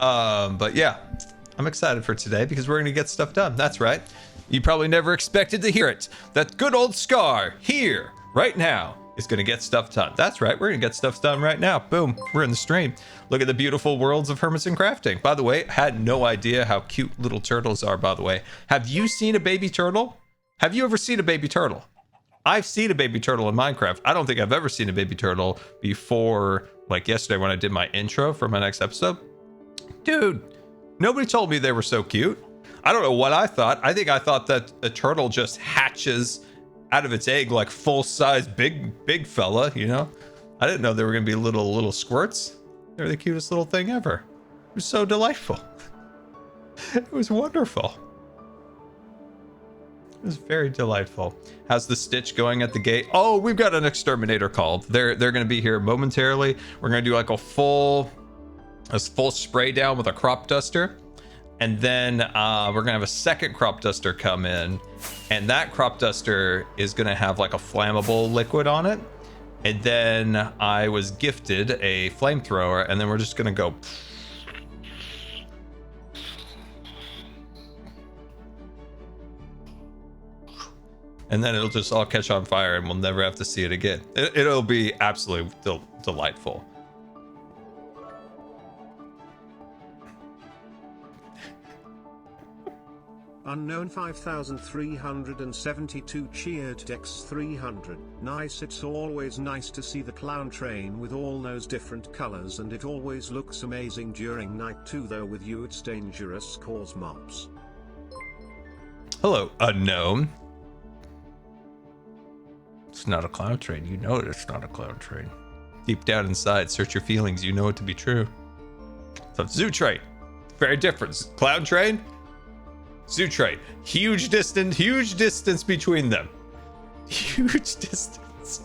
But yeah, I'm excited for today because we're going to get stuff done. That's right. You probably never expected to hear it. That good old Scar here, right now, is going to get stuff done. That's right. We're going to get stuff done right now. Boom. We're in the stream. Look at the beautiful worlds of Hermitcraft crafting. By the way, had no idea how cute little turtles are, by the way. Have you seen a baby turtle? Have you ever seen a baby turtle? I've seen a baby turtle in Minecraft. I don't think I've ever seen a baby turtle before, like yesterday when I did my intro for my next episode. Dude, nobody told me they were so cute. I don't know what I thought. I think I thought that a turtle just hatches out of its egg like full-size big fella, you know? I didn't know they were gonna be little squirts. They were the cutest little thing ever. It was so delightful. It was wonderful. It was very delightful. How's the stitch going at the gate? Oh, we've got an exterminator called. They're gonna be here momentarily. We're gonna do like a full spray down with a crop duster. And then we're gonna have a second crop duster come in, and that crop duster is gonna have like a flammable liquid on it. And then I was gifted a flamethrower, and then we're just gonna go. And then it'll just all catch on fire, and we'll never have to see it again. It'll be absolutely delightful. Unknown 5372 cheered X300. Nice, it's always nice to see the clown train with all those different colors, and it always looks amazing during night too, though with you it's dangerous cause mobs. Hello, unknown. It's not a clown train. You know it, it's not a clown train. Deep down inside, search your feelings. You know it to be true. So zoo train, very different. Clown train, zoo train. Huge distance between them. Huge distance.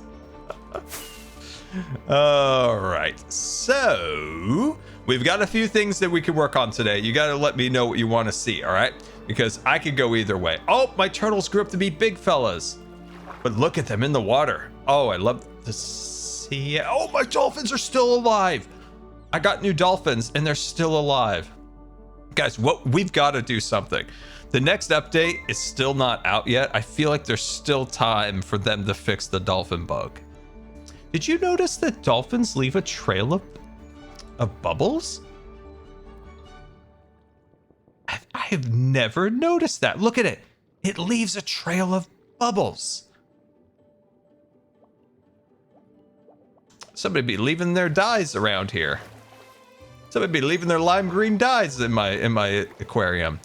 All right. So we've got a few things that we can work on today. You got to let me know what you want to see. All right. Because I could go either way. Oh, my turtles grew up to be big fellas. But look at them in the water. Oh, I love to see. Oh, my dolphins are still alive. I got new dolphins and they're still alive. Guys, we've got to do something. The next update is still not out yet. I feel like there's still time for them to fix the dolphin bug. Did you notice that dolphins leave a trail of bubbles? I have never noticed that. Look at it. It leaves a trail of bubbles. Somebody be leaving their dyes around here. Somebody be leaving their lime green dyes in my aquarium.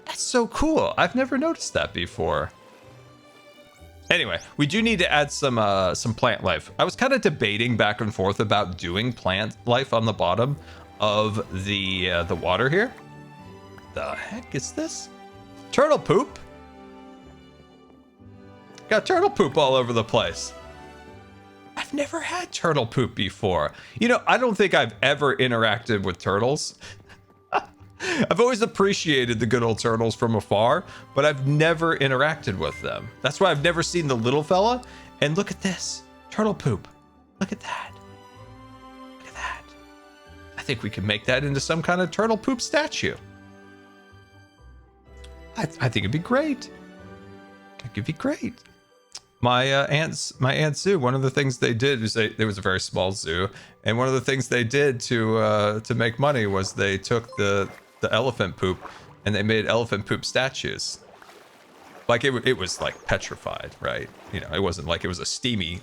That's so cool. I've never noticed that before. Anyway, we do need to add some plant life. I was kind of debating back and forth about doing plant life on the bottom of the water here. The heck is this? Turtle poop? Got turtle poop all over the place. I've never had turtle poop before. You know, I don't think I've ever interacted with turtles. I've always appreciated the good old turtles from afar, but I've never interacted with them. That's why I've never seen the little fella. And look at this. Turtle poop. Look at that. Look at that. I think we could make that into some kind of turtle poop statue. I think it'd be great. I think it'd be great. My aunt zoo, one of the things they did is there was a very small zoo, and one of the things they did to make money was they took the elephant poop and they made elephant poop statues. Like it was like petrified, right? You know, it wasn't like it was a steamy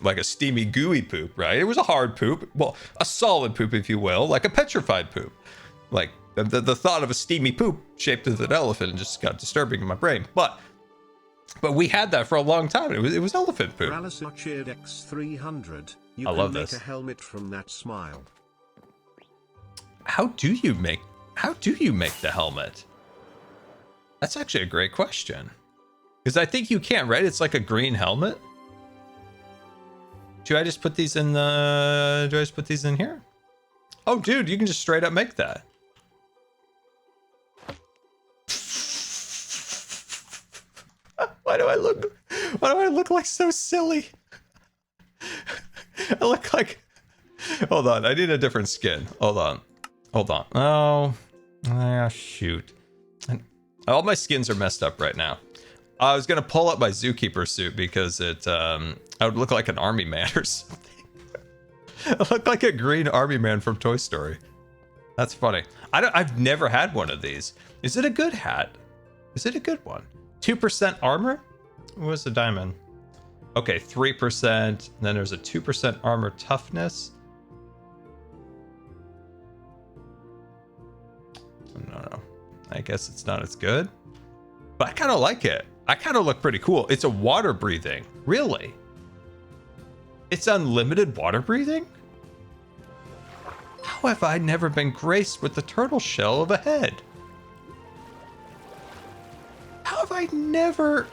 gooey poop, right? It was a hard poop, well, a solid poop, if you will, like a petrified poop. Like the thought of a steamy poop shaped as an elephant just got disturbing in my brain, but we had that for a long time. It was elephant poop. X300. I love this. Make a helmet from that smile. How do you make the helmet? That's actually a great question. Because I think you can, right? It's like a green helmet. Do I just put these in here? Oh, dude, you can just straight up make that. Why do I look like so silly? I look like... Hold on, I need a different skin. Hold on. Hold on. Oh, shoot. All my skins are messed up right now. I was gonna pull up my zookeeper suit because I would look like an army man or something. I look like a green army man from Toy Story. That's funny. I've never had one of these. Is it a good hat? Is it a good one? 2% armor? What was the diamond? Okay, 3%. Then there's a 2% armor toughness. No. I guess it's not as good. But I kind of like it. I kind of look pretty cool. It's a water breathing. Really? It's unlimited water breathing? How have I never been graced with the turtle shell of a head? How have I never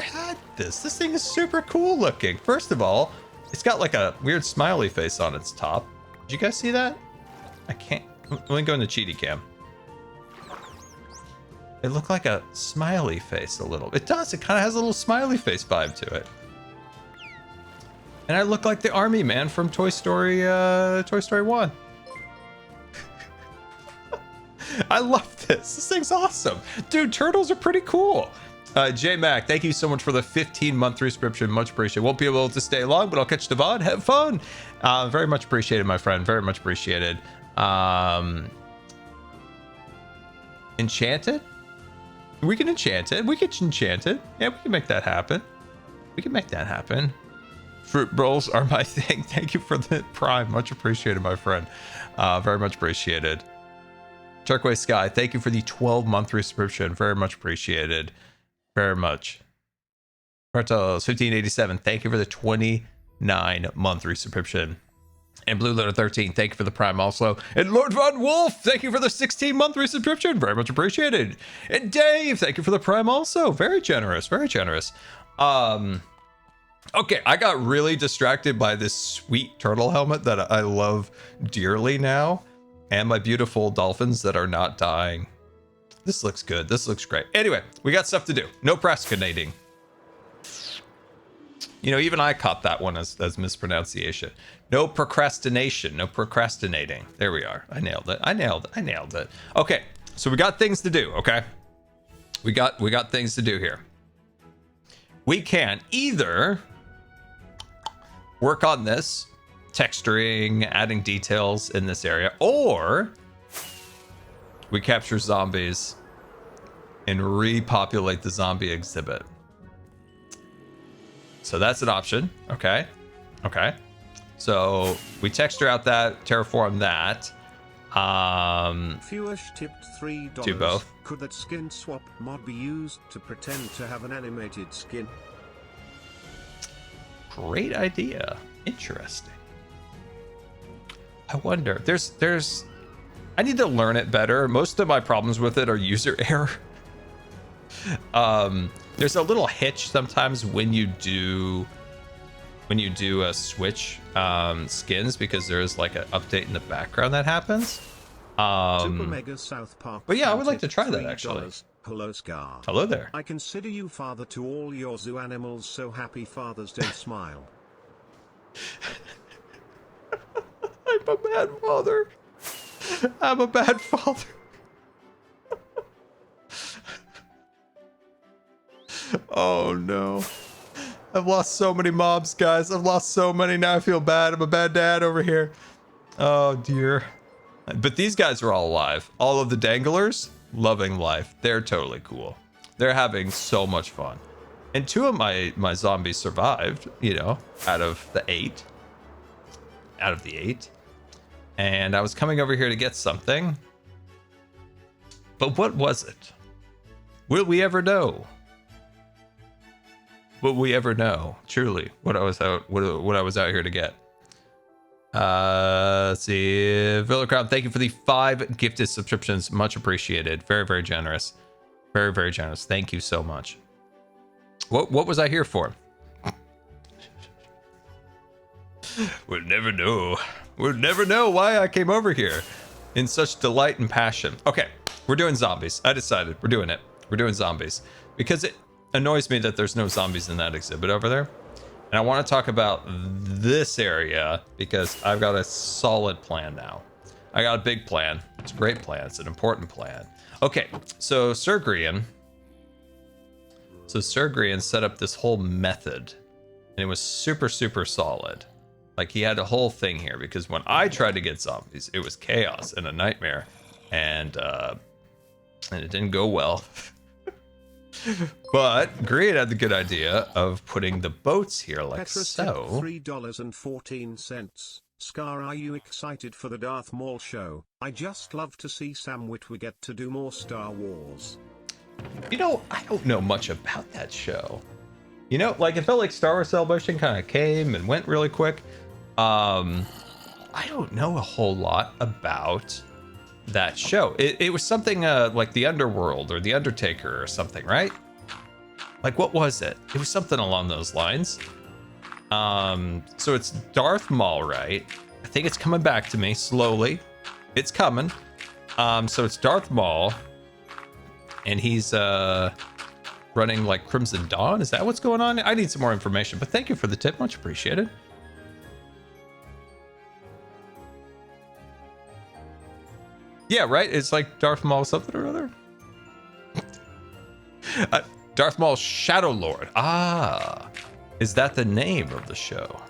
had this? This thing is super cool looking. First of all, it's got like a weird smiley face on its top. Did you guys see that? I can't. Let me go in the cheaty cam. It looked like a smiley face a little. It does. It kind of has a little smiley face vibe to it. And I look like the army man from Toy Story 1. I love this. This thing's awesome. Dude, turtles are pretty cool. J Mac, thank you so much for the 15-month subscription. Much appreciated. Won't be able to stay long, but I'll catch the VOD. Have fun. Very much appreciated, my friend. Very much appreciated. Enchanted? We can enchant it. We can enchant it. Yeah, we can make that happen. We can make that happen. Fruit bowls are my thing. Thank you for the prime. Much appreciated, my friend. Very much appreciated. Turquoise Sky, thank you for the 12-month subscription. Very much appreciated. Very much. Bartos 1587, thank you for the 29-month subscription. And Blue Letter 13, thank you for the prime also. And Lord Von Wolf, thank you for the 16-month subscription. Very much appreciated. And Dave, thank you for the prime also. Very generous, very generous. Okay, I got really distracted by this sweet turtle helmet that I love dearly now. And my beautiful dolphins that are not dying. This looks good. This looks great. Anyway, we got stuff to do. No procrastinating. You know, even I caught that one as mispronunciation. No procrastination. No procrastinating. There we are. I nailed it. I nailed it. Okay, so we got things to do, okay? We got things to do here. We can either work on this, texturing, adding details in this area, or we capture zombies and repopulate the zombie exhibit. So that's an option. Okay. So we texture out that, terraform that. Fewish tipped $3. Do both. Could that skin swap mod be used to pretend to have an animated skin? Great idea. Interesting. I wonder. There's I need to learn it better. Most of my problems with it are user error. There's a little hitch sometimes when you do switch skins, because there's like an update in the background that happens. Super Mega South Park. But yeah, I would like to try that actually. Hello, Scar. Hello there. I consider you father to all your zoo animals, so happy Father's Day. Smile. I'm a bad father. I'm a bad father. Oh no. I've lost so many mobs, guys. I've lost so many. Now I feel bad. I'm a bad dad over here. Oh dear. But these guys are all alive. All of the danglers, loving life. They're totally cool. They're having so much fun. And 2 of my zombies survived, you know, out of the 8. And I was coming over here to get something. But what was it? Will we ever know? Will we ever know? Truly, what I was out here to get. Let's see. Villa Crown, thank you for the 5 gifted subscriptions. Much appreciated. Very, very generous. Very, very generous. Thank you so much. What was I here for? We'll never know. We'll never know why I came over here in such delight and passion. Okay, we're doing zombies. I decided we're doing it. We're doing zombies because it annoys me that there's no zombies in that exhibit over there. And I want to talk about this area because I've got a solid plan now. I got a big plan. It's a great plan. It's an important plan. Okay, so Sir Grian set up this whole method, and it was super, super solid. Like, he had a whole thing here because when I tried to get zombies, it was chaos and a nightmare, and it didn't go well. But Grian had the good idea of putting the boats here like Petra so. $3.14. Scar, are you excited for the Darth Maul show? I just love to see Sam Witwer get to do more Star Wars. You know, I don't know much about that show. You know, like, it felt like Star Wars Celebration kind of came and went really quick. I don't know a whole lot about that show. It was something like the Underworld or the Undertaker or something, right? Like, what was it? It was something along those lines. So it's Darth Maul, right? I think it's coming back to me slowly. It's coming. So it's Darth Maul, and he's running like Crimson Dawn. Is that what's going on? I need some more information, but thank you for the tip. Much appreciated. Yeah, right? It's like Darth Maul something or other. Darth Maul Shadow Lord. Ah, is that the name of the show?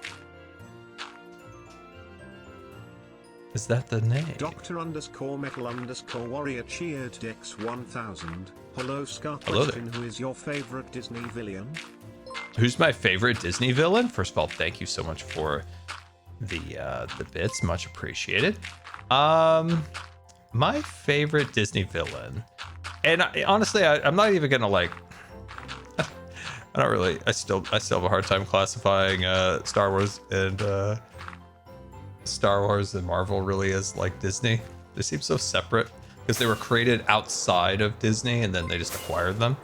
Is that the name? Dr_Metal_Warrior cheered Dex 1000. Hello, Scar. Hello Question: who is your favorite Disney villain? Who's my favorite Disney villain? First of all, thank you so much for the bits. Much appreciated. My favorite Disney villain, and honestly, I'm not even gonna like. I don't really. I still have a hard time classifying Star Wars and Marvel really as like Disney. They seem so separate because they were created outside of Disney and then they just acquired them.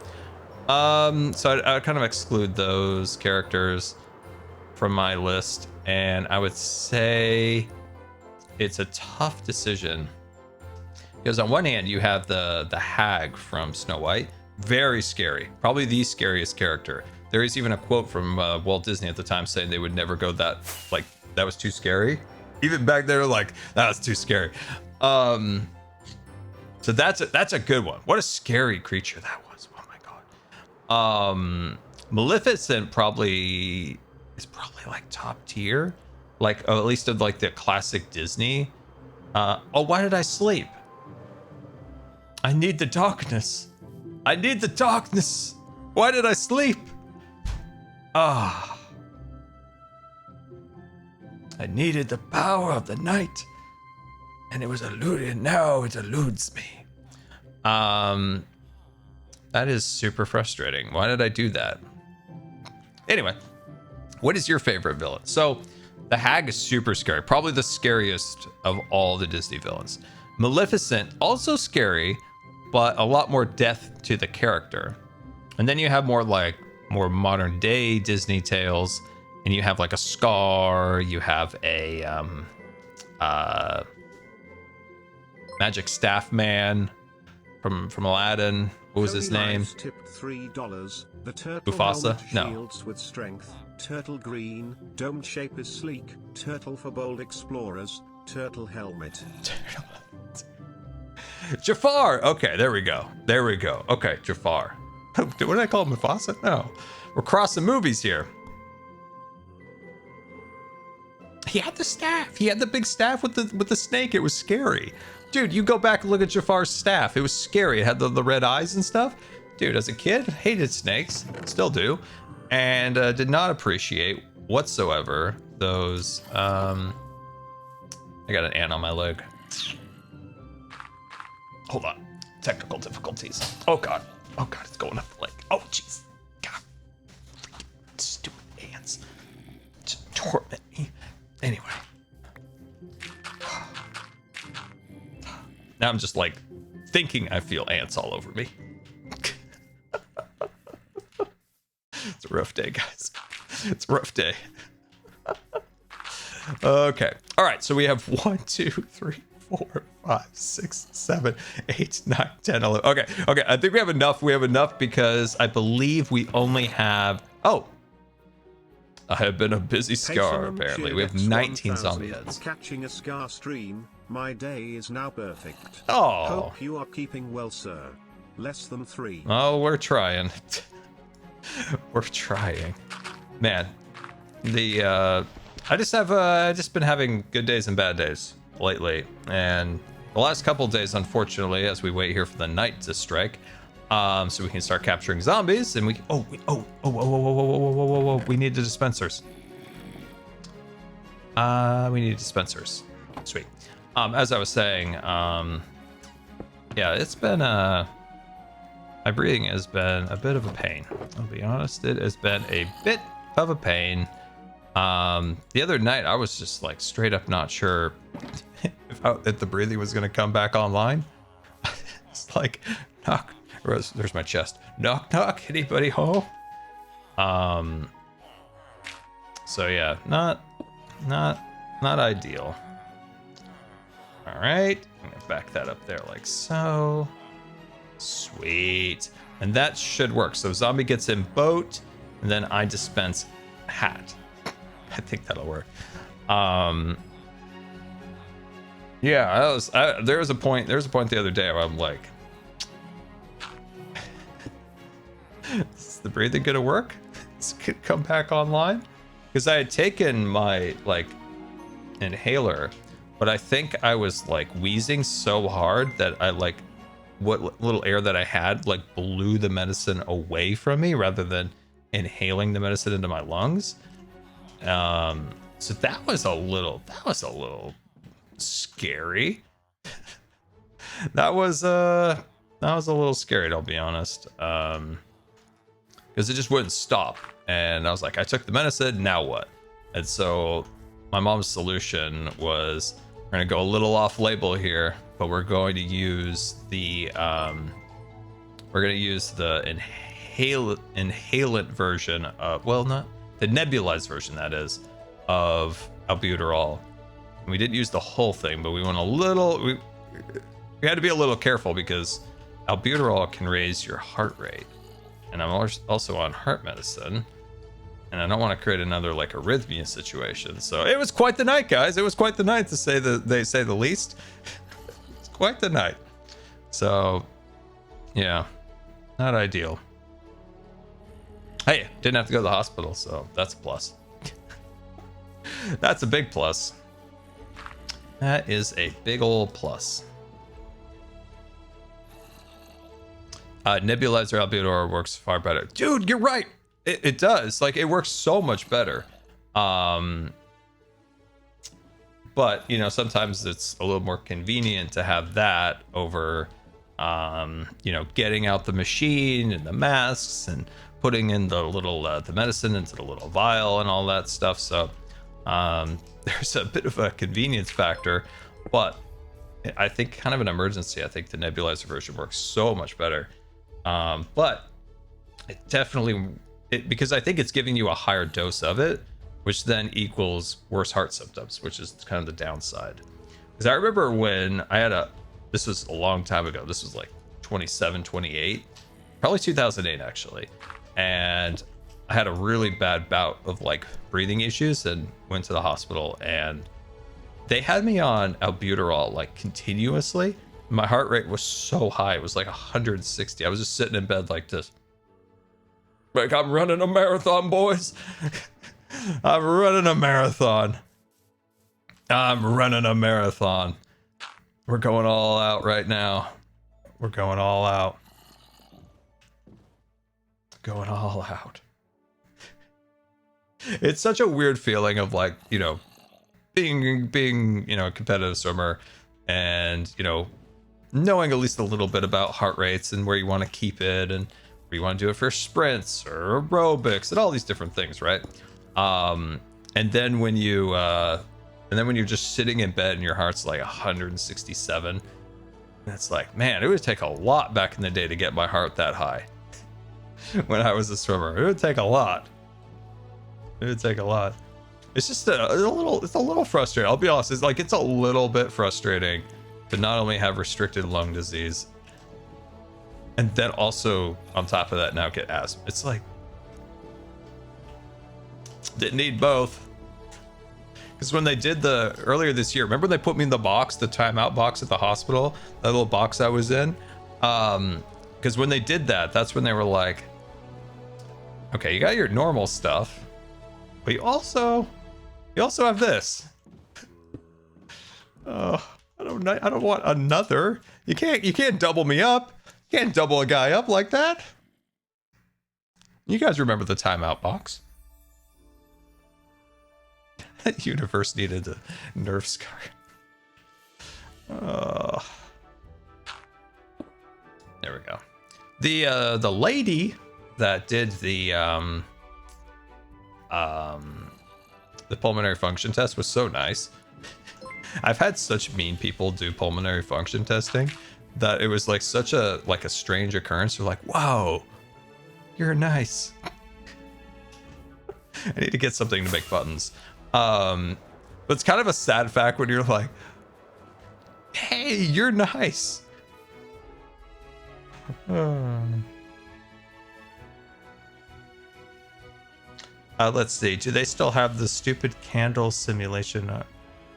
So I kind of exclude those characters from my list, and I would say it's a tough decision. Because on one hand, you have the hag from Snow White. Very scary. Probably the scariest character. There is even a quote from Walt Disney at the time saying they would never go that, like, that was too scary. Even back there, like, that was too scary. So that's a good one. What a scary creature that was. Oh my god. Maleficent is probably like top tier. Like, at least of like the classic Disney. Oh, why did I sleep? I need the darkness. I need the darkness. Why did I sleep? Ah. I needed the power of the night. And it was eluded. Now it eludes me. That is super frustrating. Why did I do that? Anyway, what is your favorite villain? So, the hag is super scary. Probably the scariest of all the Disney villains. Maleficent, also scary, but a lot more depth to the character. And then you have more modern day Disney tales, and you have like a Scar, you have a Magic Staff Man from Aladdin. What was his name? Tipped $3. The turtle Mufasa? helmet No. shields with strength. Turtle green. Dome shape is sleek. Turtle for bold explorers. Turtle helmet. Jafar. Okay, there we go. Okay, Jafar. What did I call him, Mufasa? No. We're crossing movies here. He had the staff. He had the big staff with the snake. It was scary. Dude, you go back and look at Jafar's staff. It was scary. It had the red eyes and stuff. Dude, as a kid, hated snakes. Still do. And did not appreciate whatsoever those... I got an ant on my leg. Hold on. Technical difficulties. Oh, God. Oh, God, it's going up the leg. Oh, jeez. God. Stupid ants. Just torment me. Anyway. Now I'm just like thinking I feel ants all over me. It's a rough day, guys. It's a rough day. Okay. All right. So we have 1, 2, 3, 4, 5, 6, 7, 8, 9, 10, 11. Okay. Okay. I think we have enough. We have enough because I believe we only have. Oh. I have been a busy Scar, Payson apparently. Cheer We have X 19 1000, zombie heads. Catching a Scar stream. My day is now perfect. Oh. Hope you are keeping well, sir. Less than 3. Oh, we're trying. We're trying. Man, I just been having good days and bad days lately, and the last couple days, unfortunately, as we wait here for the night to strike, so we can start capturing zombies, and we we need the dispensers. We need dispensers. Sweet. As I was saying, yeah, it's been my breathing has been a bit of a pain. I'll be honest, it has been a bit of a pain. The other night I was just like straight up not sure if the breathing was gonna come back online. It's like knock. There's my chest. Knock knock. Anybody home? So yeah, not ideal. All right, I'm gonna back that up there like so. Sweet, and that should work. So zombie gets in boat, and then I dispense hat. I think that'll work. Yeah, there was a point the other day where I'm like, is the breathing gonna work? Is it gonna come back online? Because I had taken my like inhaler, but I think I was like wheezing so hard that I like what little air that I had like blew the medicine away from me rather than inhaling the medicine into my lungs. So that was a little scary. that was a little scary, I'll be honest. Because it just wouldn't stop. And I was like, I took the medicine, now what? And so my mom's solution was, we're gonna go a little off label here, but we're going to use the inhalant version of, well, not the nebulized version, that is, of albuterol. And we didn't use the whole thing, but we went a little, we had to be a little careful because albuterol can raise your heart rate. And I'm also on heart medicine, and I don't want to create another like arrhythmia situation. So it was quite the night, guys. It was quite the night, to say the least. It's quite the night. So yeah, not ideal. Hey, didn't have to go to the hospital, so that's a plus. That's a big plus. That is a big old plus. Nebulizer albuterol works far better. Dude, you're right. It does. Like, it works so much better. But, you know, sometimes it's a little more convenient to have that over, you know, getting out the machine and the masks and putting in the little, the medicine into the little vial and all that stuff. So, there's a bit of a convenience factor, but I think kind of an emergency. I think the nebulizer version works so much better. But it definitely, because I think it's giving you a higher dose of it, which then equals worse heart symptoms, which is kind of the downside. Because I remember when I had this was a long time ago, this was like 27, 28, probably 2008 actually. And I had a really bad bout of like breathing issues and went to the hospital, and they had me on albuterol like continuously. My heart rate was so high. It was like 160. I was just sitting in bed like this. Like, I'm running a marathon, boys. I'm running a marathon. I'm running a marathon. We're going all out right now. We're going all out. Going all out. It's such a weird feeling of like, you know, being, you know, a competitive swimmer and, you know, knowing at least a little bit about heart rates and where you want to keep it and where you want to do it for sprints or aerobics and all these different things, right? And then when you're just sitting in bed and your heart's like 167, and it's like, man, it would take a lot back in the day to get my heart that high. When I was a swimmer, it would take a lot. It would take a lot. It's just a little frustrating. I'll be honest. It's a little bit frustrating to not only have restricted lung disease, and then also on top of that now get asthma. It's like, Didn't need both. Because when they did earlier this year, remember they put me in the box, the timeout box at the hospital, that little box I was in? Because when they did that, that's when they were like, okay, you got your normal stuff, but you also have this. I don't want another. You can't double me up. You can't double a guy up like that. You guys remember the timeout box? That universe needed a nerf scar. There we go. The lady that did the pulmonary function test was so nice. I've had such mean people do pulmonary function testing that it was like such a strange occurrence. They're like, wow, you're nice. I need to get something to make buttons. But it's kind of a sad fact when you're like, hey, you're nice. Let's see. Do they still have the stupid candle simulation?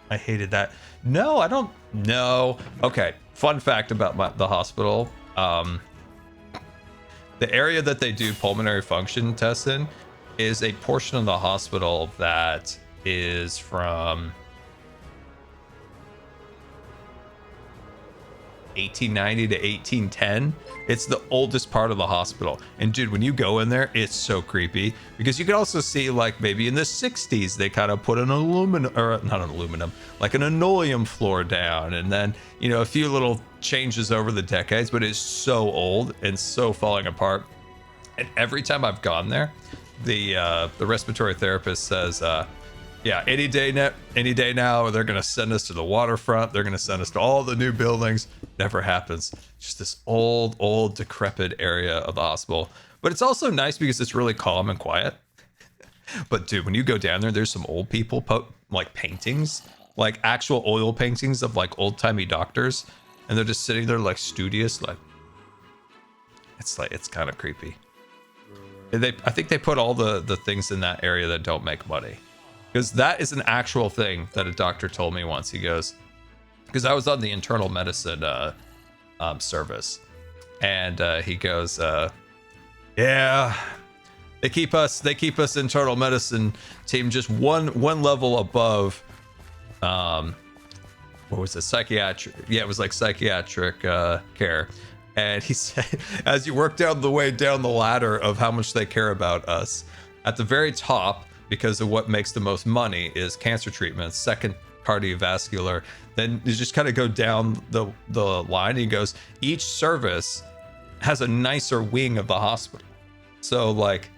I hated that. No, I don't know. Okay. Fun fact about the hospital. The area that they do pulmonary function tests in is a portion of the hospital that is from 1890 to 1810. It's the oldest part of the hospital. And dude, when you go in there, it's so creepy because you can also see like maybe in the 60s they kind of put an like an linoleum floor down, and then, you know, a few little changes over the decades, but it's so old and so falling apart. And every time I've gone there, the respiratory therapist says, yeah, any day now, they're going to send us to the waterfront. They're going to send us to all the new buildings. Never happens. Just this old, decrepit area of the hospital. But it's also nice because it's really calm and quiet. But dude, when you go down there, there's some old people, like paintings, like actual oil paintings of like old-timey doctors. And they're just sitting there like studious. It's kind of creepy. I think they put all the things in that area that don't make money. Because that is an actual thing that a doctor told me once. He goes, because I was on the internal medicine service, and he goes, yeah, they keep us internal medicine team just one level above, what was it, psychiatric? Yeah, it was like psychiatric care. And he said, as you work down the ladder of how much they care about us, at the very top, because of what makes the most money, is cancer treatment, second cardiovascular. Then you just kind of go down the line. He goes, each service has a nicer wing of the hospital. So like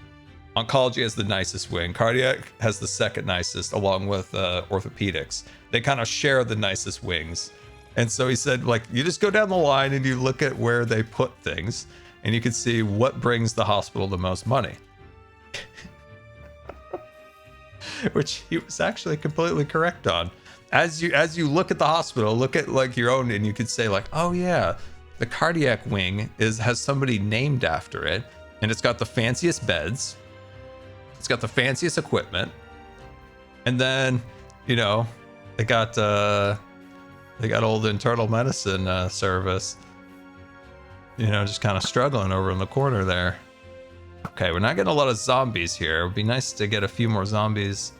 oncology has the nicest wing, cardiac has the second nicest, along with orthopedics. They kind of share the nicest wings. And so he said, like, you just go down the line and you look at where they put things, and you can see what brings the hospital the most money. Which he was actually completely correct on. As you look at the hospital, look at like your own, and you could say like, oh yeah, the cardiac wing has somebody named after it, and it's got the fanciest beds, it's got the fanciest equipment, and then, you know, they got old internal medicine service, you know, just kind of struggling over in the corner there. Okay, we're not getting a lot of zombies here. It would be nice to get a few more zombies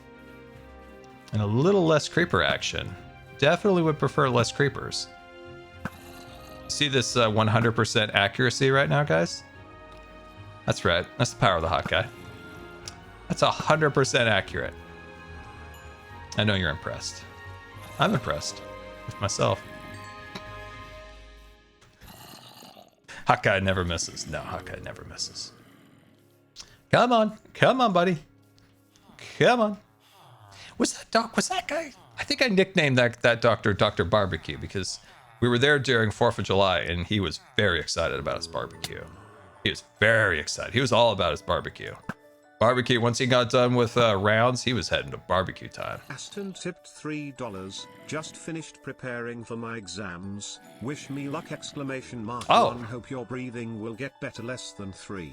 and a little less creeper action. Definitely would prefer less creepers. See this 100% accuracy right now, guys? That's right. That's the power of the hot guy. That's 100% accurate. I know you're impressed. I'm impressed with myself. Hot guy never misses. No, hot guy never misses. Come on, buddy. Come on. Was that guy? I think I nicknamed that doctor Dr. Barbecue because we were there during 4th of July and he was very excited about his barbecue. He was very excited. He was all about his barbecue. Barbecue, once he got done with rounds, he was heading to barbecue time. Aston tipped $3. Just finished preparing for my exams. Wish me luck! ! Oh. 1. Hope your breathing will get better. Less than 3.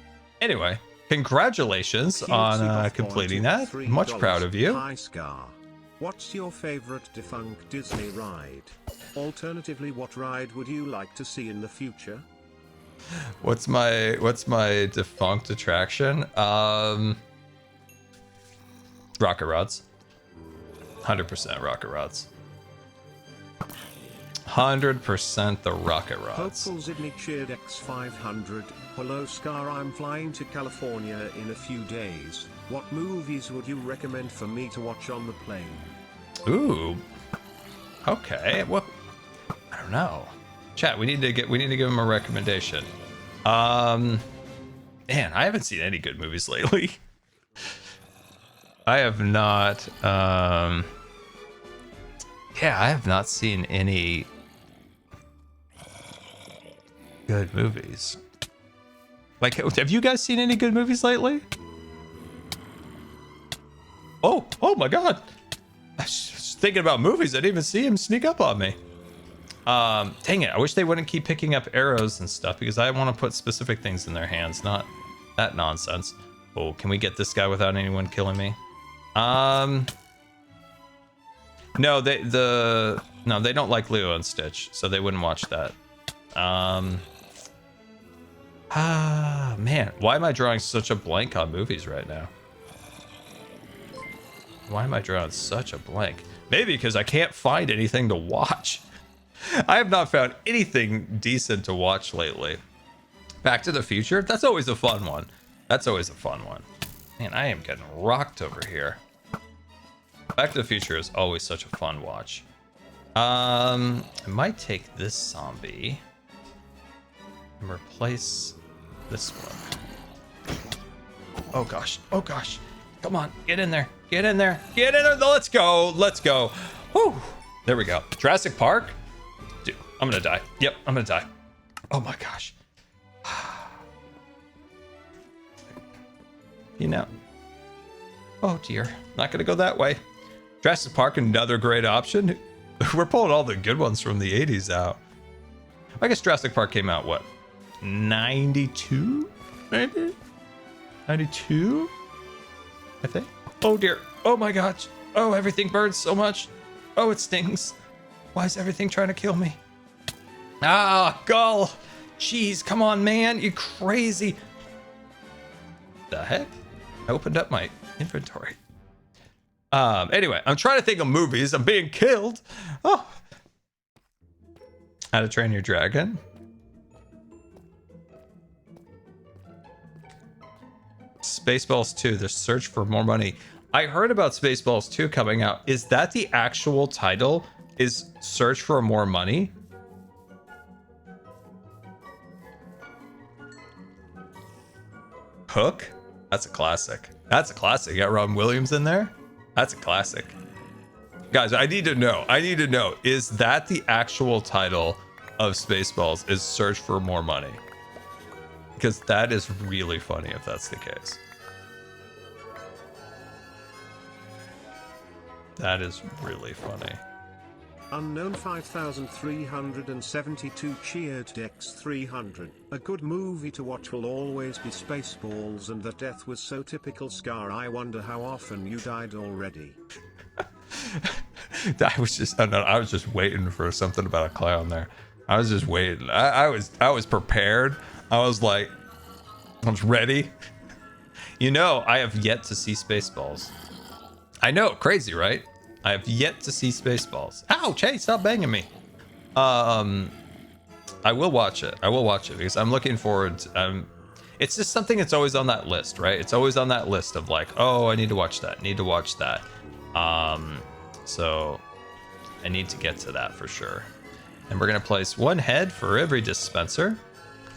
Anyway, congratulations on completing that. Much proud of you. Hi Scar. What's your favorite defunct Disney ride? Alternatively, what ride would you like to see in the future? What's my defunct attraction? Rocket Rods. 100% Rocket Rods. 100% the Rocket Rods. Hopeful Sydney cheered X500. Hello Scar, I'm flying to California in a few days. What movies would you recommend for me to watch on the plane? Ooh. Okay. Well, I don't know. Chat, we need to give him a recommendation. Man, I haven't seen any good movies lately. I have not I have not seen any good movies. Like, have you guys seen any good movies lately? Oh my god. I was just thinking about movies. I didn't even see him sneak up on me. Dang it. I wish they wouldn't keep picking up arrows and stuff because I want to put specific things in their hands, not that nonsense. Oh, can we get this guy without anyone killing me? No, they don't like Leo and Stitch, so they wouldn't watch that. Man, why am I drawing such a blank on movies right now? Why am I drawing such a blank? Maybe because I can't find anything to watch. I have not found anything decent to watch lately. Back to the Future? That's always a fun one. That's always a fun one. Man, I am getting rocked over here. Back to the Future is always such a fun watch. I might take this zombie and replace this one. Oh gosh. Oh gosh. Come on. Get in there. Get in there. Get in there. Let's go. Let's go. Whew. There we go. Jurassic Park? Dude, I'm gonna die. Yep, I'm gonna die. Oh my gosh. You know. Oh dear. Not gonna go that way. Jurassic Park, another great option. We're pulling all the good ones from the 80s out. I guess Jurassic Park came out, what? 92? Maybe? 92? I think. Oh dear. Oh my gosh. Oh, everything burns so much. Oh, it stings. Why is everything trying to kill me? Ah, Gull. Jeez, come on, man. You crazy. The heck? I opened up my inventory. Anyway, I'm trying to think of movies. I'm being killed. Oh. How to Train Your Dragon. Spaceballs 2, The Search for More Money. I heard about Spaceballs 2 coming out. Is that the actual title? Is Search for More Money? Hook? That's a classic. That's a classic. You got Robin Williams in there? That's a classic. Guys, I need to know. Is that the actual title of Spaceballs? Is Search for More Money? Because that is really funny if that's the case. That is really funny. Unknown 5372 cheered X300. A good movie to watch will always be Spaceballs, and the death was so typical. Scar, I wonder how often you died already. I was just waiting for something about a clown there. I was just waiting. I was prepared. I was ready. You know, I have yet to see Spaceballs. I know, crazy, right? I have yet to see Spaceballs. Ouch, hey, stop banging me. I will watch it. Because I'm looking forward to, it's just something that's always on that list, right? It's always on that list of like, oh, I need to watch that. So I need to get to that for sure. And we're gonna place one head for every dispenser.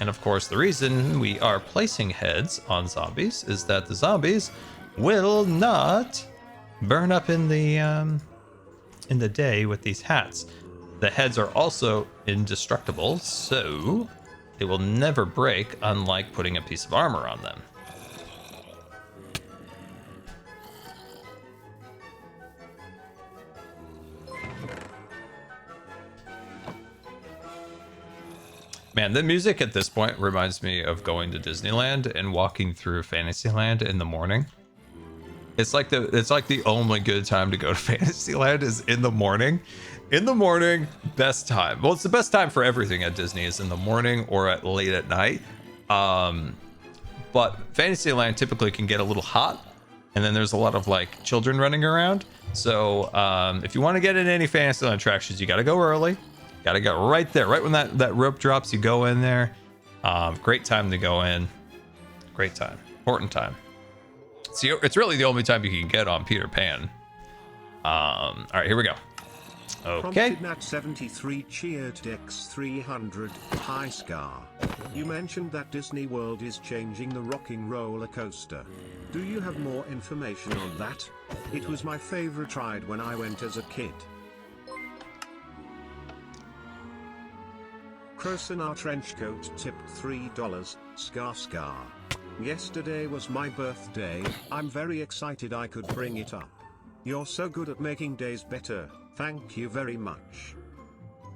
And of course, the reason we are placing heads on zombies is that the zombies will not burn up in the day with these hats. The heads are also indestructible, so they will never break, unlike putting a piece of armor on them. Man, the music at this point reminds me of going to Disneyland and walking through Fantasyland in the morning. It's like the only good time to go to Fantasyland is in the morning. In the morning, best time. Well, it's the best time for everything at Disney is in the morning or at late at night. But Fantasyland typically can get a little hot, and then there's a lot of like children running around. So if you want to get in any Fantasyland attractions, you got to go early. Got to go right there, right when that rope drops. You go in there. Great time to go in. Great time, important time. See, it's really the only time you can get on Peter Pan. All right, here we go. Okay. Nat 73 cheered X300. Hi Scar. You mentioned that Disney World is changing the rocking roller coaster. Do you have more information on that? It was my favorite ride when I went as a kid. Crosonar Trenchcoat tipped $3. Scar. Yesterday was my birthday. I'm very excited I could bring it up. You're so good at making days better. Thank you very much.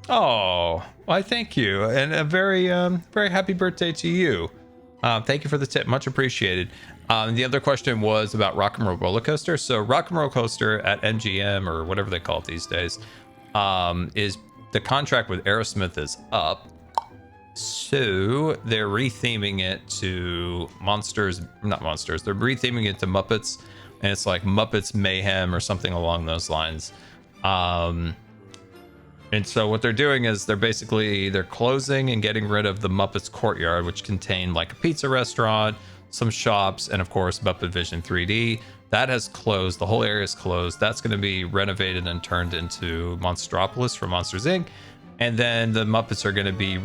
Oh, why thank you. And a very happy birthday to you. Thank you for the tip. Much appreciated. The other question was about Rock and Roll Roller Coaster. So Rock and Roll Coaster at MGM or whatever they call it these days, is the contract with Aerosmith is up. So they're retheming it to not monsters. They're retheming it to Muppets, and it's like Muppets Mayhem or something along those lines. And so what they're doing is they're closing and getting rid of the Muppets Courtyard, which contained like a pizza restaurant, some shops, and of course Muppet Vision 3D. That has closed. The whole area is closed. That's going to be renovated and turned into Monstropolis for Monsters Inc. And then the Muppets are going to be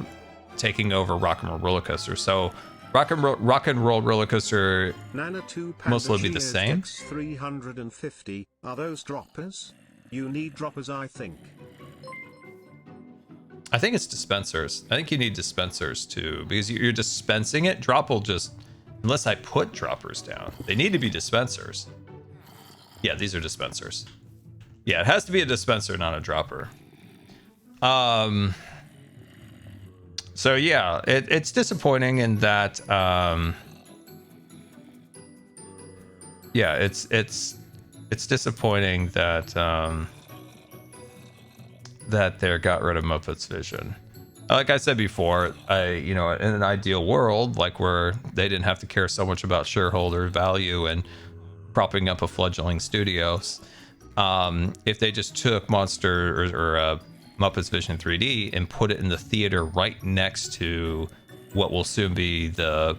taking over Rock and Roll Roller Coaster. So Rock and Roll Roller Coaster mostly be the same. 350. Are those droppers? You need droppers, I think. I think it's dispensers. I think you need dispensers too, because you're dispensing it. Drop will just, unless I put droppers down, they need to be dispensers. Yeah, these are dispensers. Yeah, it has to be a dispenser, not a dropper. So yeah, it's disappointing in that. Yeah, it's disappointing that that they got rid of Muppets Vision. Like I said before, in an ideal world, like where they didn't have to care so much about shareholder value and propping up a fledgling studios, if they just took Monster or Muppets Vision 3D and put it in the theater right next to what will soon be the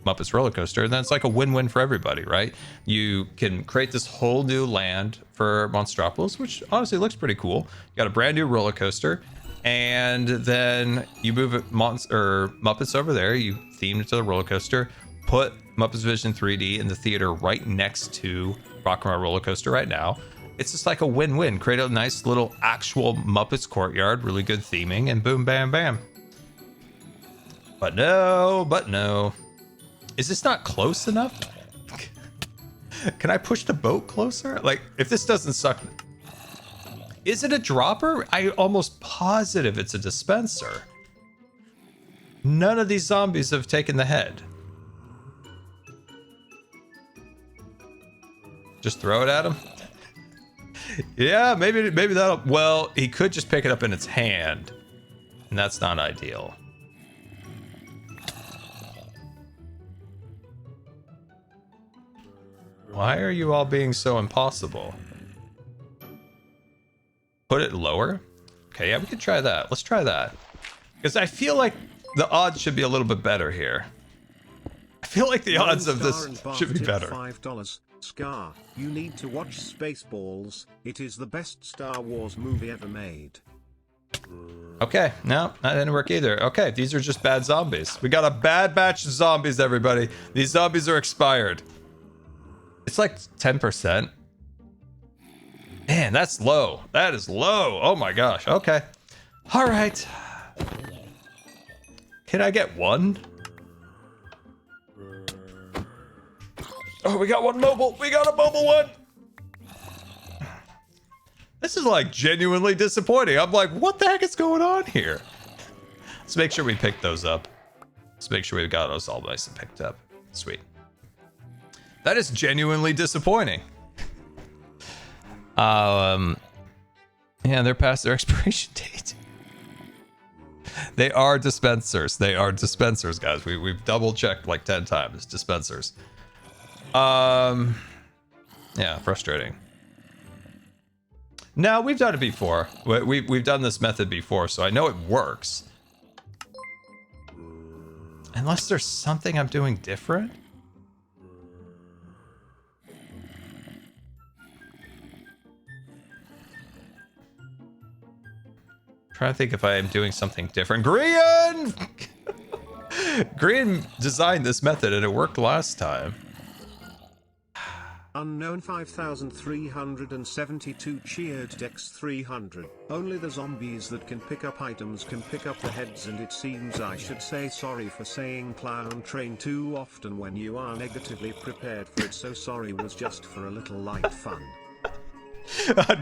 Muppets roller coaster, then it's like a win-win for everybody, right? You can create this whole new land for Monstropolis, which honestly looks pretty cool. You got a brand new roller coaster, and then you move Muppets over there. You theme it to the roller coaster. Put Muppets Vision 3D in the theater right next to Rock and Roll Roller Coaster right now. It's just like a win-win. Create a nice little actual Muppets courtyard, really good theming, and boom, bam, bam. But no. Is this not close enough? Can I push the boat closer? Like, if this doesn't suck... Is it a dropper? I'm almost positive it's a dispenser. None of these zombies have taken the head. Just throw it at him? Yeah, maybe that'll... Well, he could just pick it up in its hand. And that's not ideal. Why are you all being so impossible? Put it lower? Okay, yeah, we could try that. Let's try that. Because I feel like the odds should be a little bit better here. I feel like the odds of this should be better. $5. Scar, you need to watch Spaceballs. It is the best Star Wars movie ever made. Okay, no, that didn't work either. Okay, these are just bad zombies. We got a bad batch of zombies, everybody. These zombies are expired. It's like 10%. Man, that's low. That is low. Oh my gosh. Okay. All right. Can I get one? Oh, we got one mobile. We got a mobile one. This is like genuinely disappointing. I'm like, what the heck is going on here? Let's make sure we pick those up. Let's make sure we've got those all nice and picked up. Sweet. That is genuinely disappointing. Yeah, they're past their expiration date. They are dispensers. They are dispensers, guys. We've double checked like 10 times. Dispensers. Yeah, frustrating. No, we've done it before. We've done this method before, so I know it works. Unless there's something I'm doing different. Trying to think if I am doing something different. Grian! Grian designed this method and it worked last time. Unknown 5372 cheered Dex 300. Only the zombies that can pick up items can pick up the heads, and it seems I should say sorry for saying clown train too often when you are negatively prepared for it, so sorry was just for a little light fun.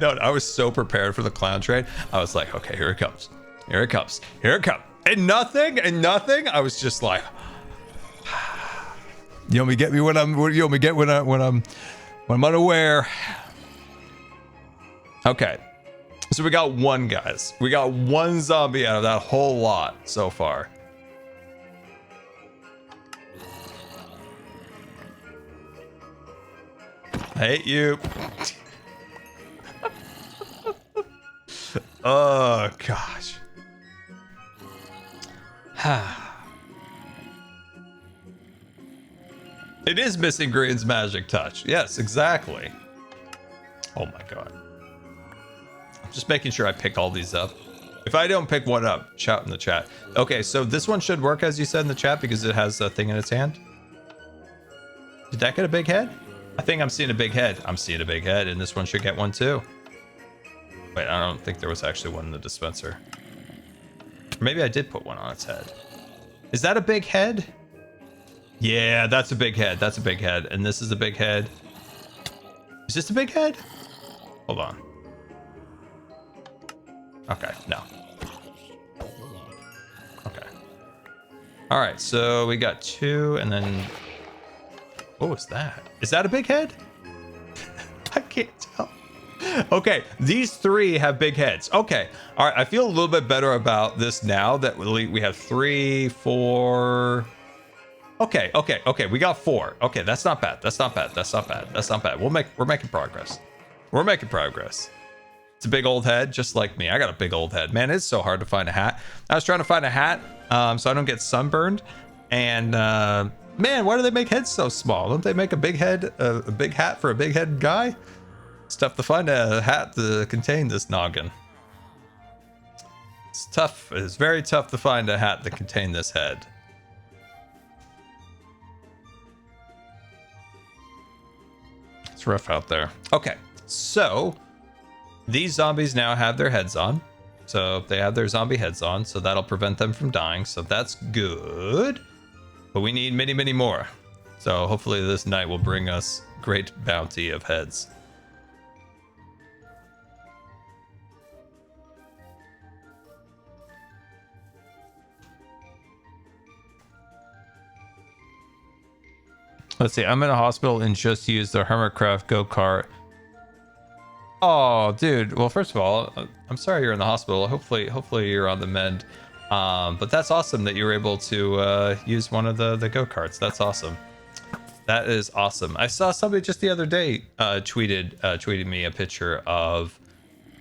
No, I was so prepared for the clown train. I was like, okay, here it comes. Here it comes. Here it comes. And nothing. I was just like, you want me get me when I'm unaware. Okay. So we got one, guys. We got one zombie out of that whole lot so far. I hate you. Oh, gosh. It is missing Green's magic touch. Yes, exactly. Oh my god. I'm just making sure I pick all these up. If I don't pick one up, shout in the chat. Okay, so this one should work as you said in the chat because it has a thing in its hand. Did that get a big head? I think I'm seeing a big head. I'm seeing a big head, and this one should get one too. Wait, I don't think there was actually one in the dispenser. Or maybe I did put one on its head. Is that a big head? Yeah, that's a big head. That's a big head. And this is a big head. Is this a big head? Hold on. Okay, no. Okay. All right, so we got two, and then... What was that? Is that a big head? I can't tell. Okay, these three have big heads. Okay, all right, I feel a little bit better about this now that we have 3, 4... Okay, we got 4. Okay, that's not bad. That's not bad. We're making progress. We're making progress. It's a big old head, just like me. I got a big old head. Man, it's so hard to find a hat. I was trying to find a hat so I don't get sunburned. And man, why do they make heads so small? Don't they make a big head, a big hat for a big head guy? It's tough to find a hat to contain this noggin. It's tough. It's very tough to find a hat that contain this head. It's rough out there. Okay, so these zombies now have their heads on. So they have their zombie heads on, so that'll prevent them from dying. So that's good. But we need many, many more. So hopefully this night will bring us great bounty of heads. Let's see, I'm in a hospital and just used the Hermitcraft go-kart. Oh, dude. Well, first of all, I'm sorry you're in the hospital. Hopefully you're on the mend. But that's awesome that you were able to use one of the go-karts. That's awesome. That is awesome. I saw somebody just the other day tweeted me a picture of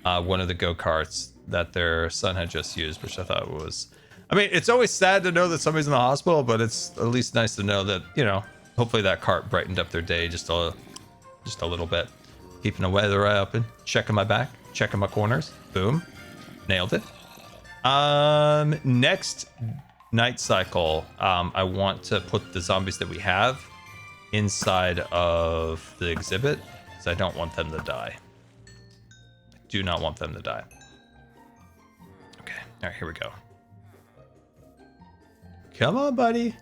one of the go-karts that their son had just used, which I thought was... I mean, it's always sad to know that somebody's in the hospital, but it's at least nice to know that, you know, hopefully that cart brightened up their day just a little bit. Keeping the weather open, checking my back, checking my corners. Boom. Nailed it. Next night cycle, I want to put the zombies that we have inside of the exhibit because I don't want them to die. I do not want them to die. Okay. All right, here we go. Come on, buddy.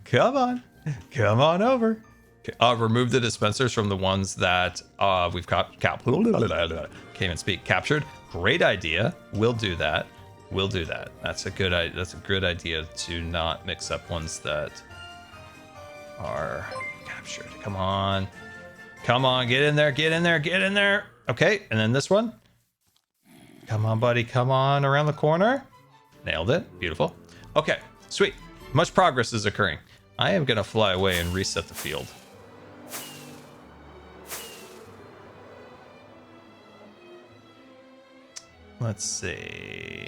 Come on. Come on over. Remove the dispensers from the ones that we've can't even speak. Captured. Great idea. We'll do that. We'll do that. That's a good idea to not mix up ones that are captured. Come on. Come on, get in there, get in there, get in there. Okay, and then this one. Come on, buddy, come on around the corner. Nailed it. Beautiful. Okay, sweet. Much progress is occurring. I am gonna fly away and reset the field. Let's see.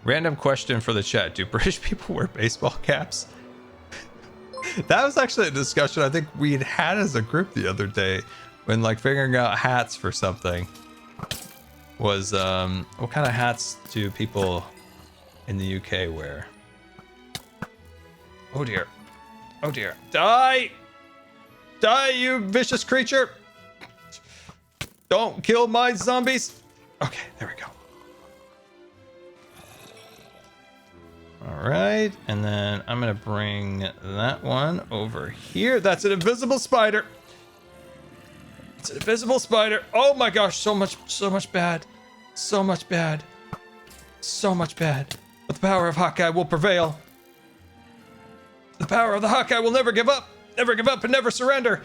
Random question for the chat. Do British people wear baseball caps? That was actually a discussion I think we had as a group the other day when like figuring out hats for something. Was what kind of hats do people in the UK wear? Oh dear. Oh dear. Die! Die, you vicious creature! Don't kill my zombies! Okay, there we go. Alright, and then I'm gonna bring that one over here. That's an invisible spider! It's an invisible spider! Oh my gosh, so much bad. So much bad. So much bad. But the power of Hawkeye will prevail. The power of the Hawkeye will never give up! Never give up and never surrender!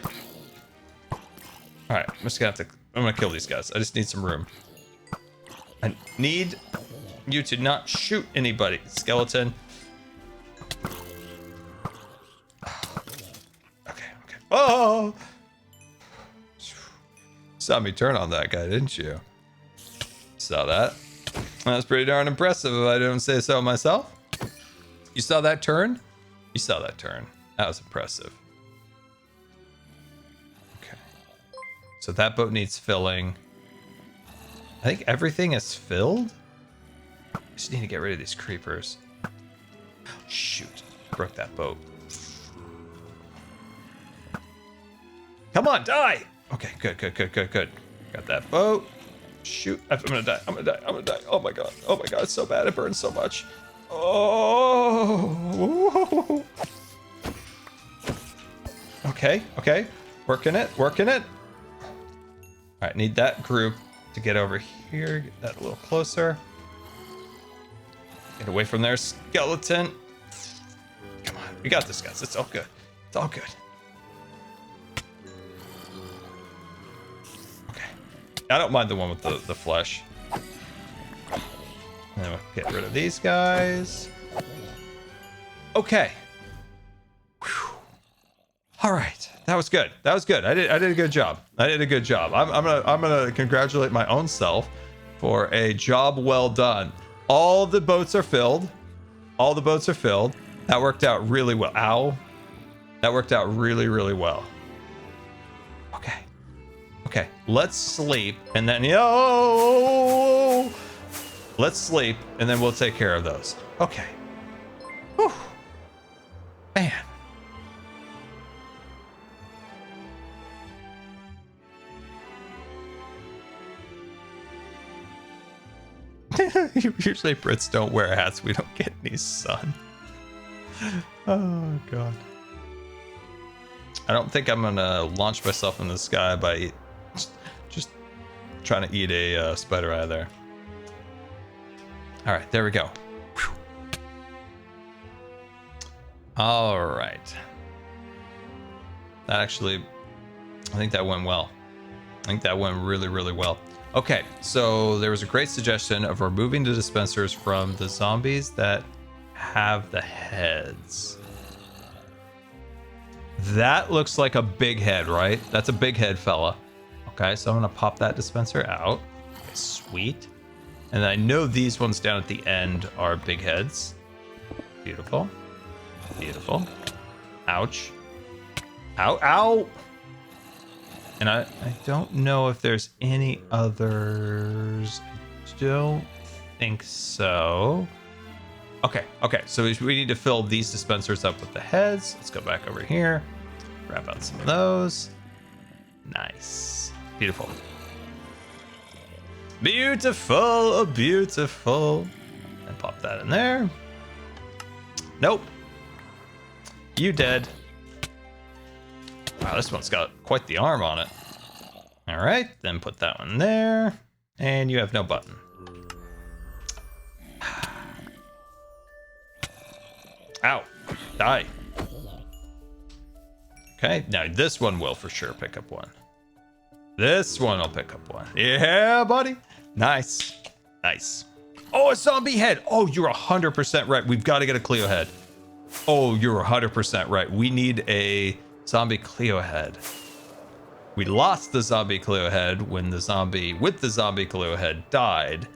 Alright, I'm gonna kill these guys. I just need some room. I need you to not shoot anybody, skeleton. Okay. Oh! Saw me turn on that guy, didn't you? Saw that. That was pretty darn impressive if I don't say so myself. You saw that turn? You saw that turn. That was impressive. Okay. So that boat needs filling. I think everything is filled. I just need to get rid of these creepers. Shoot. Broke that boat. Come on, die! Okay, good. Got that boat. Shoot. I'm gonna die. Oh my god, it's so bad. It burns so much. Oh. Okay. Working it. All right, need that group to get over here. Get that a little closer. Get away from their skeleton. Come on, we got this, guys. It's all good. Okay. I don't mind the one with the flesh. And then we'll get rid of these guys. Okay. Whew. All right. That was good. I did a good job. I'm gonna congratulate my own self for a job well done. All the boats are filled. That worked out really well. Ow. That worked out really well. Okay. Let's sleep and then let's sleep and then we'll take care of those. Okay. Whew. Man. Usually Brits don't wear hats. We don't get any sun. Oh god. I don't think I'm gonna launch myself in the sky by just trying to eat a spider eye there. All right, there we go. Whew. All right. That actually, I think that went well. I think that went really well. Okay, so there was a great suggestion of removing the dispensers from the zombies that have the heads. That looks like a big head, right? That's a big head, fella. Okay, so I'm gonna pop that dispenser out. Okay, sweet. And I know these ones down at the end are big heads. Beautiful. Ouch. Ow. And I don't know if there's any others. I don't think so. Okay. So we need to fill these dispensers up with the heads. Let's go back over here. Grab out some of those. Nice. Beautiful. Beautiful. And pop that in there. Nope. You dead. Wow, this one's got quite the arm on it. All right, then put that one there. And you have no button. Ow. Die. Okay, now this one will for sure pick up one. This one will pick up one. Yeah, buddy. Nice. Nice. Oh, a zombie head. Oh, you're 100% right. We've got to get a Cleo head. Oh, you're 100% right. We need a zombie Cleo head. We lost the zombie Cleo head when the zombie with the zombie Cleo head died.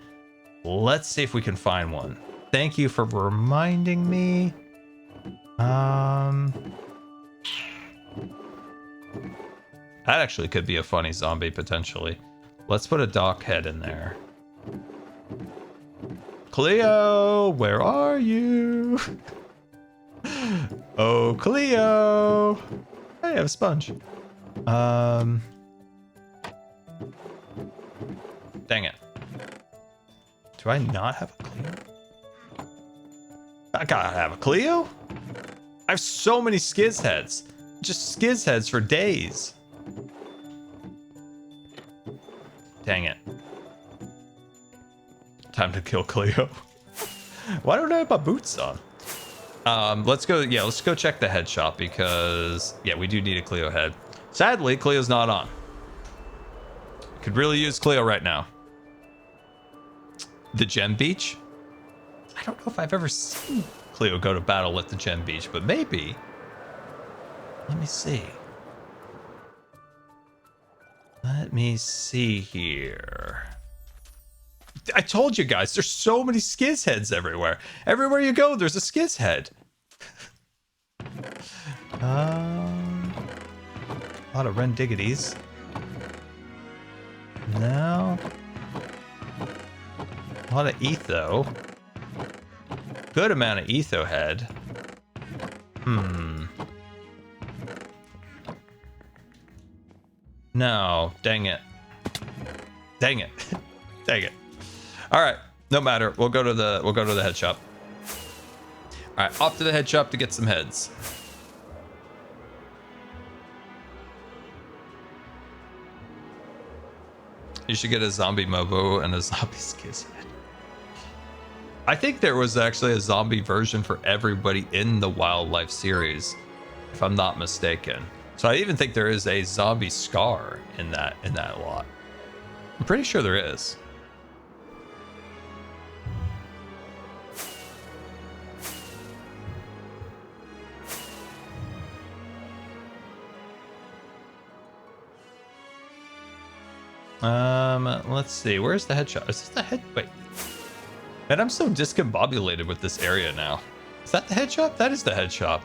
Let's see if we can find one. Thank you for reminding me. That actually could be a funny zombie potentially. Let's put a dock head in there. Cleo, where are you? Oh, Cleo. Hey, I have a sponge. Dang it. Do I not have a Cleo? I gotta have a Cleo? I have so many Skiz heads. Just Skiz heads for days. Dang it. Time to kill Cleo. Why don't I have my boots on? Let's go check the head shop because yeah, we do need a Cleo head. Sadly, Cleo's not on. Could really use Cleo right now. The Gem Beach? I don't know if I've ever seen Cleo go to battle at the Gem Beach, but maybe. Let me see. Let me see here. I told you guys, there's so many Skiz heads everywhere. Everywhere you go, there's a Skiz head. A lot of Rendiggities. No. A lot of Etho. Good amount of Etho head. No, dang it. Dang it. Dang it. All right, no matter. We'll go to the head shop. All right, off to the head shop to get some heads. You should get a zombie Mobo and a zombie Skiz head. I think there was actually a zombie version for everybody in the Wildlife series, if I'm not mistaken. So I even think there is a zombie Scar in that lot. I'm pretty sure there is. Let's see. Where's the head shop? Is this the head? Wait. Man, I'm so discombobulated with this area now. Is that the head shop? That is the head shop.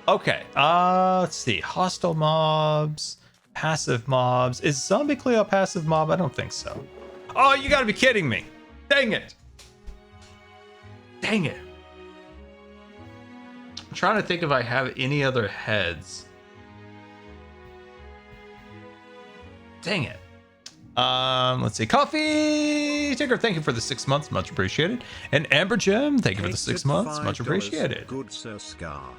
Okay. Let's see. Hostile mobs, passive mobs. Is Zombie Cleo a passive mob? I don't think so. Oh, you gotta be kidding me. Dang it. Dang it. I'm trying to think if I have any other heads. Dang it. Let's see. Coffee Ticker, thank you for the 6 months, much appreciated. And Amber Gem, thank you for the 6 months, much appreciated. Good Sir Scar.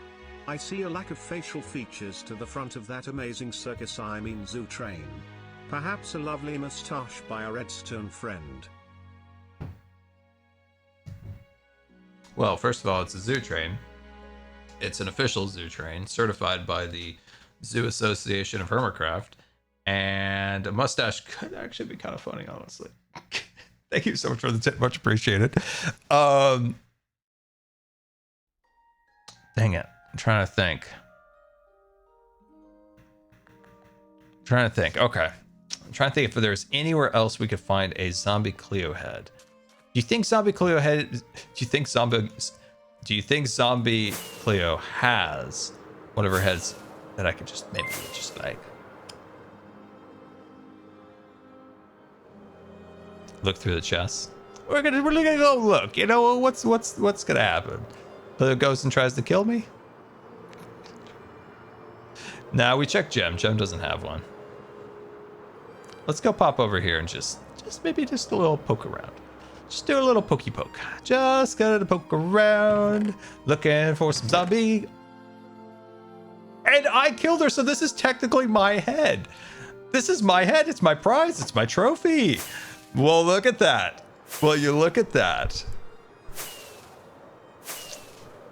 I see a lack of facial features to the front of that amazing circus, I mean zoo train. Perhaps a lovely moustache by a redstone friend. Well, first of all, it's a zoo train. It's an official zoo train, certified by the Zoo Association of Hermitcraft. And a mustache could actually be kind of funny, honestly. Thank you so much for the tip. Much appreciated. Dang it. I'm trying to think. Okay. I'm trying to think if there's anywhere else we could find a zombie Cleo head. Do you think zombie Cleo has one of her heads that I could just maybe just like look through the chest? We're gonna go look. You know what's gonna happen? Cleo goes and tries to kill me. Now we check Gem. Gem doesn't have one. Let's go pop over here and just maybe just a little poke around. Just do a little pokey poke. Just gonna poke around, looking for some zombie. And I killed her, so this is technically my head. This is my head. It's my prize. It's my trophy. Well, look at that. Well, you look at that.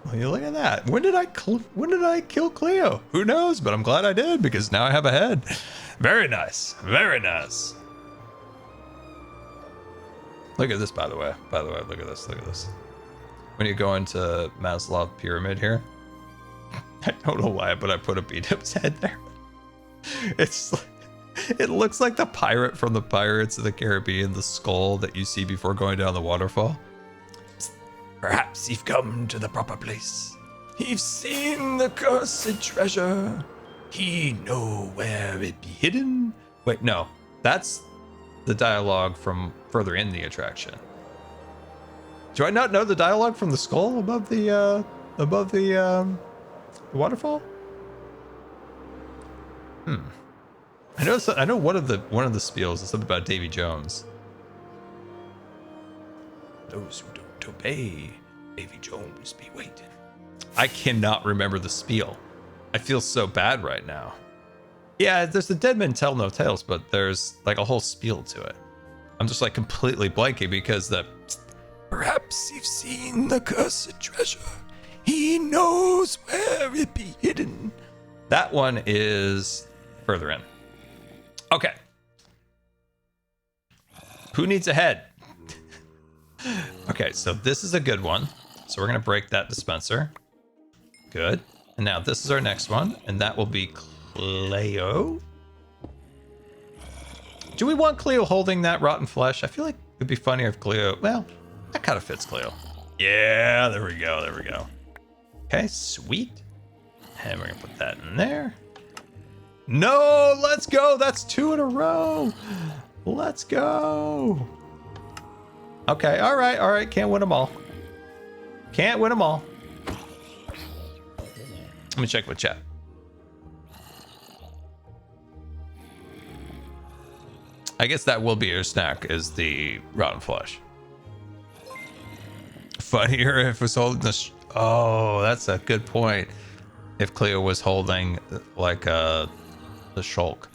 Well, you look at that. When did I kill Cleo? Who knows? But I'm glad I did because now I have a head. Very nice. Very nice. Look at this, by the way. Look at this. Look at this. When you go into Maslow pyramid here, I don't know why, but I put a beat-up's head there. It looks like the pirate from the Pirates of the Caribbean, the skull that you see before going down the waterfall. Perhaps you've come to the proper place. You've seen the cursed treasure. He know where it be hidden. Wait, no, that's the dialogue from further in the attraction. Do I not know the dialogue from the skull above the waterfall? I know one of the spiels is something about Davy Jones. Those who don't obey, Davy Jones be waiting. I cannot remember the spiel. I feel so bad right now. Yeah, there's the Dead Men Tell No Tales, but there's like a whole spiel to it. I'm just like completely blanking because the perhaps you've seen the cursed treasure. He knows where it be hidden. That one is further in. Okay. Who needs a head? Okay, so this is a good one. So we're going to break that dispenser. Good. And now this is our next one, and that will be Cleo. Do we want Cleo holding that rotten flesh? I feel like it'd be funnier if Cleo... Well, that kind of fits Cleo. Yeah, there we go. There we go. Okay, sweet. And we're going to put that in there. No, let's go. That's 2 in a row. Let's go. Okay, all right, all right. Can't win them all. Can't win them all. Let me check with chat. I guess that will be your snack, is the rotten flesh. Funnier if it was holding the... Oh, that's a good point. If Cleo was holding like the shulk.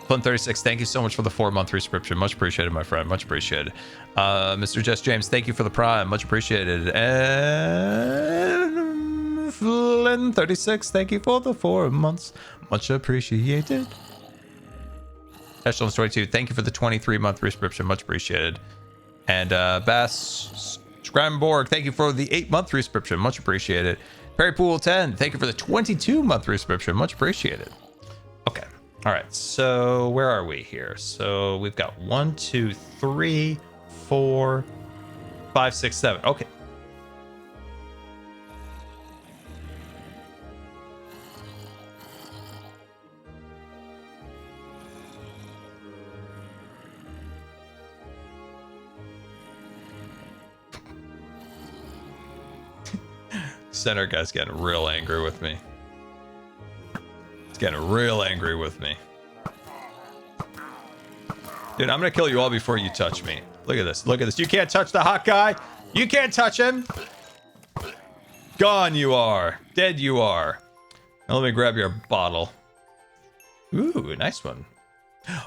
Fun36, thank you so much for the 4-month subscription. Much appreciated, my friend. Much appreciated. Mr. Jess James, thank you for the prime. Much appreciated. And Flynn36, thank you for the 4 months. Much appreciated. Echelons22, thank you for the 23-month subscription. Much appreciated. And Bass Scramborg, thank you for the 8-month subscription. Much appreciated. Perry Pool 10, thank you for the 22-month subscription. Much appreciated. Okay. All right. So where are we here? So we've got 1, 2, 3, 4, 5, 6, 7. Okay. Center guy's getting real angry with me. He's getting real angry with me. Dude, I'm gonna kill you all before you touch me. Look at this. Look at this. You can't touch the hot guy. You can't touch him. Gone you are. Dead you are. Now let me grab your bottle. Ooh, nice one.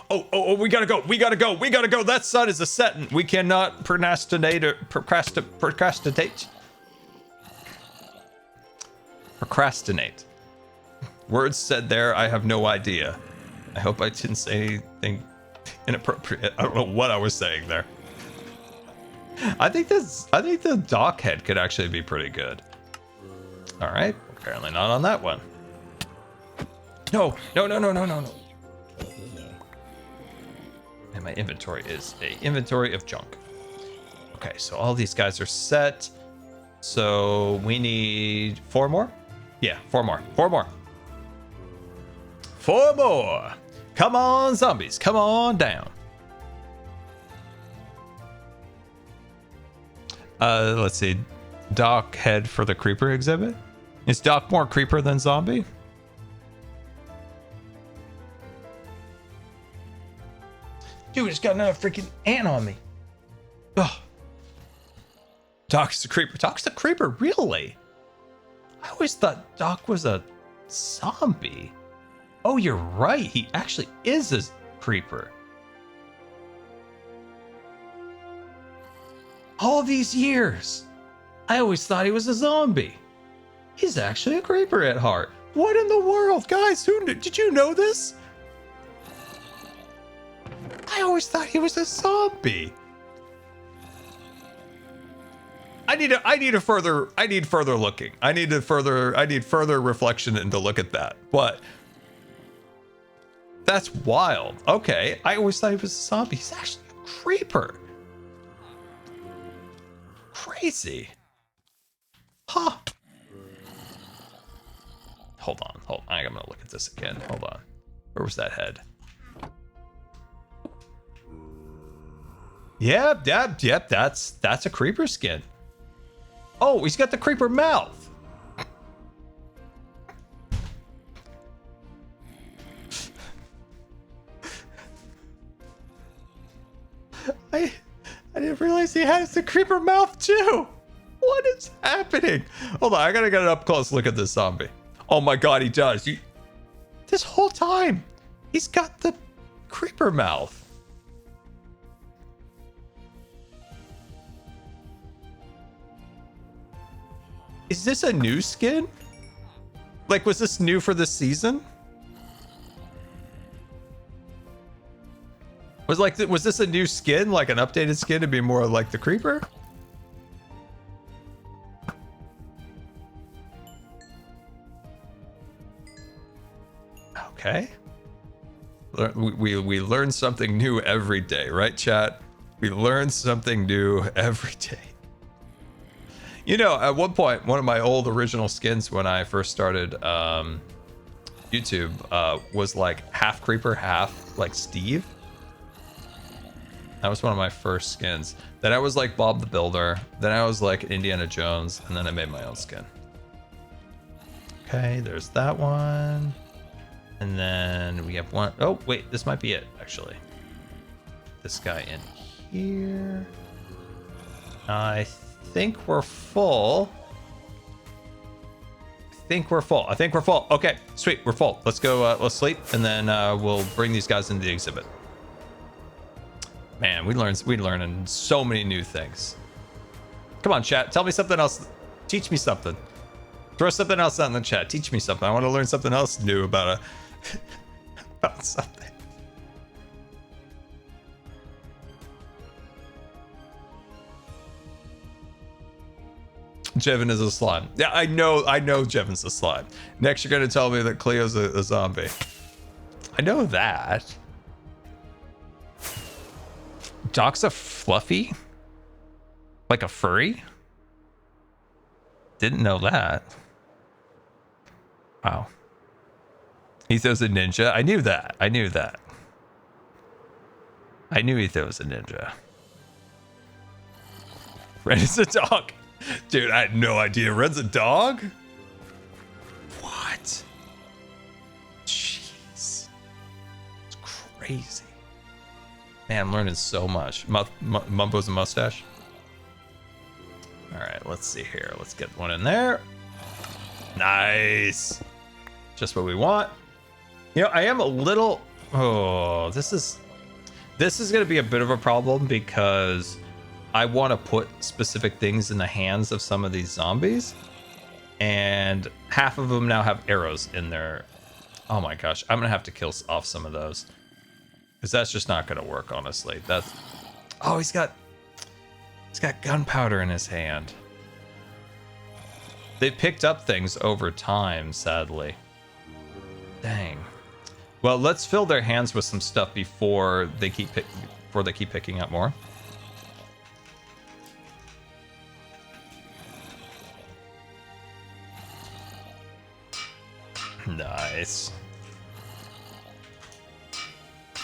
Oh, we gotta go. We gotta go. We gotta go. That sun is a setting. We cannot procrastinate. Procrastinate. Words said there, I have no idea. I hope I didn't say anything inappropriate. I don't know what I was saying there. I think the dock head could actually be pretty good. All right, apparently not on that one. No. And my inventory is an inventory of junk. Okay, so all these guys are set. So we need 4 more? Yeah, 4 more. 4 more. 4 more. Come on, zombies. Come on down. Let's see. Doc head for the creeper exhibit. Is Doc more creeper than zombie? Dude, it's got another freaking ant on me. Ugh. Doc's the creeper. Doc's the creeper, really? I always thought Doc was a zombie. Oh, you're right. He actually is a creeper. All these years, I always thought he was a zombie. He's actually a creeper at heart. What in the world, guys? Did you know this? I always thought he was a zombie. I need further looking. I need further reflection and to look at that. But that's wild. Okay, I always thought he was a zombie. He's actually a creeper. Crazy. Huh. Hold on. I'm gonna look at this again. Hold on. Where was that head? Yep. That's a creeper skin. Oh, he's got the creeper mouth. I didn't realize he has the creeper mouth too. What is happening? Hold on, I gotta get an up close look at this zombie. Oh my god, he does. This whole time, he's got the creeper mouth. Is this a new skin? Like, was this new for this season? Was this a new skin, like an updated skin to be more like the creeper? Okay. We learn something new every day, right, chat? We learn something new every day. You know, at one point, one of my old original skins when I first started YouTube was like half creeper, half like Steve. That was one of my first skins. Then I was like Bob the Builder. Then I was like Indiana Jones. And then I made my own skin. Okay, there's that one. And then we have one. Oh, wait, this might be it, actually. This guy in here. I think we're full. I think we're full. Okay, sweet, we're full. Let's go, let's sleep, and then we'll bring these guys into the exhibit. Man, we learning so many new things. Come on, chat, tell me something else. Teach me something. Throw something else out in the chat. Teach me something. I want to learn something else new about about something. Jevin is a slime. Yeah, I know Jevin's a slime. Next, you're gonna tell me that Cleo's a zombie. I know that. Doc's a fluffy? Like a furry? Didn't know that. Wow. Etho's a ninja. I knew that. I knew Etho was a ninja. Red is a dog. Dude, I had no idea. Red's a dog? What? Jeez. It's crazy. Man, I'm learning so much. Mumbo's a mustache. All right, let's see here. Let's get one in there. Nice. Just what we want. You know, I am a little... Oh, this is going to be a bit of a problem because I want to put specific things in the hands of some of these zombies. And half of them now have arrows in their... Oh my gosh, I'm going to have to kill off some of those. Because that's just not going to work, honestly. That's... Oh, he's got gunpowder in his hand. They picked up things over time, sadly. Dang. Well, let's fill their hands with some stuff before they keep picking up more. Nice.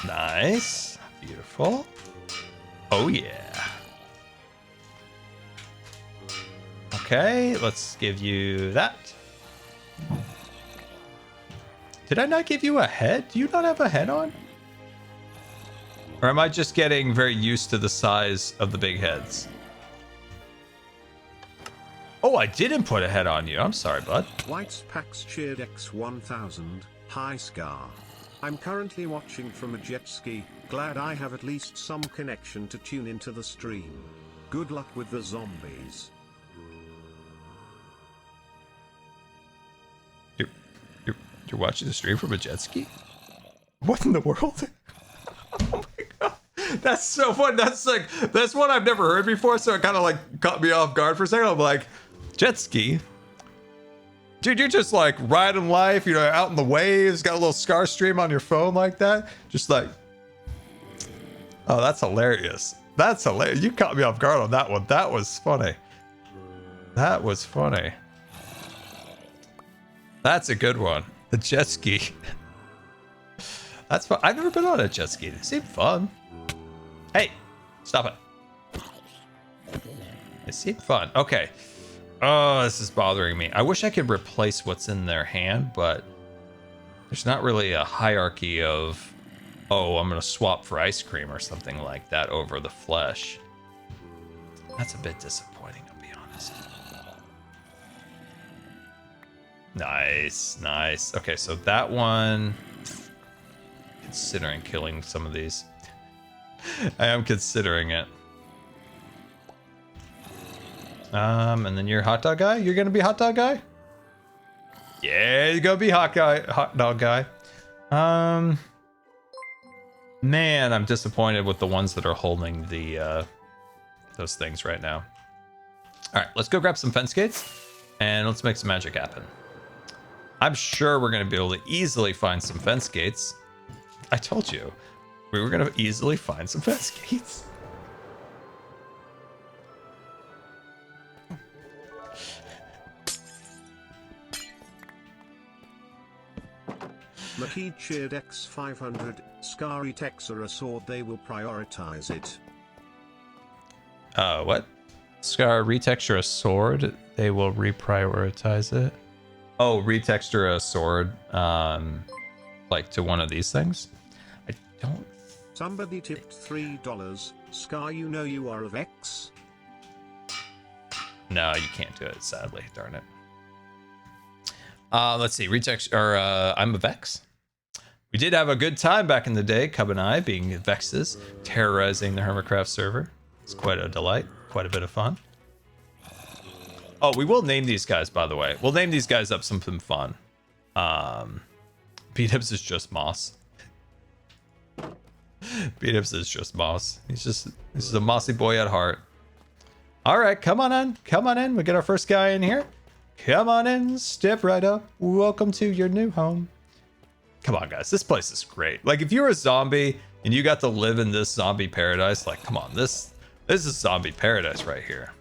Nice. Beautiful. Oh yeah. Okay, let's give you that. Did I not give you a head? Do you not have a head on? Or am I just getting very used to the size of the big heads? Oh, I didn't put a head on you. I'm sorry, bud. White's Pax cheered X1000. Hi, Scar. I'm currently watching from a jet ski. Glad I have at least some connection to tune into the stream. Good luck with the zombies. You're watching the stream from a jet ski? What in the world? Oh my god. That's so fun. That's one I've never heard before, so it kind of like caught me off guard for a second. I'm like, jet ski? Dude, you're just like riding life, you know, out in the waves, got a little scar stream on your phone like that. Just like, oh, that's hilarious. That's hilarious. You caught me off guard on that one. That was funny. That was funny. That's a good one. The jet ski. That's fun. I've never been on a jet ski. They seem fun. Hey, stop it. They seem fun. Okay. Oh, this is bothering me. I wish I could replace what's in their hand, but there's not really a hierarchy of, oh, I'm going to swap for ice cream or something like that over the flesh. That's a bit disappointing, I'll be honest. Nice, nice. Okay, so that one, considering killing some of these. I am considering it. And then you're hot dog guy? You're gonna be hot dog guy? Yeah, you're gonna be hot dog guy. Man, I'm disappointed with the ones that are holding the those things right now. All right, let's go grab some fence gates and let's make some magic happen. I'm sure we're gonna be able to easily find some fence gates. I told you, we were gonna easily find some fence gates. Mahid cheered X500, Scary Texer a sword, they will prioritize it. What? Scar retexture a sword, they will reprioritize it. Oh, retexture a sword, like to one of these things? I don't... Somebody tipped $3. Scar, you know you are of X? No, you can't do it, sadly. Darn it. Let's see. Retext, or I'm a Vex. We did have a good time back in the day, Cub and I, being Vexes, terrorizing the Hermitcraft server. It's quite a delight, quite a bit of fun. Oh, we will name these guys, by the way. We'll name these guys up something fun. B-Dibs is just Moss. B-Dibs is just Moss. He's a mossy boy at heart. All right, come on in. Come on in. We get our first guy in here. Come on in. Step right up. Welcome to your new home. Come on, guys. This place is great. Like, if you're a zombie and you got to live in this zombie paradise, like, come on. This is zombie paradise right here.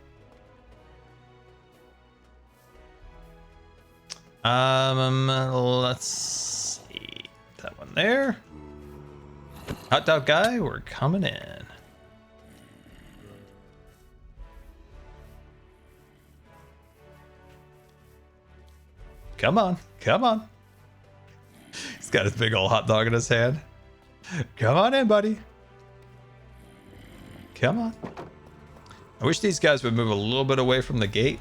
Let's see. That one there. Hot dog guy, we're coming in. Come on, come on. He's got his big old hot dog in his hand. Come on in, buddy. Come on. I wish these guys would move a little bit away from the gate.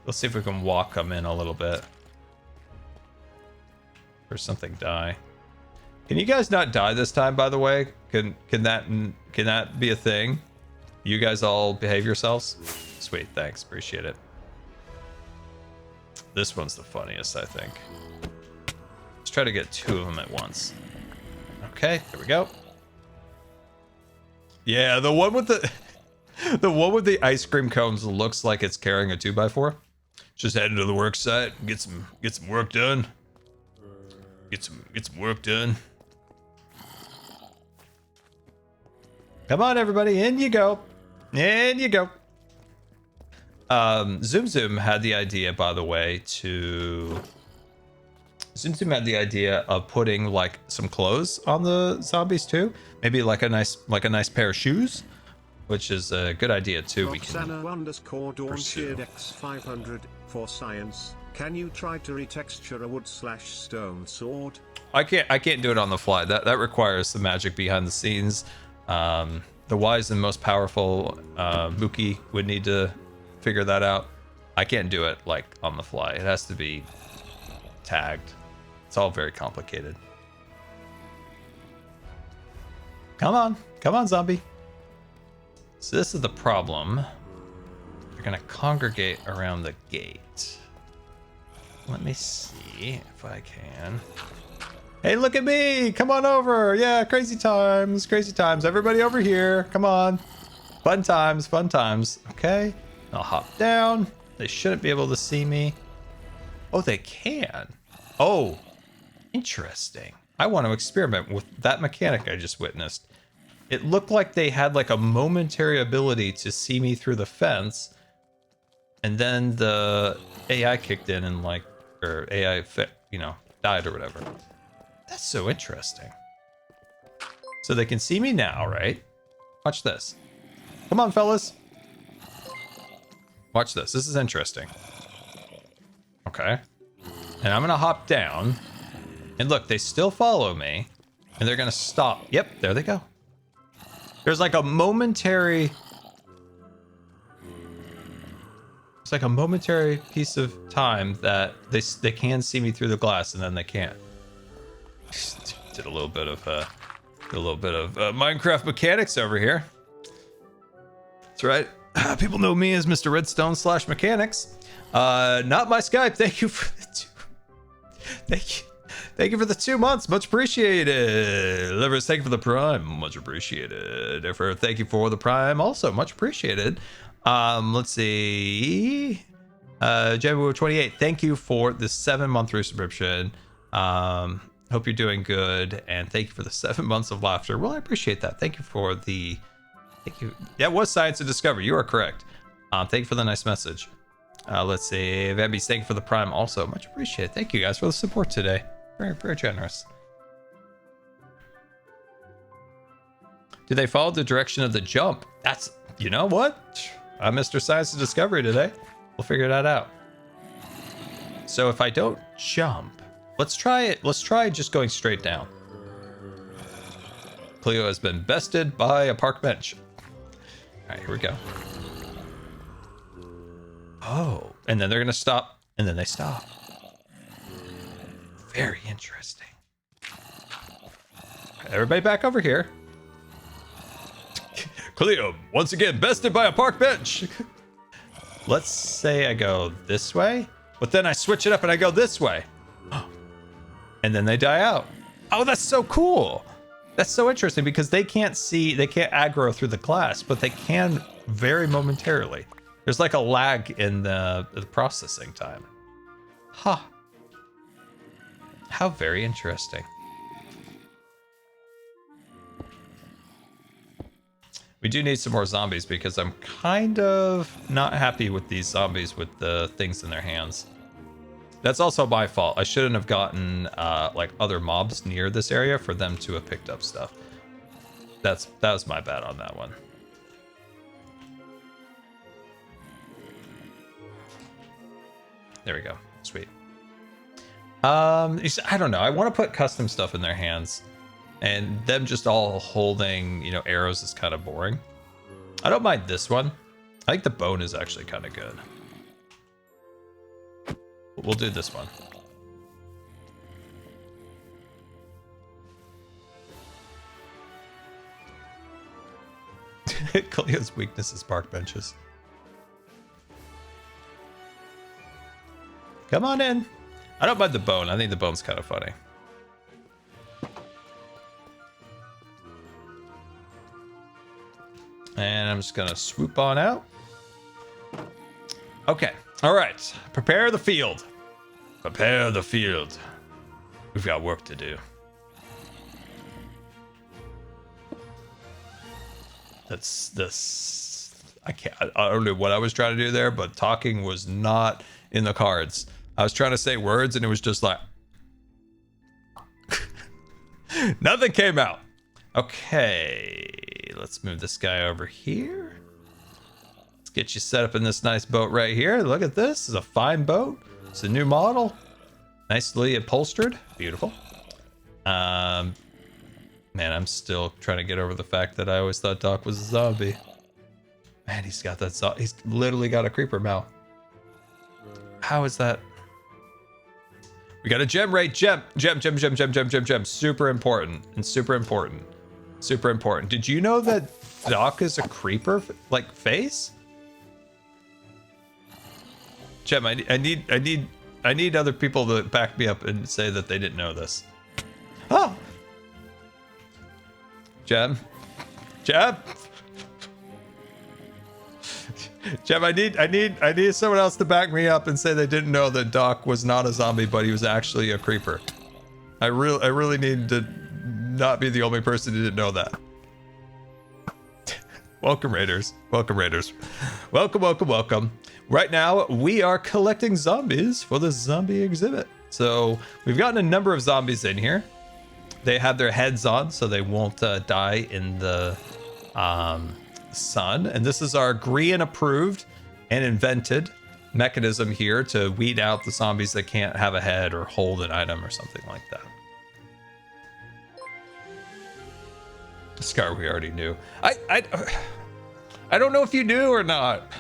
Let's see if we can walk them in a little bit. Or something die. Can you guys not die this time, by the way? Can that be a thing? You guys all behave yourselves? Sweet, thanks. Appreciate it. This one's the funniest, I think. Let's try to get two of them at once. Okay, here we go. Yeah, the one with the the one with the ice cream cones looks like it's carrying a 2x4. Just heading to the work site, get some work done. Get some work done. Come on, everybody, in you go. In you go. Zoom Zoom had the idea, by the way, Zoom Zoom had the idea of putting like some clothes on the zombies too. Maybe like a nice pair of shoes, which is a good idea too. We can pursue. X500 for science. Can you try to retexture a wood/stone sword? I can't do it on the fly. That requires some magic behind the scenes. The wise and most powerful Mookie would need to figure that out. I can't do it like on the fly. It has to be tagged. It's all very complicated. Come on, zombie. So this is the problem. They're gonna congregate around the gate. Let me see if I can. Hey, look at me! Come on over! Yeah, crazy times, crazy times. Everybody over here, come on. Fun times, fun times. Okay, I'll hop down. They shouldn't be able to see me. Oh, they can. Oh, interesting. I want to experiment with that mechanic I just witnessed. It looked like they had like a momentary ability to see me through the fence, and then the AI kicked in and like, or AI, you know, died or whatever. That's so interesting. So they can see me now, right? Watch this. Come on, fellas. Watch this. This is interesting. Okay. And I'm going to hop down. And look, they still follow me. And they're going to stop. Yep, there they go. There's like a momentary... It's like a momentary piece of time that they can see me through the glass and then they can't. Did a little bit of Minecraft mechanics over here. That's right. People know me as Mr. Redstone / mechanics. Not my Skype. Thank you for the Thank you for the 2 months. Much appreciated. Livers, thank you for the Prime. Much appreciated. Thank you for the Prime. Also, much appreciated. Let's see. January 28. Thank you for the 7-month subscription. Hope you're doing good. And thank you for the 7 months of laughter. Well, I appreciate that. Thank you for the... Thank you. That was Science and Discovery. You are correct. Thank you for the nice message. Let's see. Vambies, thank you for the Prime. Also, much appreciated. Thank you guys for the support today. Very, very generous. Do they follow the direction of the jump? That's... You know what? I'm Mr. Science and Discovery today. We'll figure that out. So if I don't jump... Let's try it. Let's try just going straight down. Cleo has been bested by a park bench. All right, here we go. Oh, and then they're going to stop, and then they stop. Very interesting. Everybody back over here. Cleo, once again, bested by a park bench. Let's say I go this way, but then I switch it up and I go this way. And then they die out. Oh, that's so cool. That's so interesting because they can't see, they can't aggro through the glass, but they can very momentarily. There's like a lag in the processing time. Huh. How very interesting. We do need some more zombies because I'm kind of not happy with these zombies with the things in their hands. That's also my fault. I shouldn't have gotten like other mobs near this area for them to have picked up stuff. That was my bad on that one. There we go. Sweet. I don't know. I want to put custom stuff in their hands, and them just all holding, you know, arrows is kind of boring. I don't mind this one. I think the bone is actually kind of good. We'll do this one. Cleo's weakness is park benches. Come on in. I don't mind the bone. I think the bone's kind of funny. And I'm just gonna swoop on out. Okay. All right. Prepare the field. Prepare the field. We've got work to do. That's this. I don't know what I was trying to do there, but talking was not in the cards. I was trying to say words and it was just like nothing came out. Okay, let's move this guy over here. Let's get you set up in this nice boat right here. Look at this. It's a fine boat. It's a new model. Nicely upholstered. Beautiful. Man, I'm still trying to get over the fact that I always thought Doc was a zombie. Man, he's got that. He's literally got a creeper mouth. How is that? We got a gem rate. Gem. Super important. And super important. Super important. Did you know that Doc is a creeper, like, face? Gem, I need other people to back me up and say that they didn't know this. Oh! Gem? Gem? Gem, I need someone else to back me up and say they didn't know that Doc was not a zombie, but he was actually a creeper. I really need to not be the only person who didn't know that. Welcome, Raiders. Welcome, Raiders. Welcome, welcome, welcome. Right now, we are collecting zombies for the zombie exhibit. So we've gotten a number of zombies in here. They have their heads on, so they won't die in the sun. And this is our green approved and invented mechanism here to weed out the zombies that can't have a head or hold an item or something like that. Scar, we already knew. I don't know if you knew or not.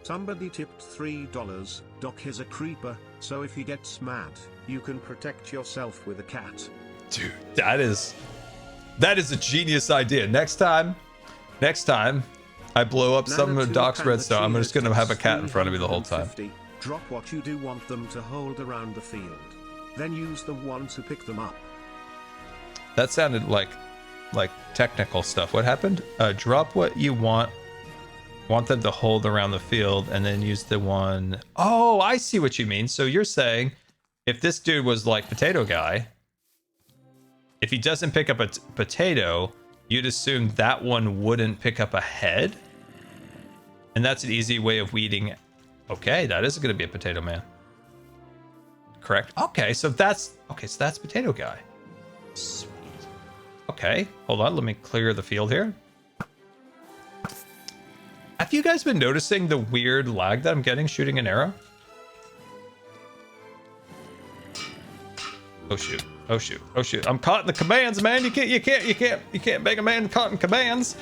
Somebody tipped $3. Doc is a creeper, so if he gets mad, you can protect yourself with a cat. Dude, that is a genius idea. Next time I blow up some of Doc's redstone, I'm just gonna have a cat in front of me the whole time. Drop what you do want them to hold around the field. Then use the one to pick them up. That sounded like technical stuff. What happened? Drop what you want them to hold around the field, and then use the one. Oh, I see what you mean. So you're saying if this dude was like Potato Guy, if he doesn't pick up a potato, you'd assume that one wouldn't pick up a head? And that's an easy way of weeding. Okay, that is going to be a Potato Man. Correct? Okay, so that's Potato Guy. Sweet. Okay, hold on. Let me clear the field here. Have you guys been noticing the weird lag that I'm getting shooting an arrow? Oh shoot. Oh shoot. Oh shoot. I'm caught in the commands, man. You can't make a man caught in commands.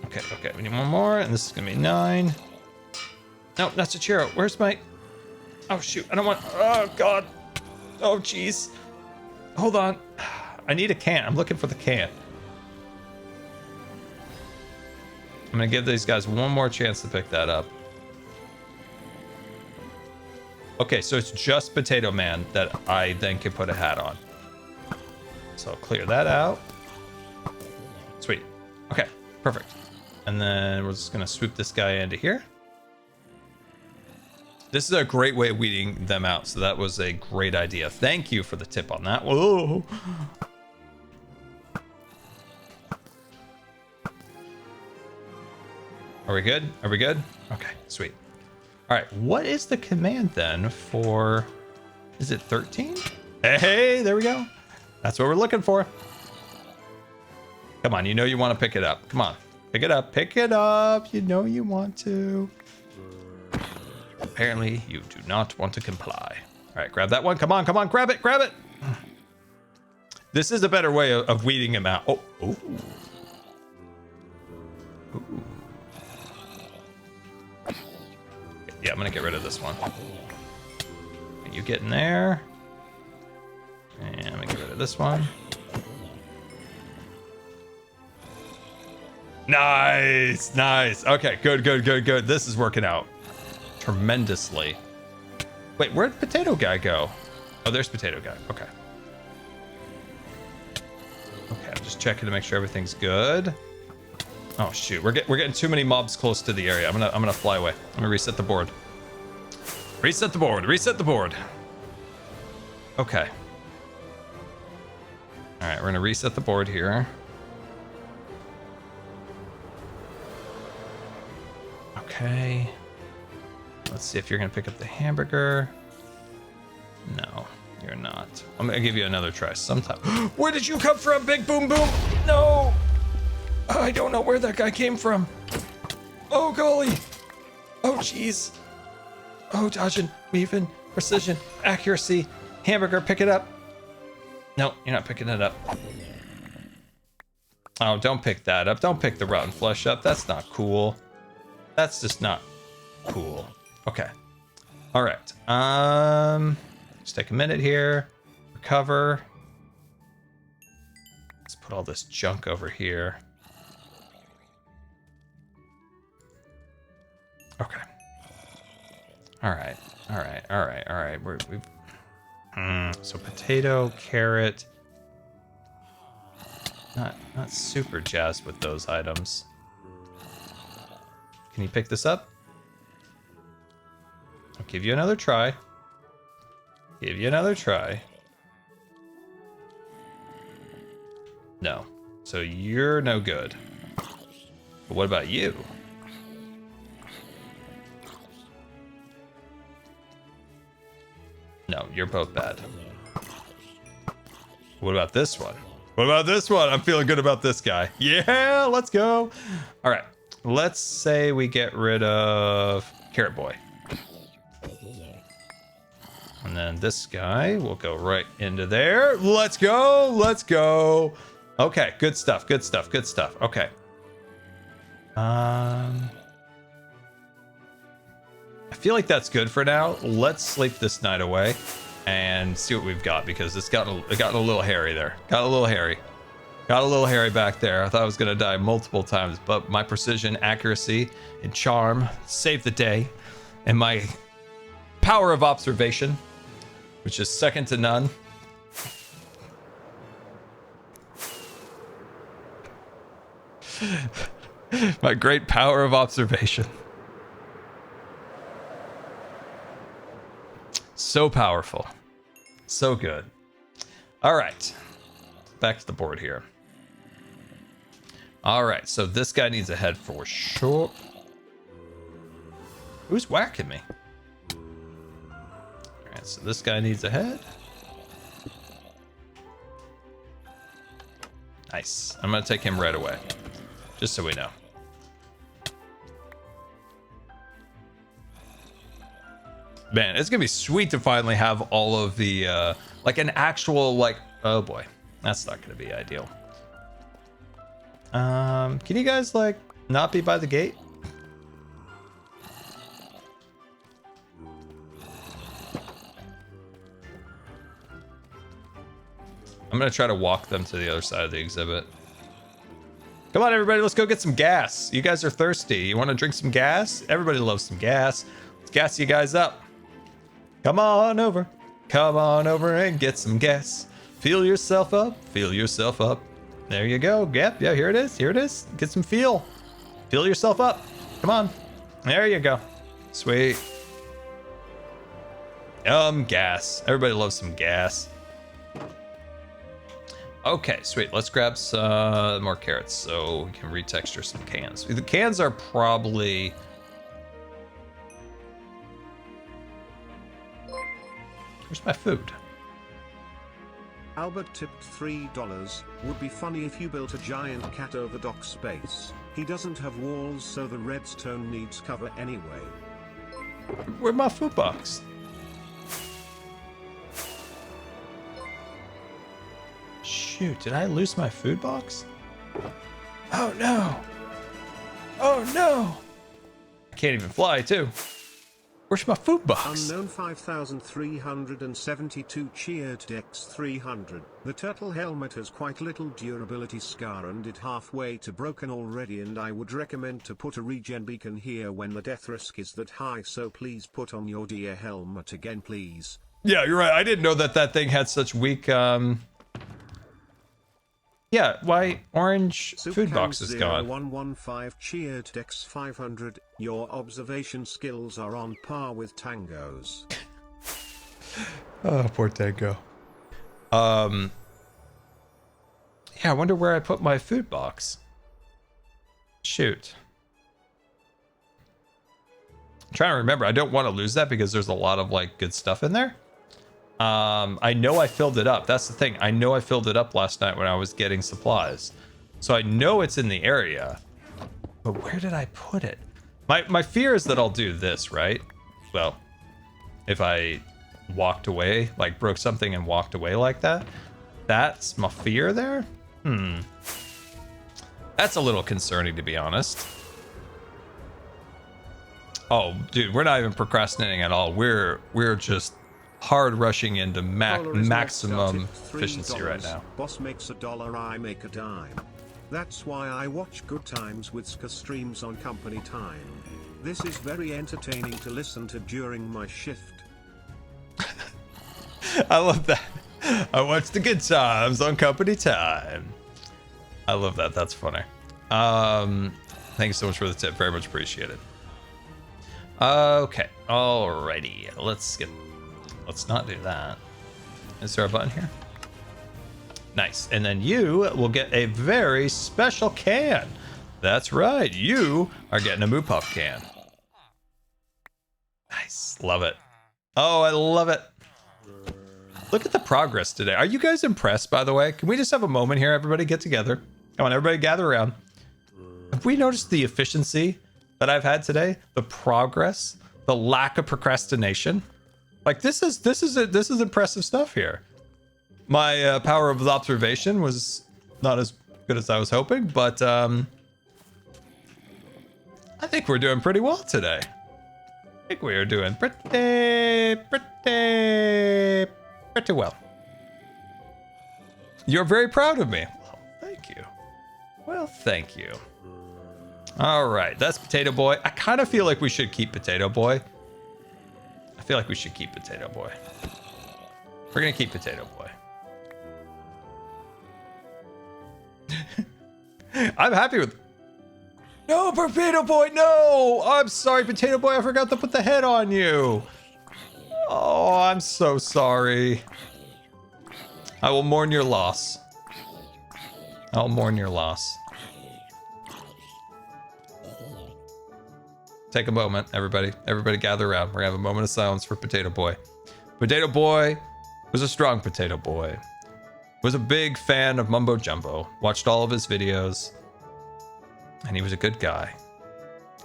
Okay, we need one more, and this is gonna be 9. No, that's a Chiro. Where's my... Oh shoot, I don't want... Oh god. Oh jeez. Hold on. I need a can. I'm looking for the can. I'm gonna give these guys one more chance to pick that up. Okay, so it's just Potato Man that I then can put a hat on. So I'll clear that out. Sweet. Okay, perfect. And then we're just gonna swoop this guy into here. This is a great way of weeding them out, so that was a great idea. Thank you for the tip on that. Whoa. Are we good? Are we good? Okay, sweet. All right, what is the command then for... Is it 13? Hey, there we go. That's what we're looking for. Come on, you know you want to pick it up. Come on, pick it up, pick it up. You know you want to. Apparently, you do not want to comply. All right, grab that one. Come on, grab it, grab it. This is a better way of weeding him out. Oh, ooh. Ooh. Yeah, I'm gonna get rid of this one. You get in there. And I'm gonna get rid of this one. Nice, nice. Okay, good. This is working out tremendously. Wait, where'd Potato Guy go? Oh, there's Potato Guy. Okay. Okay, I'm just checking to make sure everything's good. Oh shoot, we're getting too many mobs close to the area. I'm gonna fly away. I'm gonna reset the board. Reset the board. Okay. All right, we're gonna reset the board here. Okay. Let's see if you're gonna pick up the hamburger. No, you're not. I'm gonna give you another try sometime. Where did you come from, Big Boom Boom? No! I don't know where that guy came from. Oh, golly. Oh, jeez. Oh, dodging, weaving, precision, accuracy. Hamburger, pick it up. No, you're not picking it up. Oh, don't pick that up. Don't pick the rotten flesh up. That's not cool. That's just not cool. Okay. All right. Just take a minute here. Recover. Let's put all this junk over here. Okay. All right. So potato, carrot. Not super jazzed with those items. Can you pick this up? I'll give you another try. No. So you're no good. But what about you? No, you're both bad. What about this one? I'm feeling good about this guy. Yeah, let's go. All right. Let's say we get rid of Carrot Boy. And then this guy will go right into there. Let's go. Okay, good stuff. Okay. I feel like that's good for now. Let's sleep this night away and see what we've got, because it got a little hairy there. Got a little hairy back there. I thought I was gonna die multiple times, but my precision, accuracy, and charm saved the day, and my power of observation, which is second to none. My great power of observation. So powerful. So good. All right. Back to the board here. All right. So this guy needs a head for sure. Who's whacking me? All right. So this guy needs a head. Nice. I'm going to take him right away. Just so we know. Man, it's gonna be sweet to finally have all of the like an actual, like, oh boy, that's not gonna be ideal. Can you guys like not be by the gate? I'm gonna try to walk them to the other side of the exhibit. Come on, everybody, let's go get some gas. You guys are thirsty. You want to drink some gas? Everybody loves some gas. Let's gas you guys up. Come on over and get some gas. Feel yourself up. There you go. Yep, yeah, here it is. Get some feel yourself up. Come on. There you go. Sweet. Gas. Everybody loves some gas. Okay, sweet. Let's grab some more carrots so we can retexture some cans. The cans are probably... Where's my food? Albert tipped $3. Would be funny if you built a giant cat over dock space. He doesn't have walls, so the redstone needs cover anyway. Where's my food box? Shoot, did I lose my food box? Oh no! Oh no! I can't even fly too. Where's my food box? Unknown 5372 cheered Dex 300. The turtle helmet has quite little durability scar and it halfway to broken already, and I would recommend to put a regen beacon here when the death risk is that high, so please put on your dear helmet again, please. Yeah, you're right. I didn't know that thing had such weak Yeah, why orange food box is gone? 115 cheered Dex 500. Your observation skills are on par with Tango's. Oh, poor Tango. Yeah, I wonder where I put my food box. Shoot. I'm trying to remember. I don't want to lose that because there's a lot of like good stuff in there. I know I filled it up. That's the thing. I know I filled it up last night when I was getting supplies. So I know it's in the area. But where did I put it? My fear is that I'll do this, right? Well, if I walked away, like broke something and walked away like that. That's my fear there? That's a little concerning, to be honest. Oh, dude, we're not even procrastinating at all. We're just hard rushing into Dollar is maximum maxed out at efficiency right $3. now. Boss makes $1, I make a dime. That's why I watch Good Times with Ska streams on company time. This is very entertaining to listen to during my shift. I love that. I watch the Good Times on company time. I love that. That's funny. Thank you so much for the tip. Very much appreciated. Okay. Alrighty. Let's not do that. Is there a button here? Nice. And then you will get a very special can. That's right. You are getting a Moo Puff can. Nice. Love it. Oh, I love it. Look at the progress today. Are you guys impressed, by the way? Can we just have a moment here? Everybody get together. Come on, everybody gather around. Have we noticed the efficiency that I've had today? The progress, the lack of procrastination. Like this is impressive stuff here. My power of observation was not as good as I was hoping, but I think we're doing pretty well today. I think we are doing pretty well. You're very proud of me. Well, thank you. Well, thank you. All right, that's Potato Boy. I kind of feel like we should keep Potato Boy. I feel like we should keep Potato Boy. We're gonna keep Potato Boy. I'm happy with. No, Potato Boy, no! I'm sorry, Potato Boy. I forgot to put the head on you. Oh, I'm so sorry. I will mourn your loss. I'll mourn your loss. Take a moment, everybody. Everybody gather around. We're gonna have a moment of silence for Potato Boy. Potato Boy was a strong Potato Boy. Was a big fan of Mumbo Jumbo. Watched all of his videos. And he was a good guy.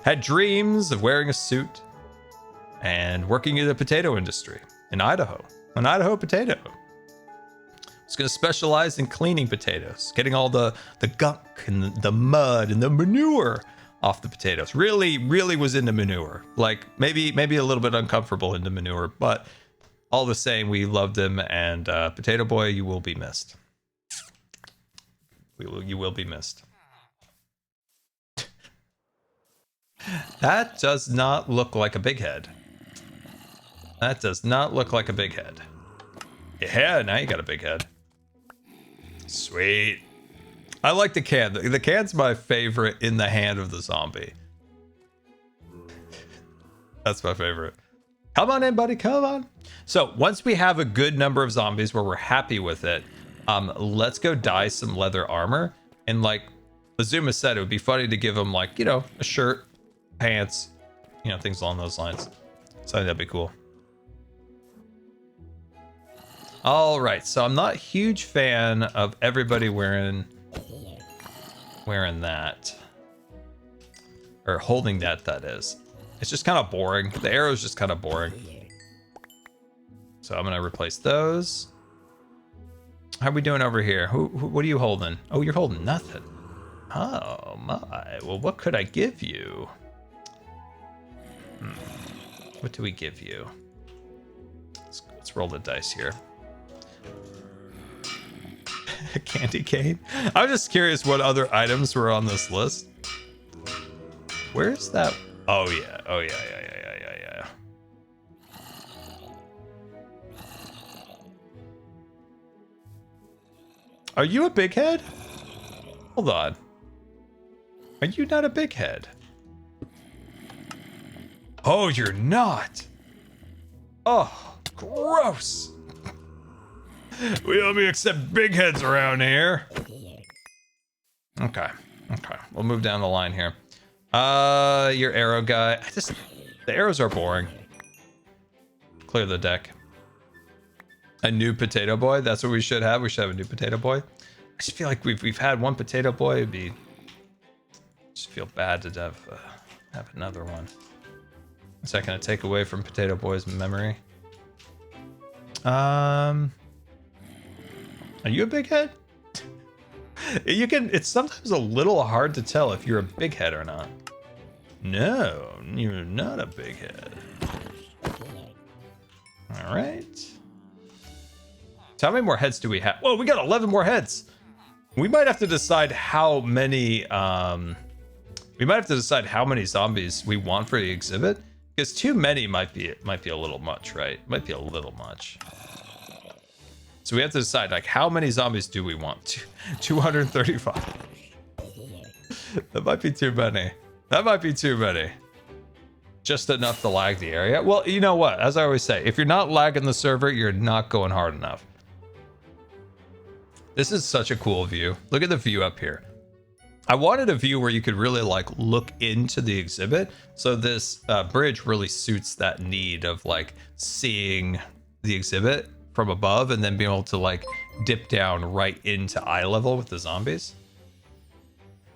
Had dreams of wearing a suit and working in the potato industry in Idaho. An Idaho potato. Was going to specialize in cleaning potatoes, getting all the gunk and the mud and the manure off the potatoes. Really was into manure. Like maybe a little bit uncomfortable into manure, but all the same, we loved him. And Potato Boy, you will be missed. You will be missed. That does not look like a big head. That does not look like a big head. Yeah, now you got a big head. Sweet. I like the can. The can's my favorite in the hand of the zombie. That's my favorite. Come on in, buddy. Come on. So once we have a good number of zombies where we're happy with it, let's go dye some leather armor. And like Azuma said, it would be funny to give them like, you know, a shirt, pants, you know, things along those lines. So that'd be cool. All right, so I'm not a huge fan of everybody wearing that, or holding that. That is, it's just kind of boring. The arrow's just kind of boring. So I'm gonna replace those. How are we doing over here? What are you holding? Oh, you're holding nothing. Oh my. Well, what could I give you? What do we give you? Let's roll the dice here. A candy cane? I'm just curious what other items were on this list. Where's that? Oh yeah. Oh yeah. Are you a big head? Hold on. Are you not a big head? Oh, you're not. Oh, gross. We only accept big heads around here. Okay. We'll move down the line here. Your arrow guy. The arrows are boring. Clear the deck. A new Potato Boy. That's what we should have. We should have a new Potato Boy. I just feel like we've had one Potato Boy. It'd be. Just feel bad to have another one. Is that gonna take away from Potato Boy's memory? Are you a big head? It's sometimes a little hard to tell if you're a big head or not. No, you're not a big head. All All right. So how many more heads do we have? Whoa, we got 11 more heads. We might have to decide how many. We might have to decide how many zombies we want for the exhibit, because too many might be a little much, right? Might be a little much. So we have to decide, like, how many zombies do we want? 235. That might be too many. That might be too many. Just enough to lag the area. Well, you know what? As I always say, if you're not lagging the server, you're not going hard enough. This is such a cool view. Look at the view up here. I wanted a view where you could really like look into the exhibit. So this bridge really suits that need of like seeing the exhibit from above and then being able to like dip down right into eye level with the zombies.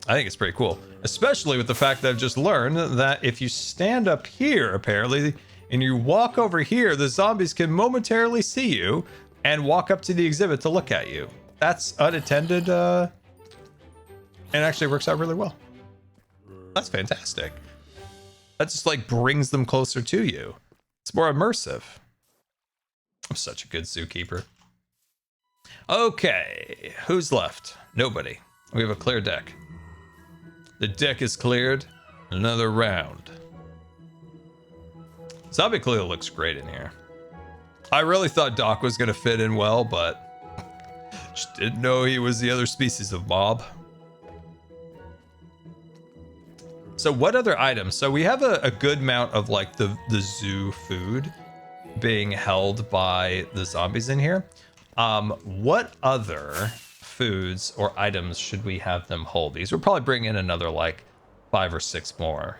I think it's pretty cool, especially with the fact that I've just learned that if you stand up here, apparently, and you walk over here, the zombies can momentarily see you and walk up to the exhibit to look at you. That's unattended, and actually works out really well. That's fantastic. That just like brings them closer to you. It's more immersive. I'm such a good zookeeper. Okay, who's left? Nobody. We have a clear deck. The deck is cleared. Another round. Zombie Cleo looks great in here. I really thought Doc was gonna fit in well, but just didn't know he was the other species of mob. So what other items? So we have a good amount of like the zoo food being held by the zombies in here. What other foods or items should we have them hold? These will probably bring in another like 5 or 6 more.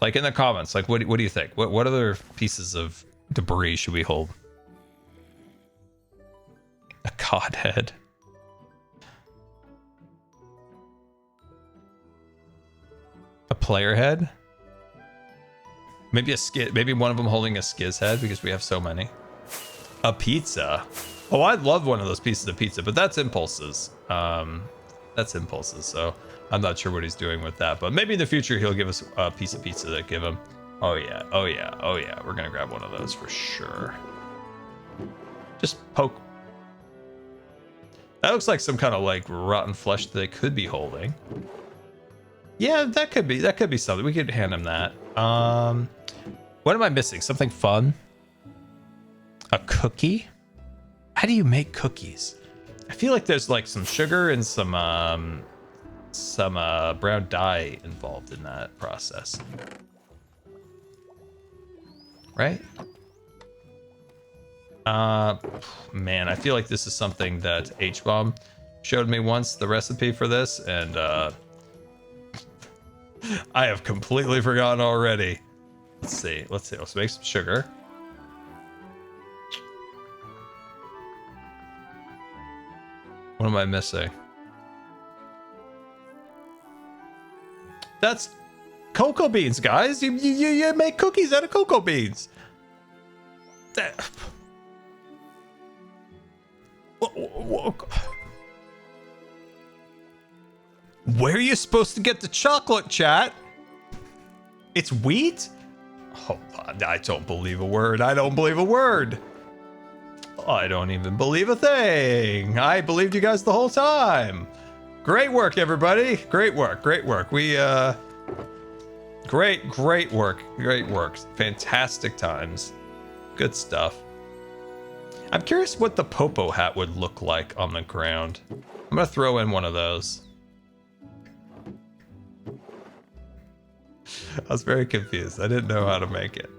Like in the comments, like what do you think? What other pieces of debris should we hold? A cod head. A player head. Maybe a skid. Maybe one of them holding a skiz head because we have so many. A pizza. Oh, I'd love one of those pieces of pizza, but that's impulses. That's impulses. So I'm not sure what he's doing with that, but maybe in the future he'll give us a piece of pizza that give him. Oh yeah. Oh yeah. Oh yeah. We're gonna grab one of those for sure. Just poke. That looks like some kind of like rotten flesh that they could be holding. Yeah, that could be something. We could hand him that. What am I missing? Something fun? A cookie? How do you make cookies? I feel like there's like some sugar and some brown dye involved in that process. Right? Man, I feel like this is something that H-Bomb showed me once, the recipe for this, and I have completely forgotten already. Let's see. Let's make some sugar. What am I missing? That's cocoa beans, guys. You make cookies out of cocoa beans. Where are you supposed to get the chocolate, chat? It's wheat? Oh, I don't believe a word. I don't believe a word. I don't even believe a thing. I believed you guys the whole time. Great work, everybody. Great work. Great work. We, great work. Great work. Fantastic times. Good stuff. I'm curious what the Popo hat would look like on the ground. I'm gonna throw in one of those. I was very confused. I didn't know how to make it.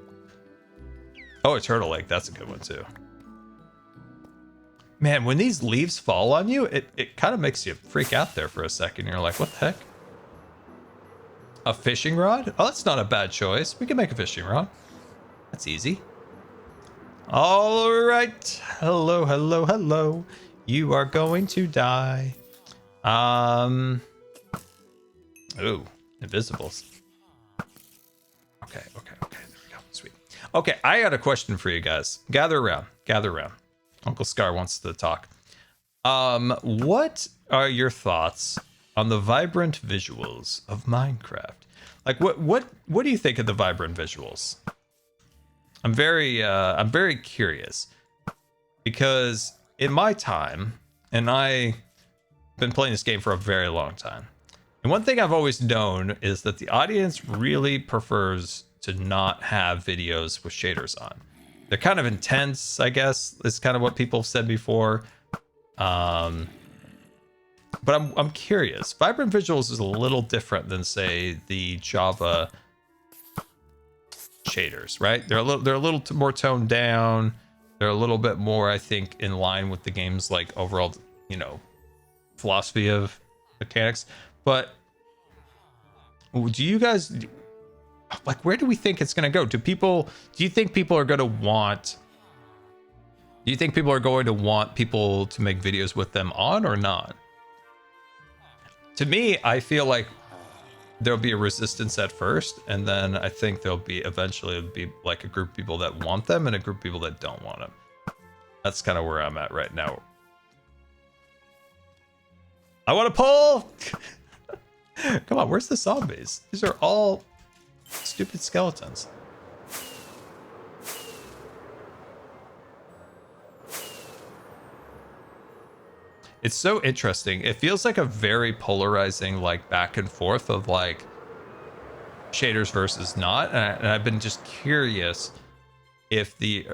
Oh, a turtle egg. That's a good one too. Man, when these leaves fall on you, it kind of makes you freak out there for a second. You're like, what the heck? A fishing rod? Oh, that's not a bad choice. We can make a fishing rod. That's easy. All right. Hello, hello, hello. You are going to die. Ooh, invisibles. Okay. There we go. Sweet. Okay, I got a question for you guys. Gather around. Uncle Scar wants to talk. What are your thoughts on the vibrant visuals of Minecraft? Like, what do you think of the vibrant visuals? I'm very curious because in my time, and I've been playing this game for a very long time, and one thing I've always known is that the audience really prefers to not have videos with shaders on. They're kind of intense, I guess. It's kind of what people have said before. But I'm curious. Vibrant visuals is a little different than, say, the Java shaders, right? They're a little more toned down. They're a little bit more, I think, in line with the game's like overall, you know, philosophy of mechanics. But do you guys like, where do we think it's going to go? Do you think people are going to want people to make videos with them on or not? To me, I feel like there'll be a resistance at first, and then I think there'll be eventually like a group of people that want them and a group of people that don't want them. That's kind of where I'm at right now. I want to pull. Come on, where's the zombies? These are all stupid skeletons. It's so interesting. It feels like a very polarizing, like, back and forth of like shaders versus not. And I've been just curious if the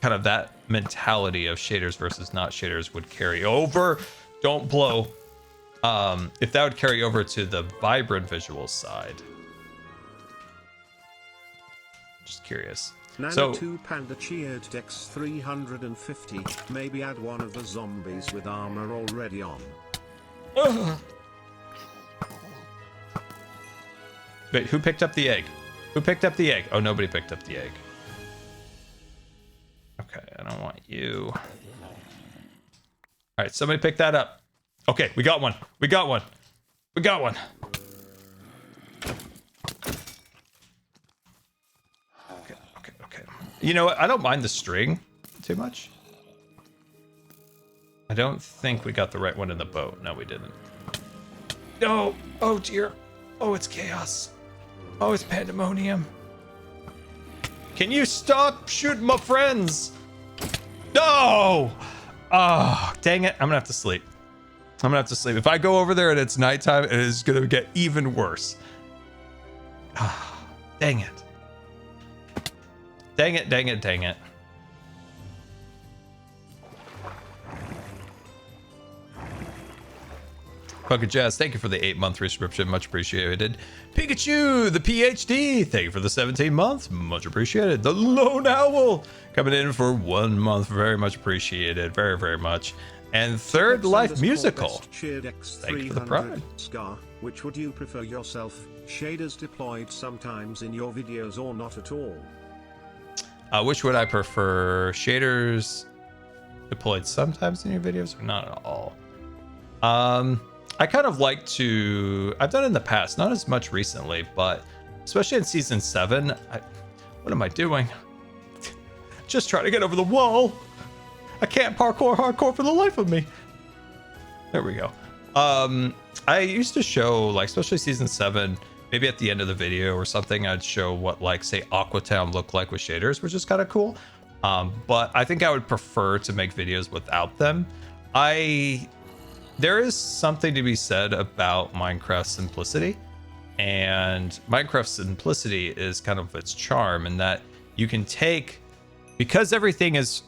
kind of that mentality of shaders versus not shaders would carry over. Don't blow. If that would carry over to the vibrant visual side. Just curious. So, 2 Panda cheered Dex 350. Maybe add one of the zombies with armor already on. Wait, who picked up the egg? Who picked up the egg? Oh, nobody picked up the egg. Okay, I don't want you. All right, somebody pick that up. Okay, we got one. We got one. We got one. Okay. You know what? I don't mind the string too much. I don't think we got the right one in the boat. No, we didn't. No. Oh, dear. Oh, it's chaos. Oh, it's pandemonium. Can you stop shooting my friends? No! Oh, dang it. I'm gonna have to sleep. If I go over there and it's nighttime, it is gonna get even worse. Ah, dang it. Dang it. Bucket Jazz, thank you for the 8-month subscription. Much appreciated. Pikachu, the PhD, thank you for the 17 months. Much appreciated. The Lone Owl, coming in for 1 month. Very much appreciated. Very, very much. And Third Life Musical, thank you for the prime. Scar, which would you prefer yourself? Shaders deployed sometimes in your videos or not at all? Which would I prefer? Shaders deployed sometimes in your videos or not at all? I kind of like to, I've done it in the past, not as much recently, but especially in season 7, what am I doing? Just trying to get over the wall. I can't parkour hardcore for the life of me. There we go. I used to show, like, especially season 7, maybe at the end of the video or something, I'd show what, like, say, Aquatown looked like with shaders, which is kind of cool. But I think I would prefer to make videos without them. There is something to be said about Minecraft's simplicity, and Minecraft's simplicity is kind of its charm in that you can take, because of Minecraft,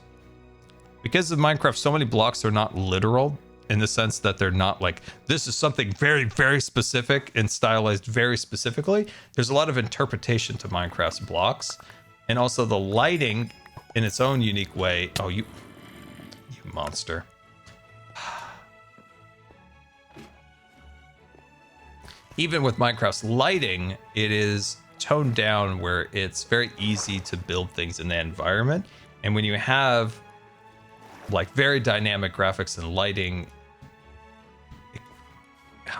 so many blocks are not literal in the sense that they're not like, this is something very, very specific and stylized very specifically. There's a lot of interpretation to Minecraft's blocks, and also the lighting in its own unique way. Oh, you monster. Even with Minecraft's lighting, it is toned down where it's very easy to build things in the environment. And when you have like very dynamic graphics and lighting,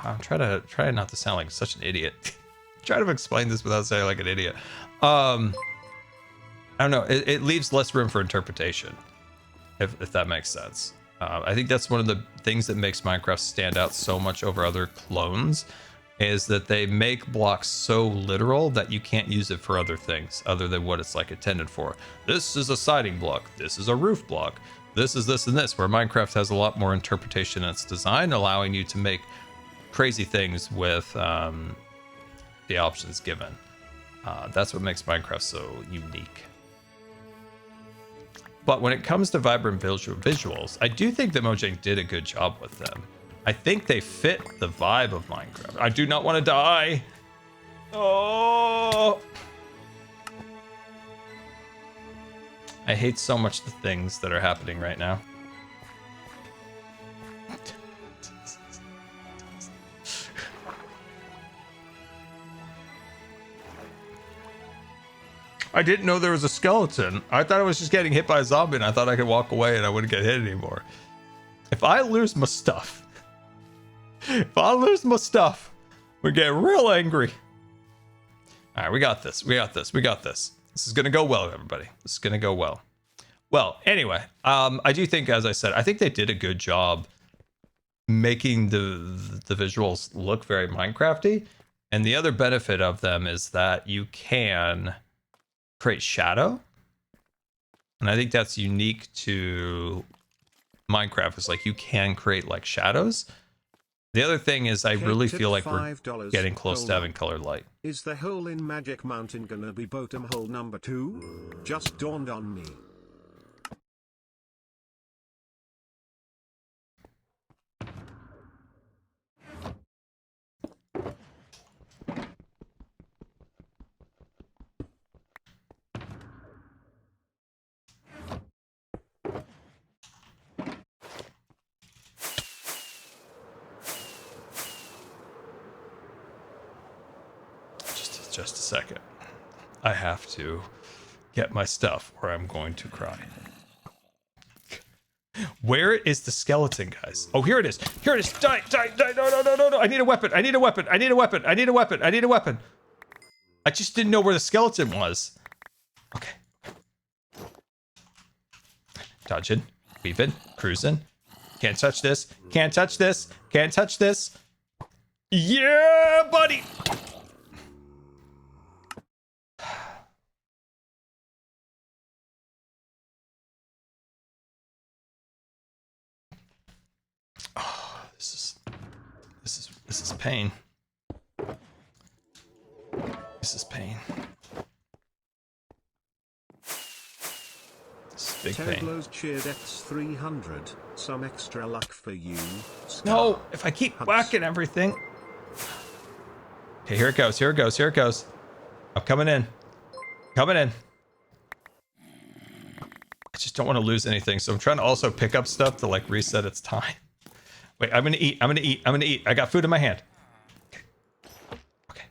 I'm trying not to sound like such an idiot. Try to explain this without sounding like an idiot. I don't know. It leaves less room for interpretation, if that makes sense. I think that's one of the things that makes Minecraft stand out so much over other clones. is that they make blocks so literal that you can't use it for other things other than what it's like intended for. This is a siding block. This is a roof block. This is this and this, where Minecraft has a lot more interpretation in its design, allowing you to make crazy things with the options given. That's what makes Minecraft so unique. But when it comes to vibrant visuals, I do think that Mojang did a good job with them. I think they fit the vibe of Minecraft. I do not want to die. Oh. I hate so much the things that are happening right now. I didn't know there was a skeleton. I thought I was just getting hit by a zombie and I thought I could walk away and I wouldn't get hit anymore. If I lose my stuff, we get real angry. All right, we got this. This is gonna go well, everybody. This is gonna go well. Well, anyway, I do think, as I said, I think they did a good job making the visuals look very Minecrafty. And the other benefit of them is that you can create shadow. And I think that's unique to Minecraft, is like you can create like shadows. The other thing is I really feel like we're getting close to having colored light. Is the hole in Magic Mountain gonna be bottom hole number 2? Just dawned on me. Just a second. I have to get my stuff or I'm going to cry. Where is the skeleton, guys? Oh, here it is. Here it is. Die. No. I need a weapon. I just didn't know where the skeleton was. Okay. Dodging, weaving, cruising. Can't touch this. Yeah, buddy. This is pain. This is pain. This is big pain. Tedlo's cheered X300. Some extra luck for you. No, if I keep whacking everything. Okay, here it goes. I'm coming in. I just don't want to lose anything, so I'm trying to also pick up stuff to like reset its time. Wait, I'm gonna eat. I got food in my hand. Okay.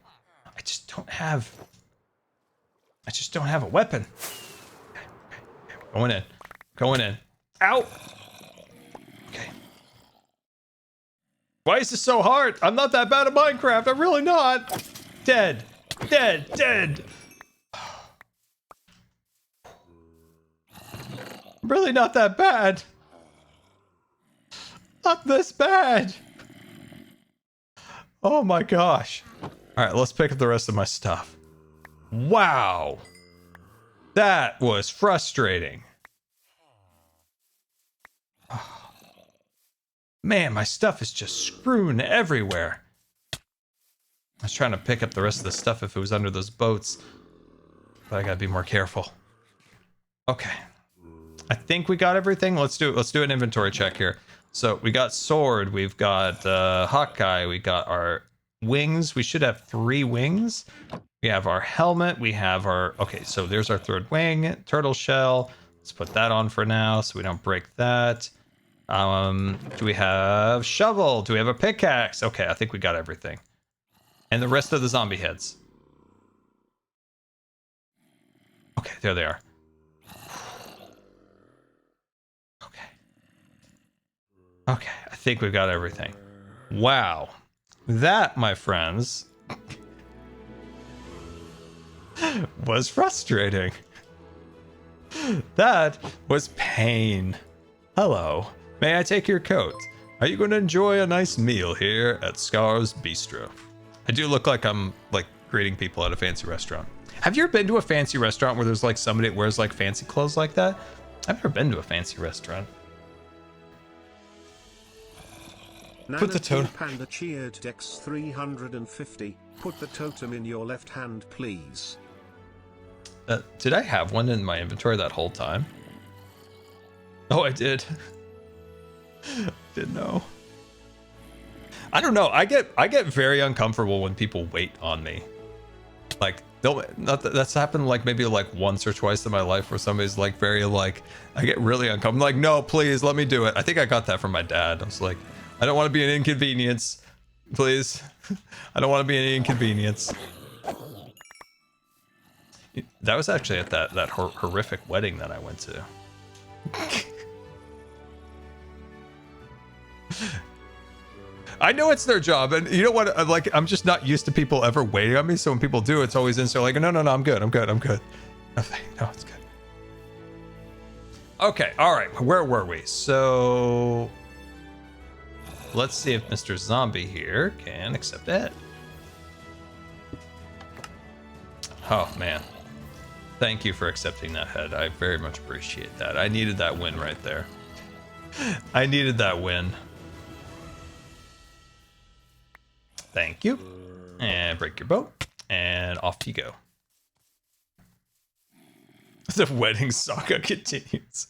I just don't have a weapon. Okay. Going in. Ow! Okay. Why is this so hard? I'm not that bad at Minecraft. I'm really not. Dead. I'm really not that bad. Not this bad. Oh my gosh. All right, let's pick up the rest of my stuff. Wow. That was frustrating. Oh. Man, my stuff is just screwing everywhere. I was trying to pick up the rest of the stuff if it was under those boats, but I gotta be more careful. Okay. I think we got everything. Let's do an inventory check here. So we got sword, we've got Hawkeye, we got our wings. We should have 3 wings. We have our helmet, we have our... Okay, so there's our 3rd wing, turtle shell. Let's put that on for now so we don't break that. Do we have shovel? Do we have a pickaxe? Okay, I think we got everything. And the rest of the zombie heads. Okay, there they are. Okay, I think we've got everything. Wow. That, my friends, was frustrating. That was pain. Hello. May I take your coat? Are you going to enjoy a nice meal here at Scar's Bistro? I do look like I'm like greeting people at a fancy restaurant. Have you ever been to a fancy restaurant where there's like somebody that wears like fancy clothes like that? I've never been to a fancy restaurant. Put the totem. Panda cheered Dex 350. Put the totem in your left hand, please. Did I have one in my inventory that whole time? Oh, I did. Didn't know. I don't know. I get very uncomfortable when people wait on me. Like that's happened like maybe like once or twice in my life where somebody's like very like I get really uncomfortable. I'm like, no, please let me do it. I think I got that from my dad. I was like, I don't want to be an inconvenience. Please. I don't want to be an inconvenience. That was actually at that horrific wedding that I went to. I know it's their job, and you know what? I'm just not used to people ever waiting on me. So when people do, it's always instant like, no, I'm good. No, it's good. Okay, all right. Where were we? So let's see if Mr. Zombie here can accept it. Oh man, thank you for accepting that head. I very much appreciate that. I needed that win right there. I needed that win. Thank you. And break your boat. And off you go. The wedding saga continues.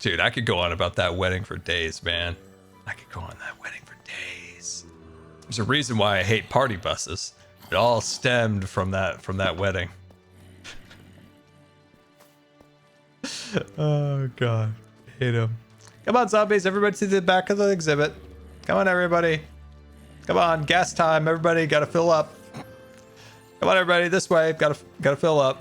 Dude, I could go on about that wedding for days, man. I could go on that wedding for days. There's a reason why I hate party buses. It all stemmed from that wedding. Oh god. Hate him. Come on, zombies, everybody to the back of the exhibit. Come on, everybody. Come on, gas time, everybody, gotta fill up. Come on, everybody, this way, gotta fill up.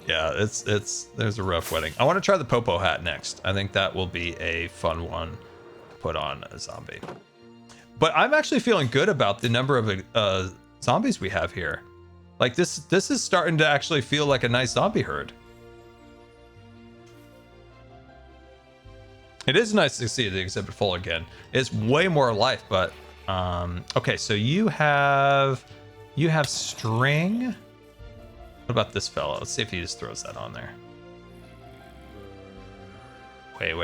Yeah, there's a rough wedding. I want to try the Popo hat next. I think that will be a fun one to put on a zombie. But I'm actually feeling good about the number of zombies we have here. Like this is starting to actually feel like a nice zombie herd. It is nice to see the exhibit full again. It's way more life, but okay, so you have string. What about this fellow? Let's see if he just throws that on there. Wait.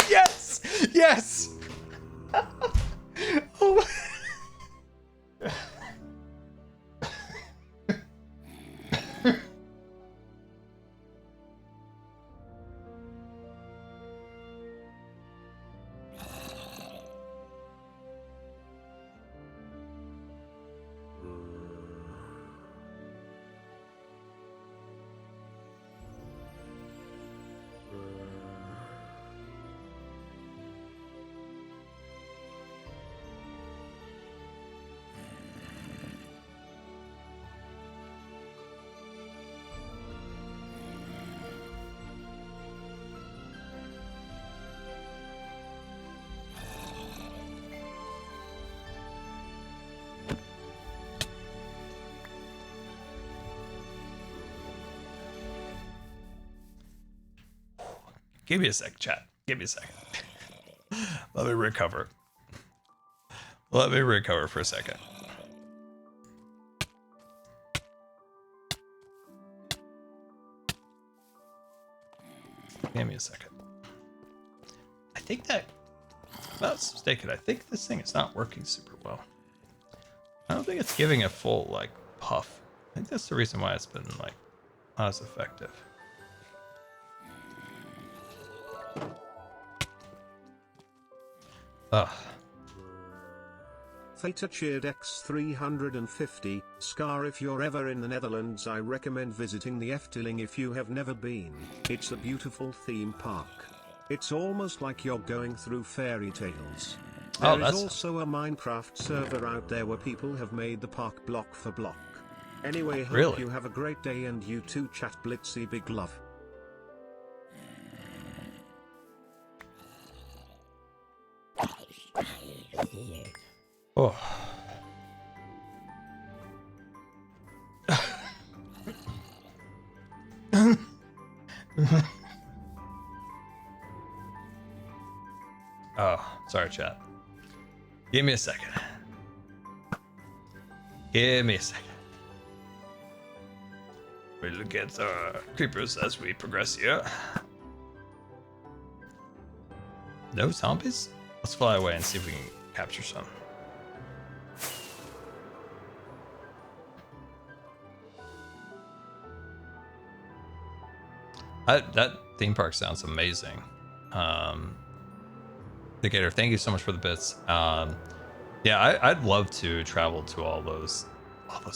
Yes! Yes! Oh my. Give me a sec, chat. Give me a second. Let me recover. Let me recover for a second. Give me a second. I think that, if I'm not mistaken, I think this thing is not working super well. I don't think it's giving a full, like, puff. I think that's the reason why it's been, like, not as effective. Ugh. Theta cheered X350. Scar, if you're ever in the Netherlands, I recommend visiting the Efteling if you have never been. It's a beautiful theme park. It's almost like you're going through fairy tales. There is also a Minecraft server out there where people have made the park block for block. Anyway, hope you have a great day, and you too, chat Blitzy, big love. Oh. Oh, sorry, chat. Give me a second. Give me a second. We look at creepers as we progress here. No zombies? Let's fly away and see if we can capture some. That theme park sounds amazing. Decatur, thank you so much for the bits. Yeah, I'd love to travel to all those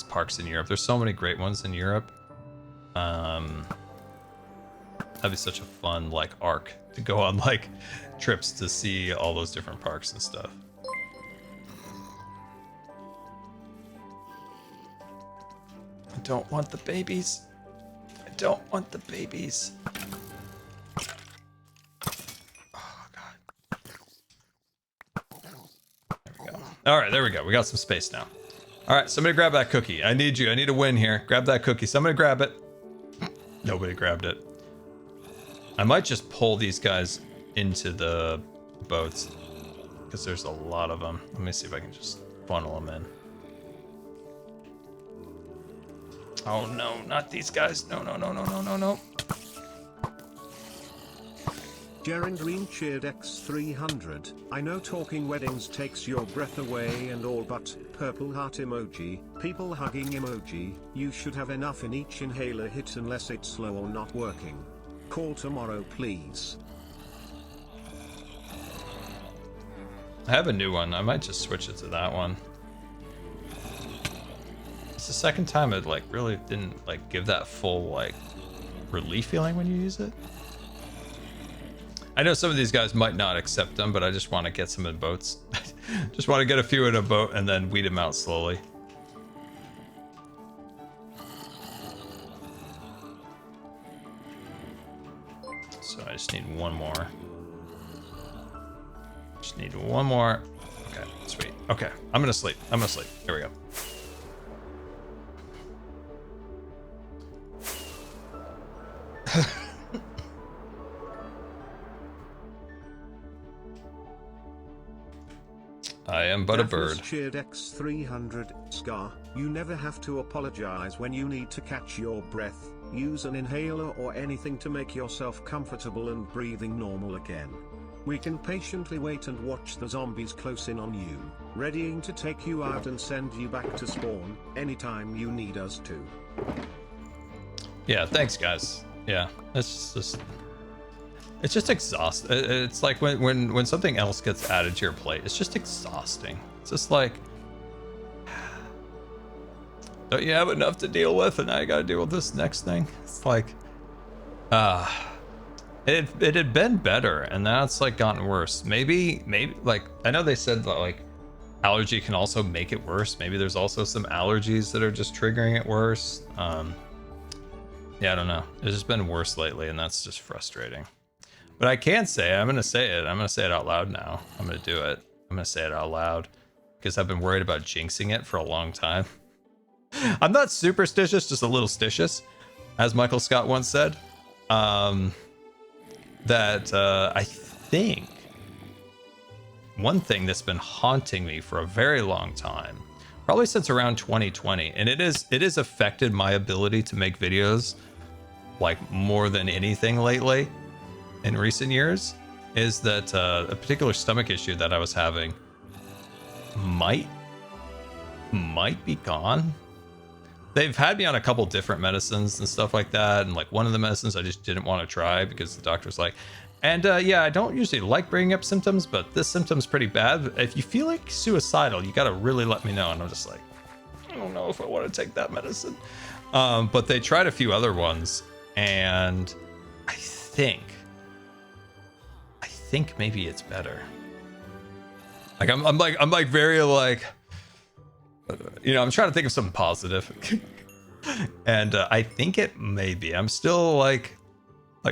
parks in Europe. There's so many great ones in Europe. That'd be such a fun like arc to go on like trips to see all those different parks and stuff. I don't want the babies. I don't want the babies. Oh god. There we go. All right, there we go. We got some space now. All right, somebody grab that cookie. I need you. I need a win here. Grab that cookie. Somebody grab it. Nobody grabbed it. I might just pull these guys into the boats because there's a lot of them. Let me see if I can just funnel them in. Oh no, not these guys. No, no, no, no, no, no, no. Jaren Green cheered X300. I know talking weddings takes your breath away and all, but purple heart emoji, people hugging emoji, you should have enough in each inhaler hit unless it's slow or not working. Call tomorrow please. I have a new one. I might just switch it to that one. It's the second time it like really didn't like give that full like relief feeling when you use it. I know some of these guys might not accept them, but I just want to get some in boats. Just want to get a few in a boat and then weed them out slowly. So I just need one more. Just need one more. Okay, sweet. Okay, I'm gonna sleep. I'm gonna sleep. Here we go. I am but a bird. Cheered X300. Scar, you never have to apologize when you need to catch your breath. Use an inhaler or anything to make yourself comfortable and breathing normal again. We can patiently wait and watch the zombies close in on you, readying to take you out and send you back to spawn anytime you need us to. Yeah, thanks guys. Yeah, it's just exhausting. It's like when something else gets added to your plate, it's just exhausting. It's just like, don't you have enough to deal with, and now you got to deal with this next thing? It's like, it had been better, and now it's like gotten worse. Maybe like I know they said that like allergy can also make it worse. Maybe there's also some allergies that are just triggering it worse. Yeah, I don't know. It's just been worse lately, and that's just frustrating. But I can say, I'm going to say it. I'm going to say it out loud now. I'm going to do it. I'm going to say it out loud because I've been worried about jinxing it for a long time. I'm not superstitious, just a little stitious, as Michael Scott once said. I think one thing that's been haunting me for a very long time, probably since around 2020, and it has affected my ability to make videos like more than anything lately in recent years, is that a particular stomach issue that I was having might be gone. They've had me on a couple different medicines and stuff like that, and like one of the medicines I just didn't want to try because the doctor's like, and yeah, I don't usually like bringing up symptoms, but this symptom's pretty bad. If you feel like suicidal, you gotta really let me know. And I'm just like, I don't know if I want to take that medicine. But they tried a few other ones, and I think maybe it's better. Like I'm like very like, you know, I'm trying to think of something positive. And I think it may be. I'm still like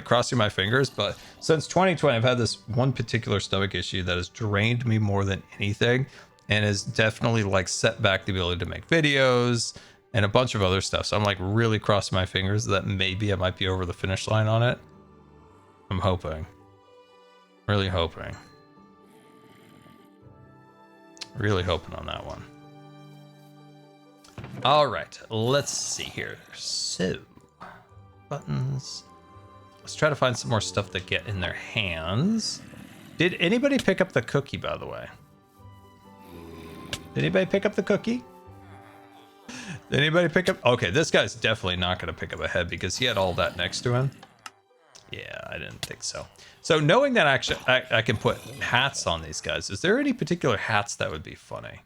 crossing my fingers, but since 2020 I've had this one particular stomach issue that has drained me more than anything, and has definitely like set back the ability to make videos and a bunch of other stuff. So I'm like really crossing my fingers that maybe I might be over the finish line on it. I'm hoping. Really hoping. Really hoping on that one. All right, let's see here. So, buttons. Let's try to find some more stuff to get in their hands. Did anybody pick up the cookie, by the way? Did anybody pick up the cookie? Did anybody pick up? Okay, this guy's definitely not going to pick up a head because he had all that next to him. Yeah, I didn't think so. So knowing that actually I can put hats on these guys, is there any particular hats that would be funny?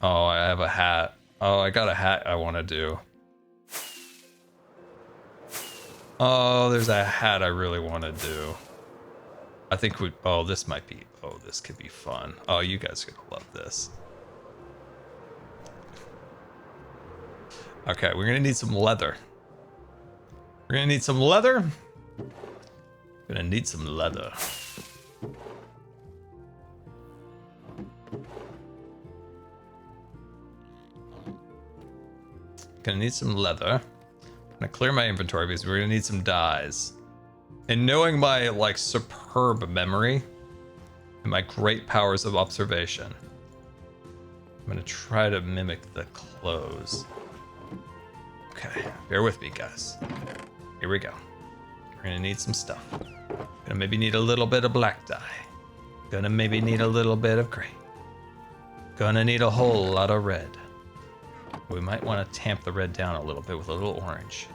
Oh, I have a hat. Oh, I got a hat I want to do. Oh, there's a hat I really want to do. I think we... Oh, this might be... Oh, this could be fun. Oh, you guys are going to love this. Okay, we're going to need some leather. We're going to need some leather. Going to need some leather. Going to need some leather. I'm going to clear my inventory because we're going to need some dyes. And knowing my, like, superb memory and my great powers of observation, I'm going to try to mimic the clothes. Okay, bear with me, guys. Here we go. We're going to need some stuff. Gonna maybe need a little bit of black dye. Gonna maybe need a little bit of gray. Gonna need a whole lot of red. We might want to tamp the red down a little bit with a little orange.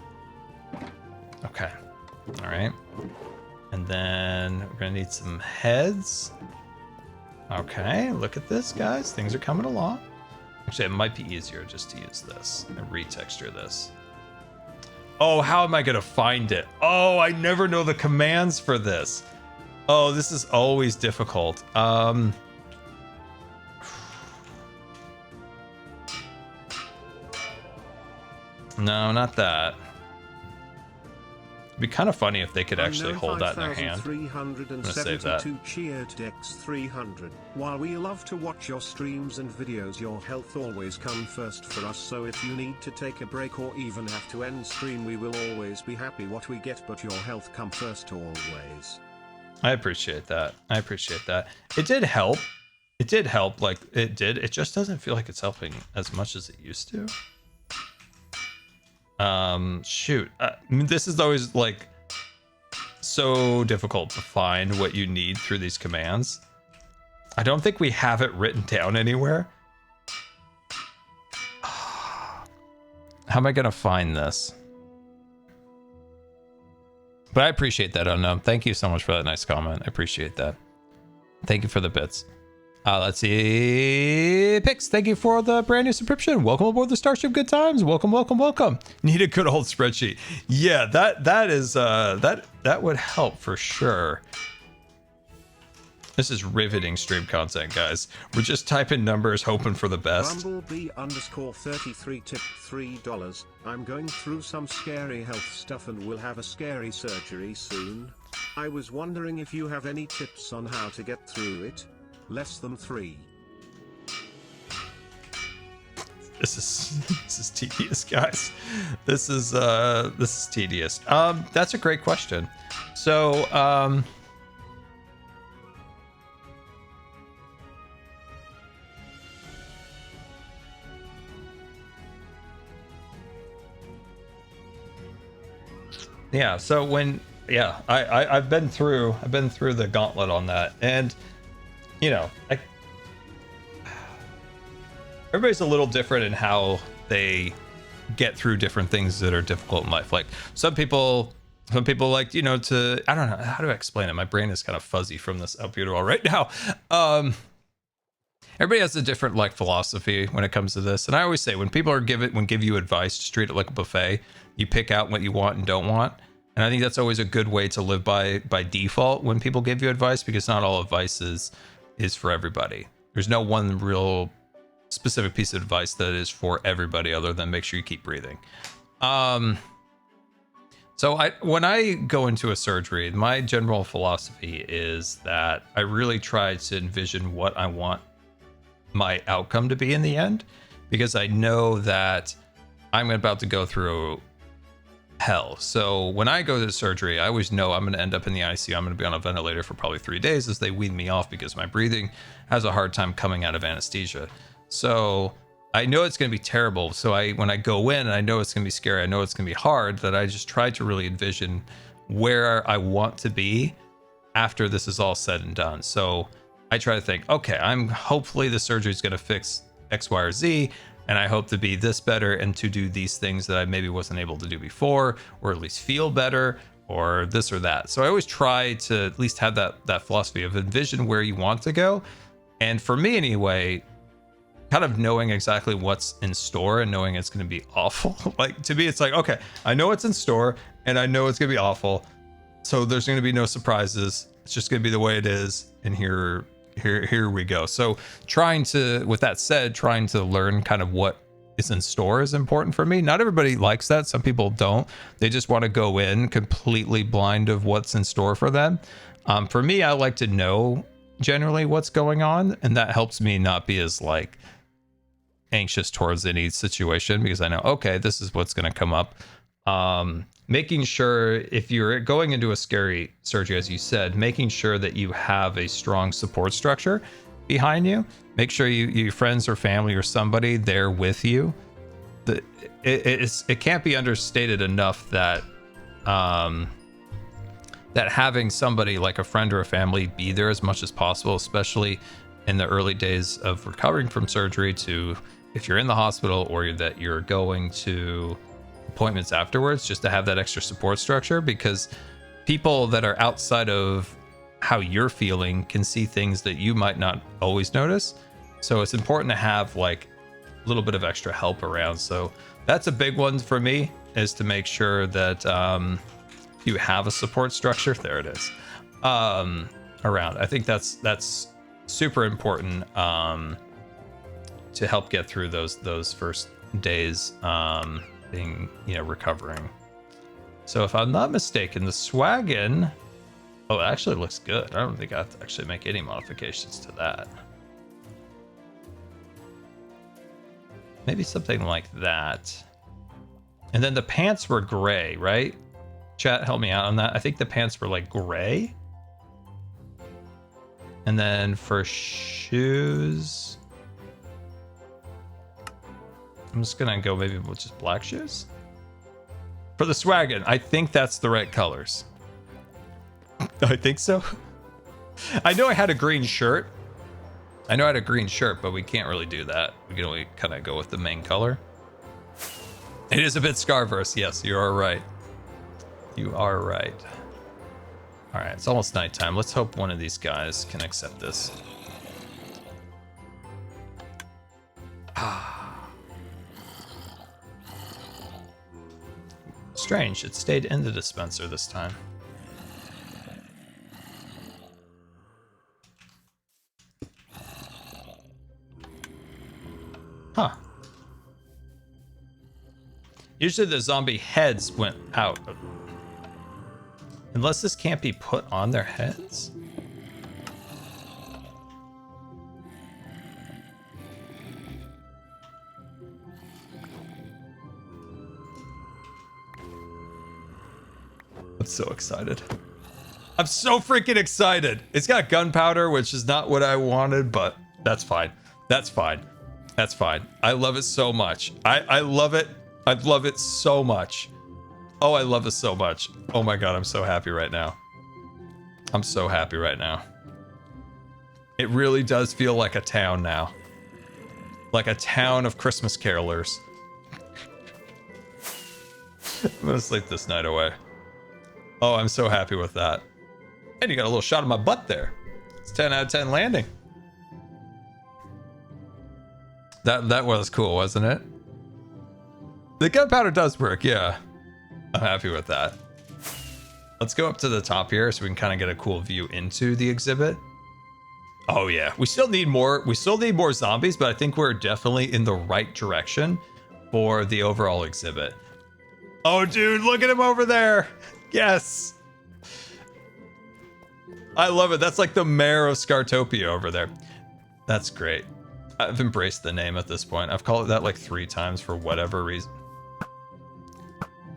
Okay. All right. And then we're gonna need some heads. Okay, look at this, guys. Things are coming along. Actually, it might be easier just to use this and retexture this. Oh, how am I gonna find it? Oh, I never know the commands for this. Oh, this is always difficult. No, not that. It'd be kind of funny if they could actually hold that in their hand. I'm gonna save that. Cheered Dex300. While we love to watch your streams and videos, your health always comes first for us. So if you need to take a break or even have to end stream, we will always be happy what we get, but your health come first always. I appreciate that. I appreciate that. It did help. It did help. Like it did. It just doesn't feel like it's helping as much as it used to. Shoot. This is always like so difficult to find what you need through these commands. I don't think we have it written down anywhere. How am I gonna find this? But I appreciate that, Unknown. Thank you so much for that nice comment. I appreciate that. Thank you for the bits. Let's see. Pix, thank you for the brand new subscription. Welcome aboard the Starship Good Times. Welcome, welcome, welcome. Need a good old spreadsheet. Yeah, that is that would help for sure. This is riveting stream content, guys. We're just typing numbers, hoping for the best. Bumblebee_33 tip $3. I'm going through some scary health stuff and will have a scary surgery soon. I was wondering if you have any tips on how to get through it. Less than 3. This is tedious, guys. This is tedious. That's a great question. So yeah, so when I've been through the gauntlet on that, and you know, everybody's a little different in how they get through different things that are difficult in life. Like some people like, you know, I don't know, how do I explain it? My brain is kind of fuzzy from this albuterol right now. Everybody has a different like philosophy when it comes to this. And I always say when people give you advice, just treat it like a buffet. You pick out what you want and don't want. And I think that's always a good way to live by default when people give you advice, because not all advice is for everybody. There's no one real specific piece of advice that is for everybody other than make sure you keep breathing. So when I go into a surgery, my general philosophy is that I really try to envision what I want my outcome to be in the end, because I know that I'm about to go through hell. So when I go to surgery, I always know I'm going to end up in the ICU. I'm going to be on a ventilator for probably 3 days as they wean me off because my breathing has a hard time coming out of anesthesia. So I know it's going to be terrible. So when I go in, I know it's going to be scary. I know it's going to be hard, that I just try to really envision where I want to be after this is all said and done. So I try to think, okay, hopefully the surgery is going to fix X, Y, or Z, and I hope to be this better and to do these things that I maybe wasn't able to do before, or at least feel better, or this or that. So I always try to at least have that philosophy of envision where you want to go. And for me anyway, kind of knowing exactly what's in store and knowing it's going to be awful. Like, to me, it's like, okay, I know what's in store and I know it's going to be awful. So there's going to be no surprises. It's just going to be the way it is. And here we go. So with that said, trying to learn kind of what is in store is important for me. Not everybody likes that. Some people don't. They just want to go in completely blind of what's in store for them. For me, I like to know generally what's going on, and that helps me not be as like anxious towards any situation, because I know, okay, this is what's going to come up. Making sure, if you're going into a scary surgery, as you said, making sure that you have a strong support structure behind you. Make sure your friends or family or somebody there with you. It can't be understated enough that that having somebody like a friend or a family be there as much as possible, especially in the early days of recovering from surgery, to if you're in the hospital or that you're going to appointments afterwards, just to have that extra support structure, because people that are outside of how you're feeling can see things that you might not always notice. So it's important to have like a little bit of extra help around. So that's a big one for me, is to make sure that you have a support structure. There it is. Around. I think that's super important to help get through those first days being, recovering. So if I'm not mistaken, the swaggin, it actually looks good. I don't think I have to actually make any modifications to that. Maybe something like that. And then the pants were gray, right? Chat, help me out on that. I think the pants were like gray. And then for shoes, I'm just gonna go maybe with just black shoes. For the swaggin, I think that's the right colors. I think so. I know I had a green shirt. But we can't really do that. We can only kind of go with the main color. It is a bit Scarverse. Yes, you are right. You are right. All right, it's almost nighttime. Let's hope one of these guys can accept this. Strange, it stayed in the dispenser this time. Huh. Usually the zombie heads went out. Unless this can't be put on their heads? I'm so excited. I'm so freaking excited. It's got gunpowder, which is not what I wanted, but that's fine. That's fine. That's fine. I love it so much. I love it. I love it so much. Oh, I love it so much. Oh my God, I'm so happy right now. I'm so happy right now. It really does feel like a town now. Like a town of Christmas carolers. I'm gonna sleep this night away. Oh, I'm so happy with that. And you got a little shot of my butt there. It's 10 out of 10 landing. That was cool, wasn't it? The gunpowder does work, yeah. I'm happy with that. Let's go up to the top here so we can kind of get a cool view into the exhibit. Oh yeah, we still need more zombies, but I think we're definitely in the right direction for the overall exhibit. Oh dude, look at him over there. Yes. I love it. That's like the mayor of Scartopia over there. That's great. I've embraced the name at this point. I've called it that like 3 times for whatever reason.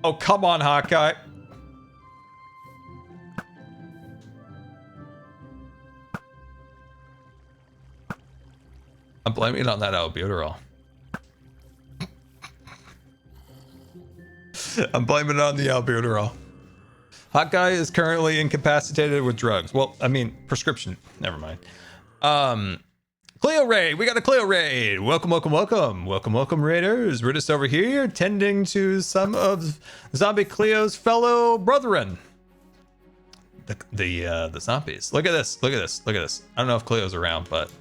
Oh, come on, Hawkeye. I'm blaming it on that albuterol. I'm blaming it on the albuterol. Hawkeye is currently incapacitated with drugs. Well, I mean, prescription. Never mind. Cleo raid. We got a Cleo raid. Welcome, welcome, welcome. Welcome, welcome, raiders. We're just over here tending to some of Zombie Cleo's fellow brethren. The zombies. Look at this. Look at this. Look at this. I don't know if Cleo's around, but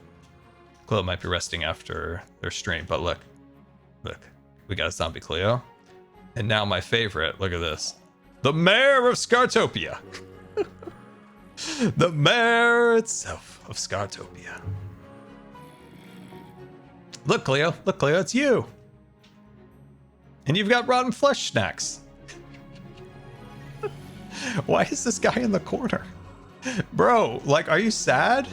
Cleo might be resting after their stream. But look. Look. We got a zombie Cleo. And now my favorite. Look at this. The mayor of Scartopia. The mayor itself of Scartopia. Look, Cleo. Look, Cleo. It's you. And you've got rotten flesh snacks. Why is this guy in the corner? Bro, like, are you sad?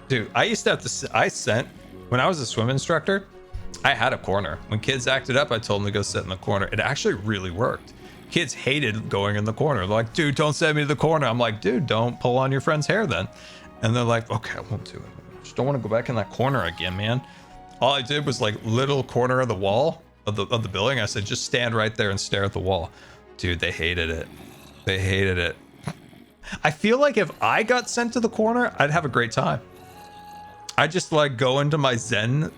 Dude, I used to have to... When I was a swim instructor, I had a corner. When kids acted up, I told them to go sit in the corner. It actually really worked. Kids hated going in the corner. They're like, dude, don't send me to the corner. I'm like, dude, don't pull on your friend's hair then. And they're like, okay, I won't do it. Just don't want to go back in that corner again, man. All I did was like little corner of the wall of the building. I said, just stand right there and stare at the wall. Dude, they hated it. They hated it. I feel like if I got sent to the corner, I'd have a great time. I just like go into my zen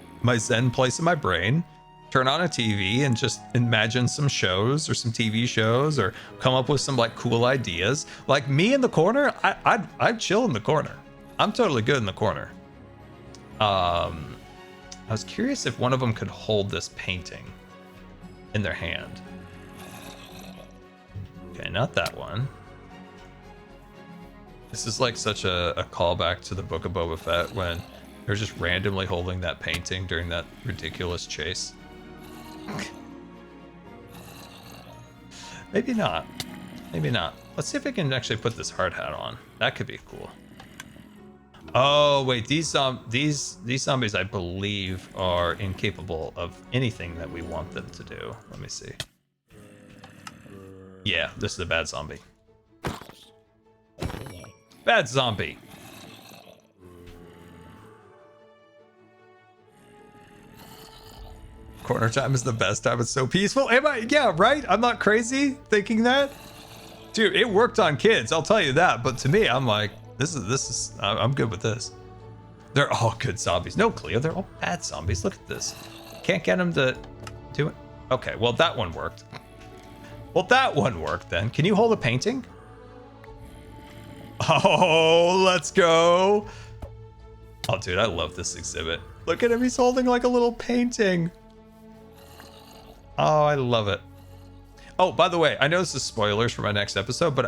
place in my brain, turn on a TV and just imagine some shows or some TV shows or come up with some like cool ideas. Like me in the corner, I'd chill in the corner. I'm totally good in the corner. I was curious if one of them could hold this painting in their hand. Okay, not that one. This is like such a callback to the Book of Boba Fett when they're just randomly holding that painting during that ridiculous chase. Maybe not. Maybe not. Let's see if I can actually put this hard hat on. That could be cool. Oh wait, these zombies I believe are incapable of anything that we want them to do. Let me see. Yeah, this is a bad zombie. Bad zombie. Corner time is the best time. It's so peaceful. Am I? Yeah, right? I'm not crazy thinking that. Dude, it worked on kids, I'll tell you that. But to me, I'm like, this is I'm good with this. They're all good zombies. No, Cleo, they're all bad zombies. Look at this. Can't get them to do it. Okay, well, that one worked. Well, that one worked then. Can you hold a painting? Oh, let's go. Oh, dude, I love this exhibit. Look at him. He's holding like a little painting. Oh, I love it. Oh, by the way, I know this is spoilers for my next episode, but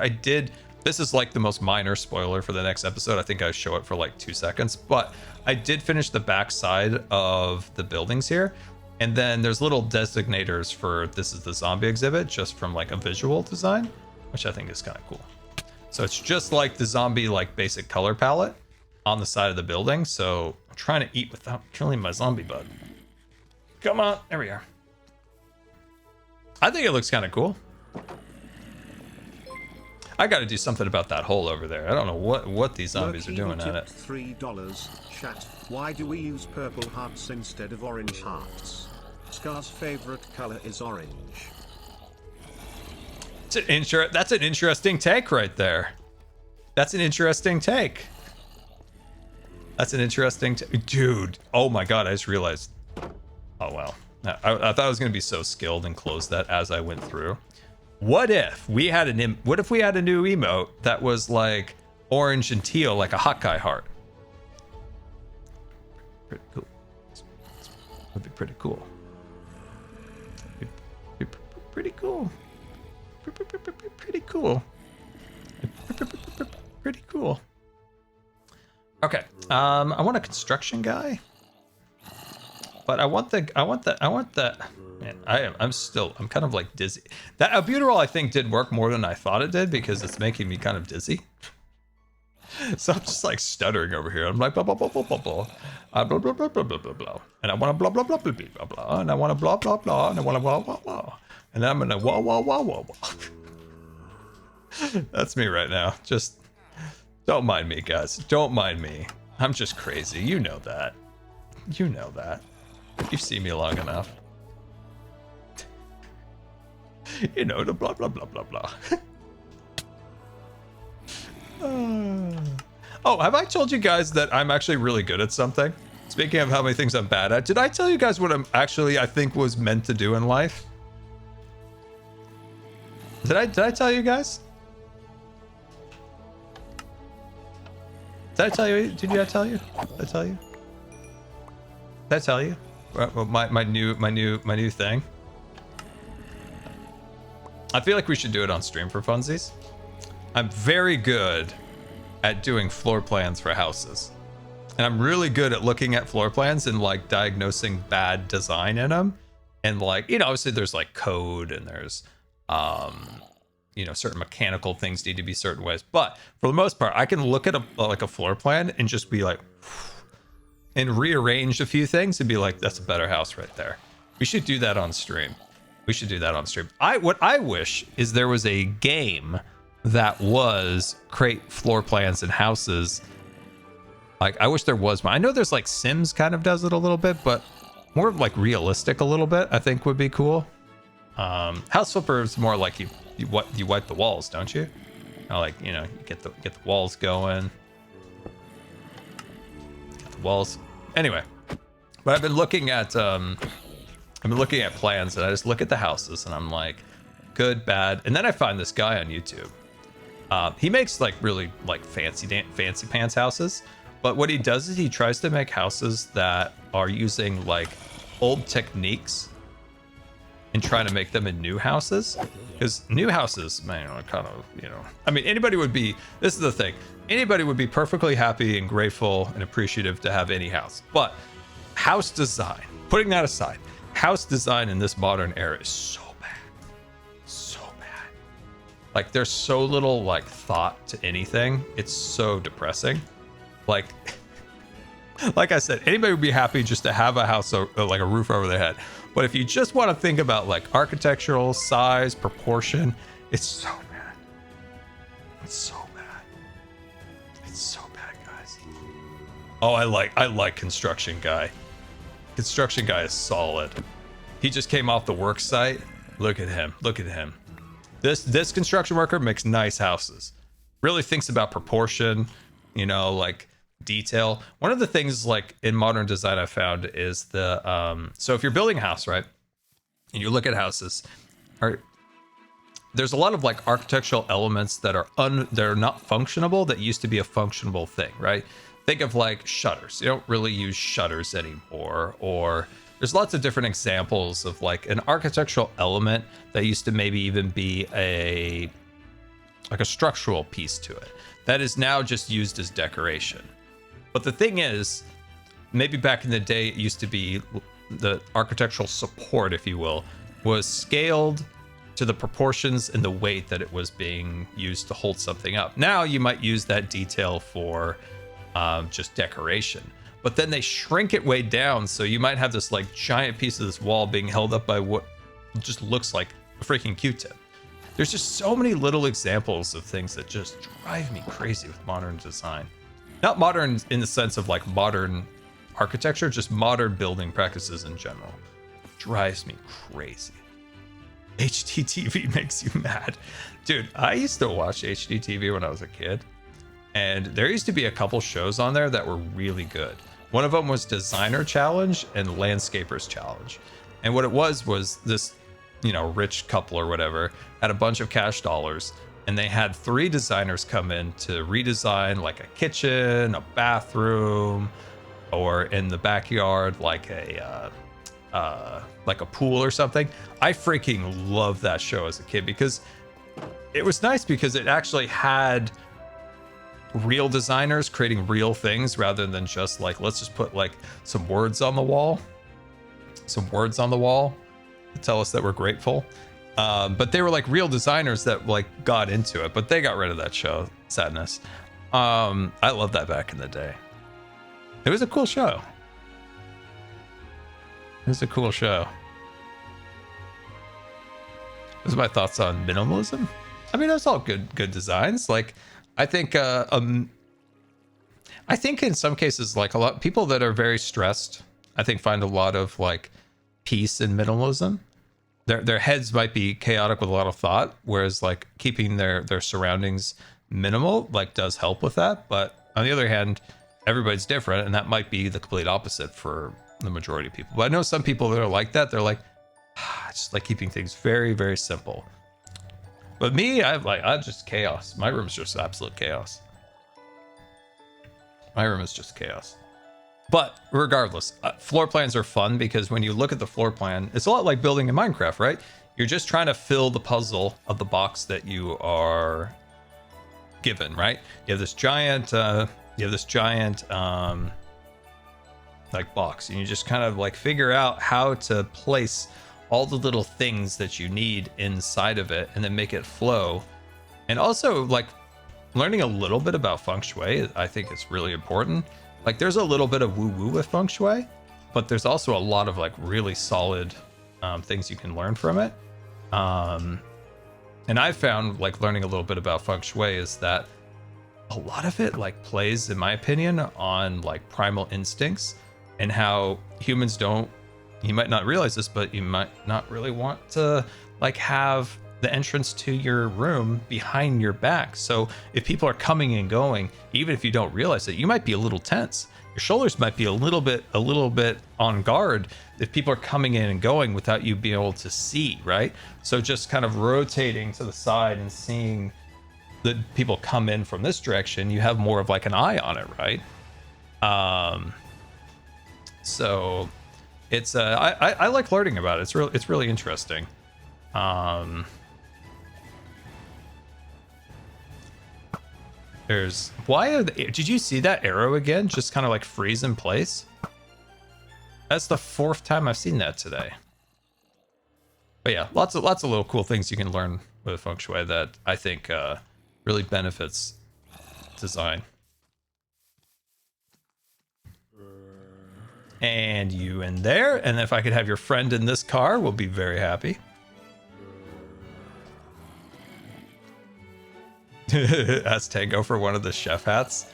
this is like the most minor spoiler for the next episode. I think I show it for like 2 seconds, but I did finish the back side of the buildings here. And then there's little designators for this is the zombie exhibit just from like a visual design, which I think is kind of cool. So it's just like the zombie like basic color palette on the side of the building. So I'm trying to eat without killing my zombie bud. Come on, there we are. I think it looks kind of cool. I got to do something about that hole over there. I don't know what these zombies are doing at it. $3. Chat. Why do we use purple hearts instead of orange hearts? Scar's favorite color is orange. That's an interesting take right there. That's an interesting take. That's an interesting dude. Oh my god, I just realized. Oh wow. I thought I was gonna be so skilled and close that as I went through. What if we had a new emote that was like orange and teal, like a Hawkeye heart? Pretty cool. That'd be pretty cool. Pretty cool. Pretty cool. Pretty cool. Okay. I want a construction guy. But I want the man, I'm kind of like dizzy. That albuterol I think did work more than I thought it did because it's making me kind of dizzy. So I'm just like stuttering over here. I'm like blah blah blah blah blah blah. Blah blah blah blah blah blah blah. And I want to blah blah blah blah blah blah. And I want to blah blah blah and I want to blah blah blah. And I'm gonna whoa, whoa, whoa, whoa, whoa. That's me right now. Just don't mind me, guys. Don't mind me. I'm just crazy. You know that. You know that. You've seen me long enough. You know the blah, blah, blah, blah, blah. Oh, have I told you guys that I'm actually really good at something? Speaking of how many things I'm bad at, did I tell you guys what I think was meant to do in life? Did I tell you guys? Did I tell you? Did I tell you? Did I tell you? Did I tell you? My new thing. I feel like we should do it on stream for funsies. I'm very good at doing floor plans for houses. And I'm really good at looking at floor plans and like diagnosing bad design in them. And like, you know, obviously there's like code and there's, you know, certain mechanical things need to be certain ways. But for the most part, I can look at a floor plan and just be like, and rearrange a few things and be like, that's a better house right there. We should do that on stream. We should do that on stream. What I wish is there was a game that was create floor plans and houses. Like, I wish there was one. I know there's like Sims kind of does it a little bit, but more like realistic a little bit, I think would be cool. House Flipper is more like you wipe the walls, don't you? Like, you know, you get the walls going. Get the walls. Anyway, but I've been looking at plans and I just look at the houses and I'm like, good, bad, and then I find this guy on YouTube. He makes like really like fancy pants houses, but what he does is he tries to make houses that are using like old techniques and trying to make them in new houses, because new houses, man, are kind of, you know, I mean, this is the thing, anybody would be perfectly happy and grateful and appreciative to have any house, but house design, putting that aside, house design in this modern era is so bad. Like, there's so little like thought to anything. It's so depressing. Like I said, anybody would be happy just to have a house, like a roof over their head. But if you just want to think about like architectural size, proportion, it's so bad. It's so bad. It's so bad, guys. Oh, I like Construction Guy. Construction Guy is solid. He just came off the work site. Look at him. Look at him. This construction worker makes nice houses. Really thinks about proportion, you know, like detail. One of the things like in modern design I found is so if you're building a house, right, and you look at houses, there's a lot of like architectural elements that are not functionable that used to be a functionable thing, right? Think of like shutters. You don't really use shutters anymore, or there's lots of different examples of like an architectural element that used to maybe even be a structural piece to it that is now just used as decoration. But the thing is, maybe back in the day, it used to be the architectural support, if you will, was scaled to the proportions and the weight that it was being used to hold something up. Now you might use that detail for just decoration, but then they shrink it way down. So you might have this like giant piece of this wall being held up by what just looks like a freaking Q-tip. There's just so many little examples of things that just drive me crazy with modern design. Not modern in the sense of like modern architecture, just modern building practices in general. Drives me crazy. HDTV makes you mad. Dude, I used to watch HDTV when I was a kid, and there used to be a couple shows on there that were really good. One of them was Designer Challenge and Landscapers Challenge. And what it was this, you know, rich couple or whatever had a bunch of cash dollars, and they had 3 designers come in to redesign like a kitchen, a bathroom, or in the backyard like a pool or something. I freaking loved that show as a kid because it was nice, because it actually had real designers creating real things rather than just like, let's just put like some words on the wall to tell us that we're grateful. But they were like real designers that like got into it, but they got rid of that show. Sadness. I loved that back in the day. It was a cool show. Those are my thoughts on minimalism. I mean, that's all good designs. Like, I think in some cases, like a lot of people that are very stressed, I think find a lot of like peace in minimalism. Their heads might be chaotic with a lot of thought, whereas like keeping their surroundings minimal like does help with that. But on the other hand, everybody's different, and that might be the complete opposite for the majority of people. But I know some people that are like that. They're like, I just like keeping things very, very simple. But me, I'm just chaos. My room is just absolute chaos. My room is just chaos. But regardless, floor plans are fun because when you look at the floor plan, it's a lot like building in Minecraft, right? You're just trying to fill the puzzle of the box that you are given, right? You have this giant, like box, and you just kind of like figure out how to place all the little things that you need inside of it and then make it flow. And also like learning a little bit about feng shui, I think is really important. Like there's a little bit of woo-woo with feng shui, but there's also a lot of like really solid things you can learn from it. And I found like learning a little bit about feng shui is that a lot of it like plays, in my opinion, on like primal instincts and how humans don't, you might not realize this, but you might not really want to like have the entrance to your room behind your back. So if people are coming and going, even if you don't realize it, you might be a little tense. Your shoulders might be a little bit on guard if people are coming in and going without you being able to see, right? So just kind of rotating to the side and seeing the people come in from this direction, you have more of like an eye on it, right? So it's I like learning about it. It's really interesting. Did you see that arrow again? Just kind of like freeze in place. That's the 4th time I've seen that today. But yeah, lots of little cool things you can learn with feng shui that I think really benefits design. And you in there, and if I could have your friend in this car, we'll be very happy. Ask Tango for one of the chef hats.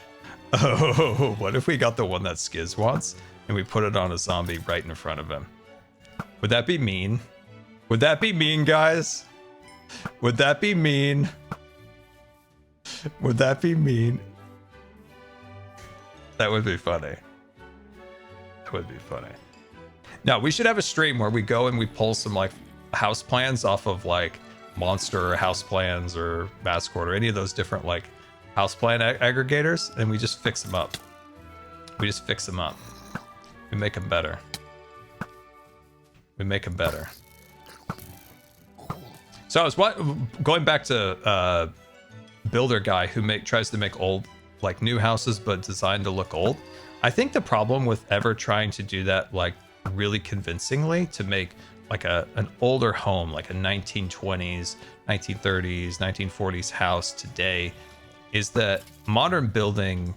Oh, what if we got the one that Skiz wants and we put it on a zombie right in front of him? Would that be mean? Would that be mean, guys? Would that be mean? Would that be mean? That would be funny. That would be funny. Now, we should have a stream where we go and we pull some like house plans off of like Monster or House Plans or Mascord or any of those different like house plan aggregators, and we just fix them up. We just fix them up. We make them better. We make them better. So I was going back to builder guy who tries to make old, like new houses, but designed to look old. I think the problem with ever trying to do that like really convincingly to make like an older home, like a 1920s, 1930s, 1940s house today, is that modern building,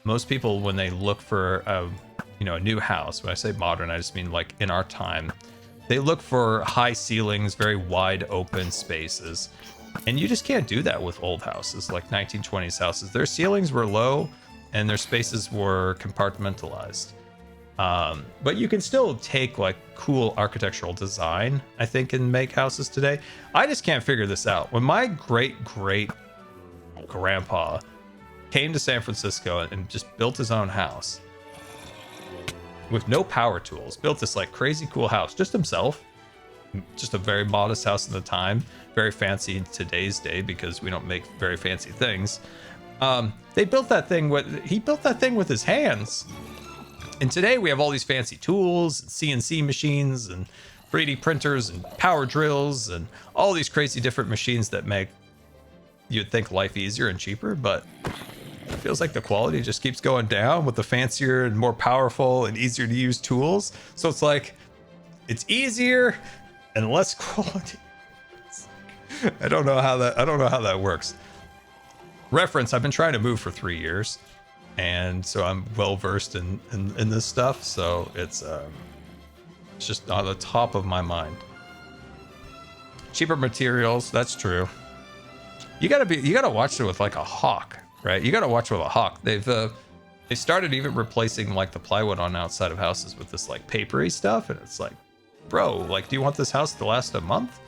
most people when they look for a new house, when I say modern, I just mean like in our time, they look for high ceilings, very wide open spaces. And you just can't do that with old houses, like 1920s houses. Their ceilings were low and their spaces were compartmentalized. But you can still take like cool architectural design, I think, and make houses today. I just can't figure this out. When my great grandpa came to San Francisco and just built his own house with no power tools, built this like crazy cool house, just himself, just a very modest house in the time, very fancy in today's day because we don't make very fancy things. He built that thing with his hands. And today we have all these fancy tools, and CNC machines, and 3D printers, and power drills, and all these crazy different machines that make you'd think life easier and cheaper, but it feels like the quality just keeps going down with the fancier and more powerful and easier to use tools. So it's like it's easier and less quality. I don't know how that works. Reference, I've been trying to move for 3 years. And so I'm well versed in this stuff, so it's just on the top of my mind. cheaper materials. That's true. You gotta watch it with like a hawk, right? You gotta watch it with a hawk. They started even replacing like the plywood on outside of houses with this like papery stuff, and it's like, bro, like, do you want this house to last a month?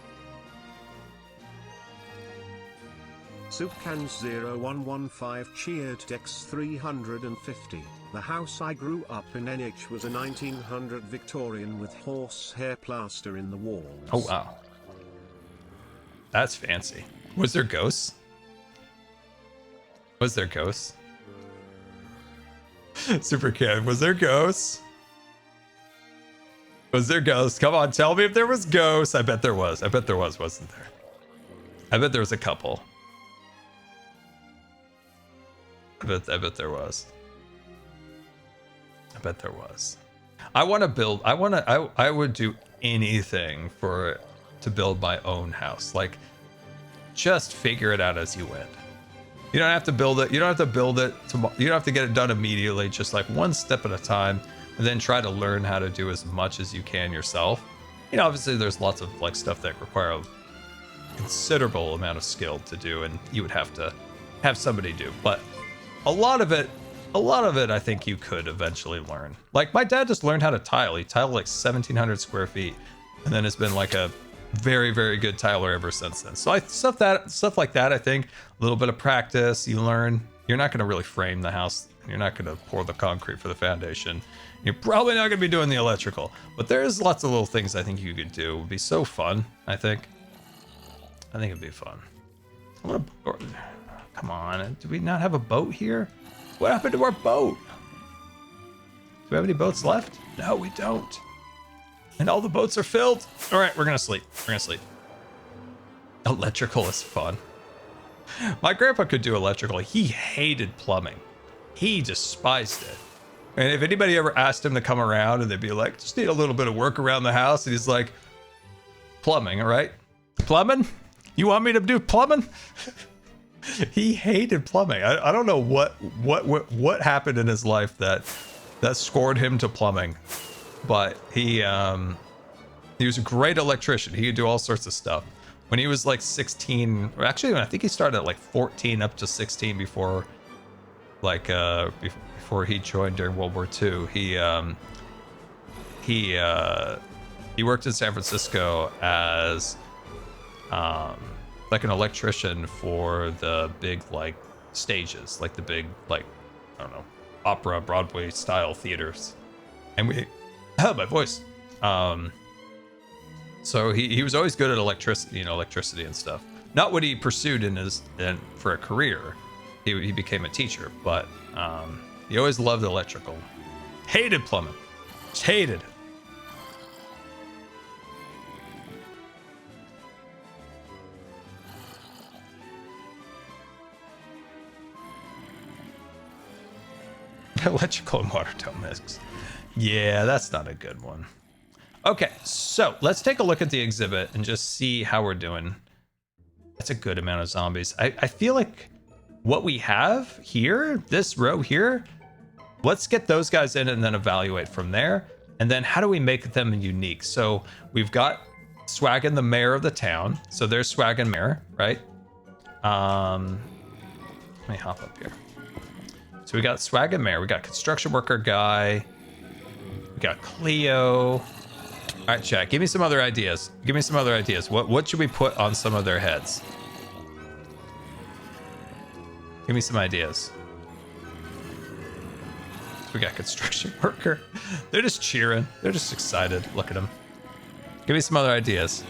Soupcans0115 cheered Dex 350. The house I grew up in NH was a 1900 Victorian with horsehair plaster in the walls. Oh wow, that's fancy. Was there ghosts? Was there ghosts? Super kid, was there ghosts? Was there ghosts? Come on, tell me if there was ghosts. I bet there was. I bet there was, wasn't there? I bet there was a couple. I bet there was. I bet there was. I want to build. I would do anything to build my own house. Like, just figure it out as you went. You don't have to build it. You don't have to build it. You don't have to get it done immediately. Just like one step at a time, and then try to learn how to do as much as you can yourself. You know, obviously there's lots of like stuff that require a considerable amount of skill to do, and you would have to have somebody do. But a lot of it, I think you could eventually learn. Like my dad just learned how to tile. He tiled like 1,700 square feet, and then has been like a very, very good tiler ever since then. So stuff like that, I think a little bit of practice, you learn. You're not going to really frame the house. You're not going to pour the concrete for the foundation. You're probably not going to be doing the electrical, but there's lots of little things I think you could do. It would be so fun. I think it'd be fun. Come on, do we not have a boat here? What happened to our boat? Do we have any boats left? No, we don't. And all the boats are filled. All right, we're gonna sleep. Electrical is fun. My grandpa could do electrical. He hated plumbing. He despised it. And if anybody ever asked him to come around and they'd be like, just need a little bit of work around the house, and he's like, plumbing, all right? Plumbing? You want me to do plumbing? He hated plumbing. I don't know what happened in his life that scored him to plumbing. But he was a great electrician. He could do all sorts of stuff. When he was like 16, or actually, I think he started at like 14 up to 16 before he joined during World War II. He worked in San Francisco as like an electrician for the big like stages, like the big like, I don't know, opera, Broadway style theaters. And my voice. So he was always good at electricity and stuff. Not what he pursued for a career. He became a teacher, but he always loved electrical. Hated plumbing. Just hated it. Electrical and water don't mix. Yeah, that's not a good one. Okay, so let's take a look at the exhibit and just see how we're doing. That's a good amount of zombies. I feel like what we have here, this row here, let's get those guys in and then evaluate from there. And then how do we make them unique? So we've got Swaggin, the mayor of the town. So there's Swaggin Mayor, right? Let me hop up here. So we got Swaggin Mayor, we got construction worker guy, we got Cleo. All right, chat, give me some other ideas. What should we put on some of their heads? Give me some ideas. We got construction worker. They're just cheering. They're just excited. Look at them. Give me some other ideas.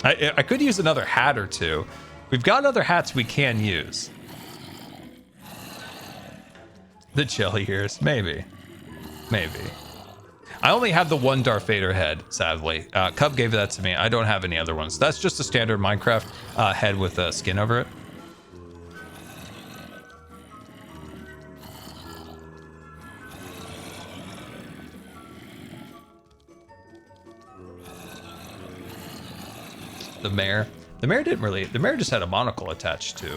I could use another hat or two. We've got other hats we can use. The jelly ears, maybe. I only have the one Darth Vader head, sadly. Cub gave that to me. I don't have any other ones. That's just a standard Minecraft head with a skin over it. The mayor just had a monocle attached to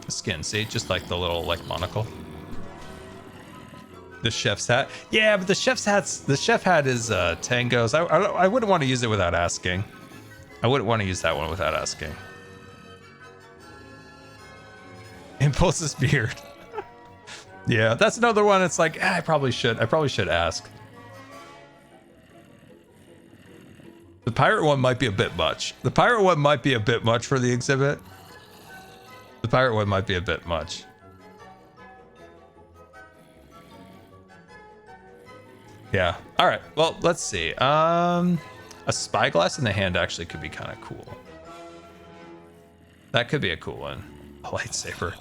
the skin. See, just like the little like monocle. The chef's hat. Yeah, but the chef hat is Tango's. I wouldn't want to use it without asking. I wouldn't want to use that one without asking. Impulse's beard. Yeah, that's another one. It's like, I probably should ask. The pirate one might be a bit much. The pirate one might be a bit much for the exhibit. The pirate one might be a bit much. Yeah. All right. Well, let's see. A spyglass in the hand actually could be kind of cool. That could be a cool one. A lightsaber.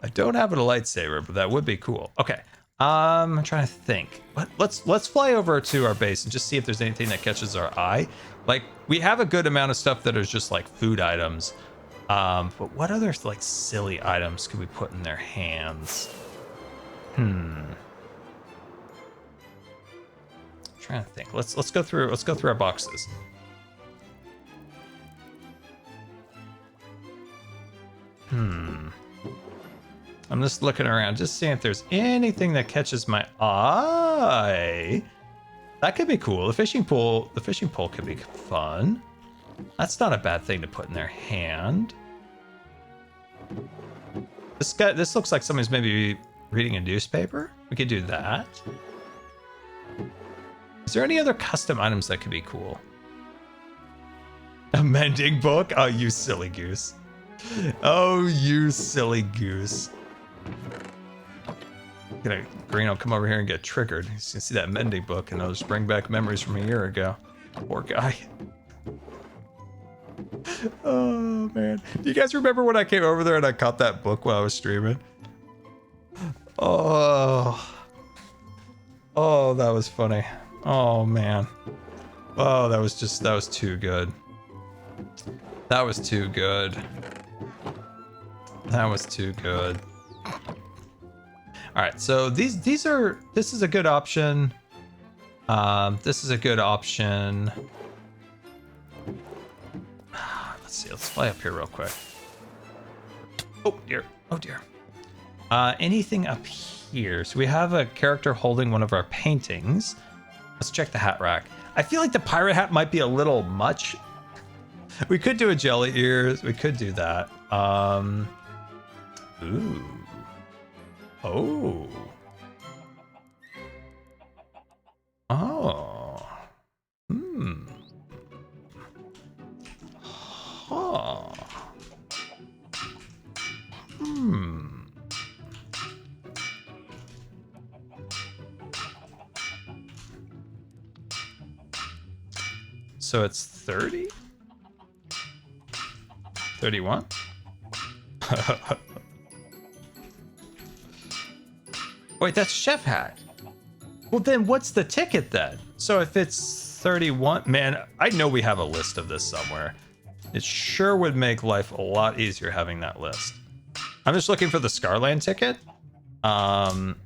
I don't have a lightsaber, but that would be cool. Okay. I'm trying to think. Let's fly over to our base and just see if there's anything that catches our eye. Like, we have a good amount of stuff that is just like food items. But what other like silly items could we put in their hands? I'm trying to think. Let's go through our boxes. I'm just looking around, just seeing if there's anything that catches my eye. That could be cool. The fishing pole could be fun. That's not a bad thing to put in their hand. This looks like somebody's maybe reading a newspaper. We could do that. Is there any other custom items that could be cool? A mending book? Oh, you silly goose. Oh, you silly goose. Green will come over here and get triggered. He's gonna see that mending book and it'll just bring back memories from a year ago. Poor guy. Oh, man. Do you guys remember when I came over there and I caught that book while I was streaming? Oh. Oh, that was funny. Oh, man. Oh, that was too good. That was too good. That was too good. All right, so this is a good option. This is a good option. Let's see, let's fly up here real quick. Oh dear, oh dear. Anything up here? So we have a character holding one of our paintings. Let's check the hat rack. I feel like the pirate hat might be a little much. We could do a jelly ears. We could do that. Ooh. Oh. Oh. Huh. So it's 30? 31? Wait, that's chef hat. Well, then what's the ticket then? So if it's 31, man, I know we have a list of this somewhere. It sure would make life a lot easier having that list. I'm just looking for the Scarland ticket. But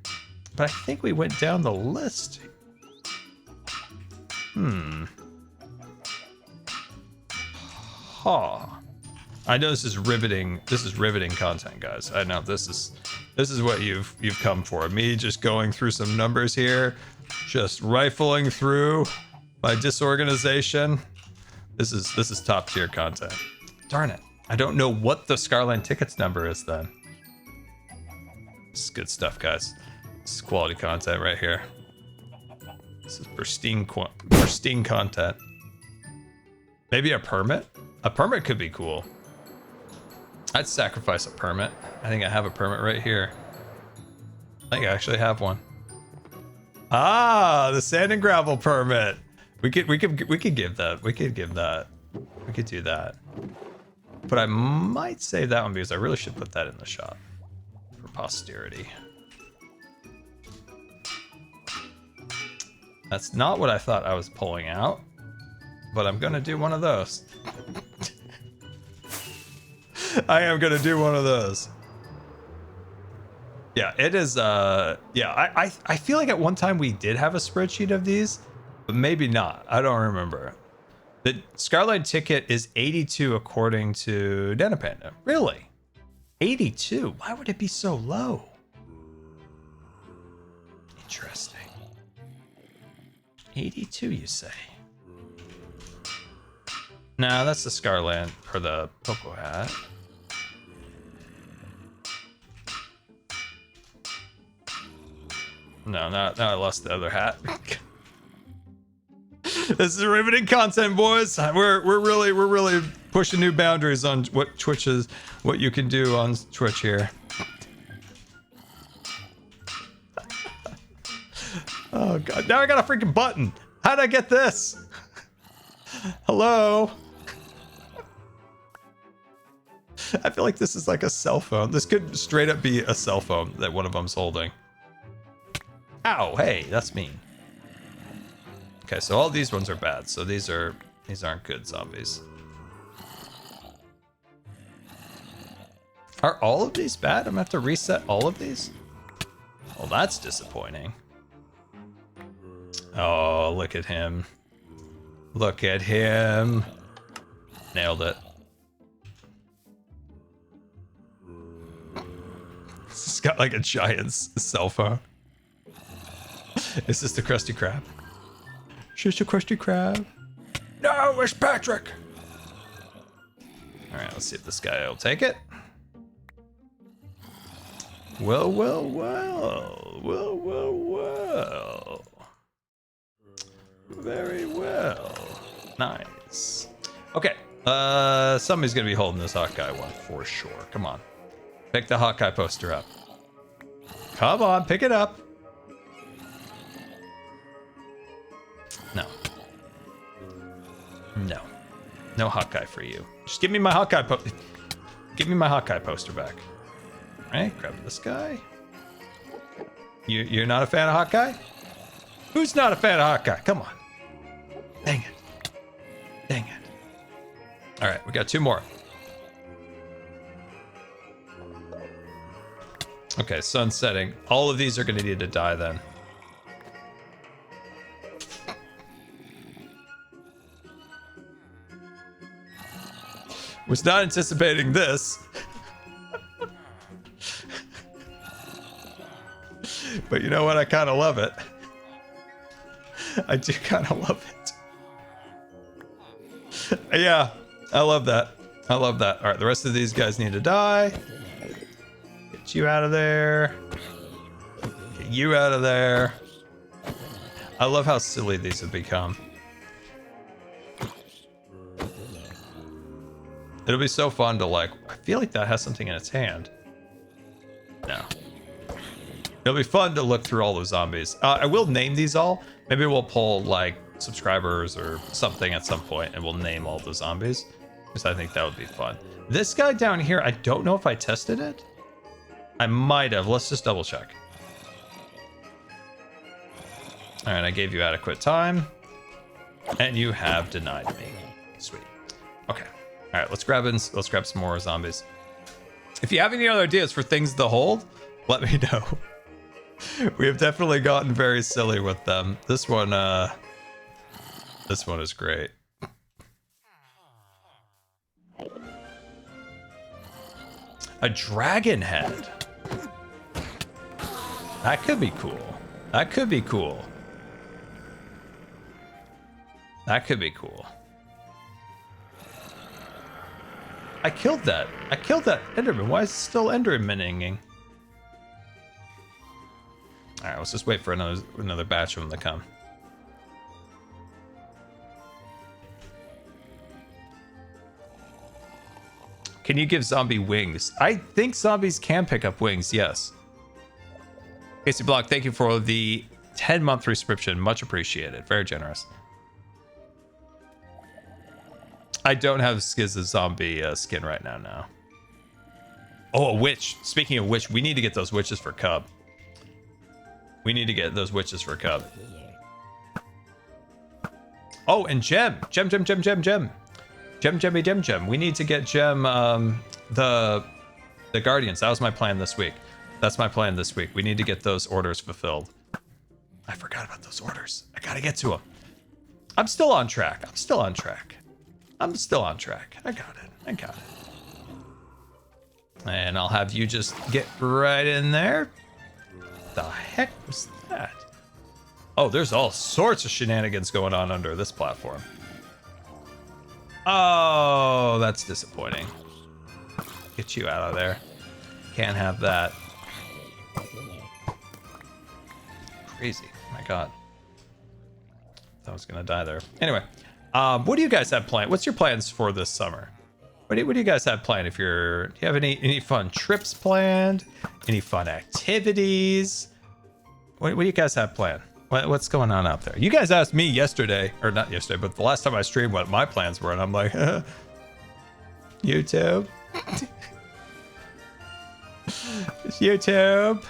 I think we went down the list. Huh. I know this is riveting. This is riveting content, guys. I know this is what you've come for. Me just going through some numbers here, just rifling through my disorganization. This is top tier content. Darn it. I don't know what the Scarland tickets number is then. This is good stuff, guys. This is quality content right here. This is pristine content. Maybe a permit? A permit could be cool. I'd sacrifice a permit. I think I have a permit right here. I think I actually have one. Ah, the sand and gravel permit. We could give that. We could give that. We could do that. But I might save that one because I really should put that in the shop for posterity. That's not what I thought I was pulling out, but I'm gonna do one of those. I am gonna do one of those. Yeah, it is. Yeah, I feel like at one time we did have a spreadsheet of these, but maybe not. I don't remember. The Scarland ticket is 82 according to Nanopanda. Really? 82? Why would it be so low? Interesting. 82, you say? No, that's the Scarland, or the Popo hat. No, now I lost the other hat. This is riveting content, boys. We're really pushing new boundaries on what you can do on Twitch here. Oh god, now I got a freaking button. How'd I get this? Hello? I feel like this is like a cell phone. This could straight up be a cell phone that one of them's holding. Ow, hey, that's mean. Okay, so all these ones are bad. So these aren't good zombies. Are all of these bad? I'm gonna have to reset all of these? Well, that's disappointing. Oh, look at him. Look at him. Nailed it. It's got like a giant cell phone. Is this the Krusty Krab? Just a Krusty Krab. No, it's Patrick. All right, let's see if this guy will take it. Well. Very well. Nice. Okay. Somebody's gonna be holding this Hawkeye one for sure. Come on. Pick the Hawkeye poster up. Come on, pick it up. No. No. No Hawkeye for you. Just give me my Hawkeye Give me my Hawkeye poster back. All right, grab this guy. You're not a fan of Hawkeye? Who's not a fan of Hawkeye? Come on. Dang it. Dang it. All right, we got two more. Okay, sun's setting. All of these are going to need to die then. Was not anticipating this. But you know what? I kind of love it. I do kind of love it. Yeah, I love that. I love that. All right, the rest of these guys need to die. Get you out of there. Get you out of there. I love how silly these have become. It'll be so fun to like, I feel like that has something in its hand. No. It'll be fun to look through all the zombies. I will name these all. Maybe we'll pull like subscribers or something at some point and we'll name all the zombies. Because I think that would be fun. This guy down here, I don't know if I tested it. I might have. Let's just double check. All right, I gave you adequate time. And you have denied me. Sweet. Okay. All right, let's grab some more zombies. If you have any other ideas for things to hold, let me know. We have definitely gotten very silly with them. This one is great. A dragon head. That could be cool. That could be cool. That could be cool. I killed that. I killed that Enderman. Why is it still Endermaning? All right, let's just wait for another batch of them to come. Can you give zombie wings? I think zombies can pick up wings, yes. Casey Block, thank you for the 10-month subscription. Much appreciated. Very generous. I don't have Skiz's zombie skin right now, no. Oh, a witch. Speaking of which, we need to get those witches for Cub. We need to get those witches for Cub. Oh, and Gem. Gem. Gem. We need to get Gem, the Guardians. That was my plan this week. That's my plan this week. We need to get those orders fulfilled. I forgot about those orders. I gotta get to them. I'm still on track. I got it. And I'll have you just get right in there. the heck was that? Oh, there's all sorts of shenanigans going on under this platform. Oh, that's disappointing. Get you out of there. Can't have that. Crazy. Oh my god. I was gonna die there. Anyway, what do you guys have planned? What's your plans for this summer? What do you guys have planned? Do you have any fun trips planned? Any fun activities? What do you guys have planned? What's going on out there? You guys asked me yesterday, or not yesterday, but the last time I streamed what my plans were, and I'm like, YouTube. YouTube.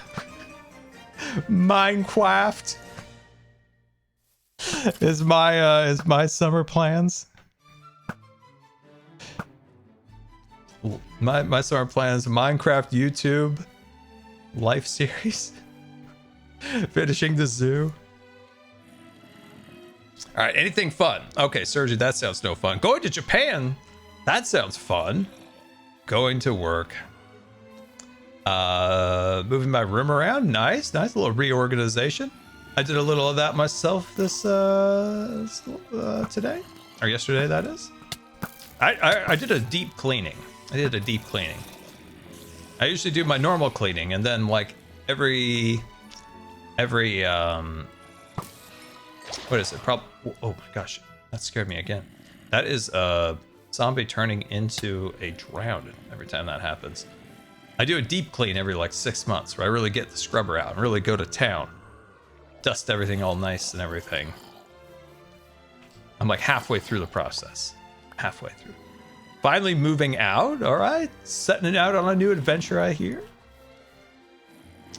Minecraft is my summer plans. My summer plans: Minecraft, YouTube, life series, finishing the zoo. All right, anything fun? Okay, Sergi, that sounds no fun. Going to Japan, that sounds fun. Going to work. Moving my room around, nice little reorganization. I did a little of that myself this today, or yesterday, that is. I did a deep cleaning. I usually do my normal cleaning, and then like every what is it? Oh my gosh, that scared me again. That is a zombie turning into a drowned every time that happens. I do a deep clean every like 6 months where I really get the scrubber out and really go to town. Dust everything all nice and everything. I'm like halfway through the process. Halfway through. Finally moving out. All right. Setting it out on a new adventure, I hear.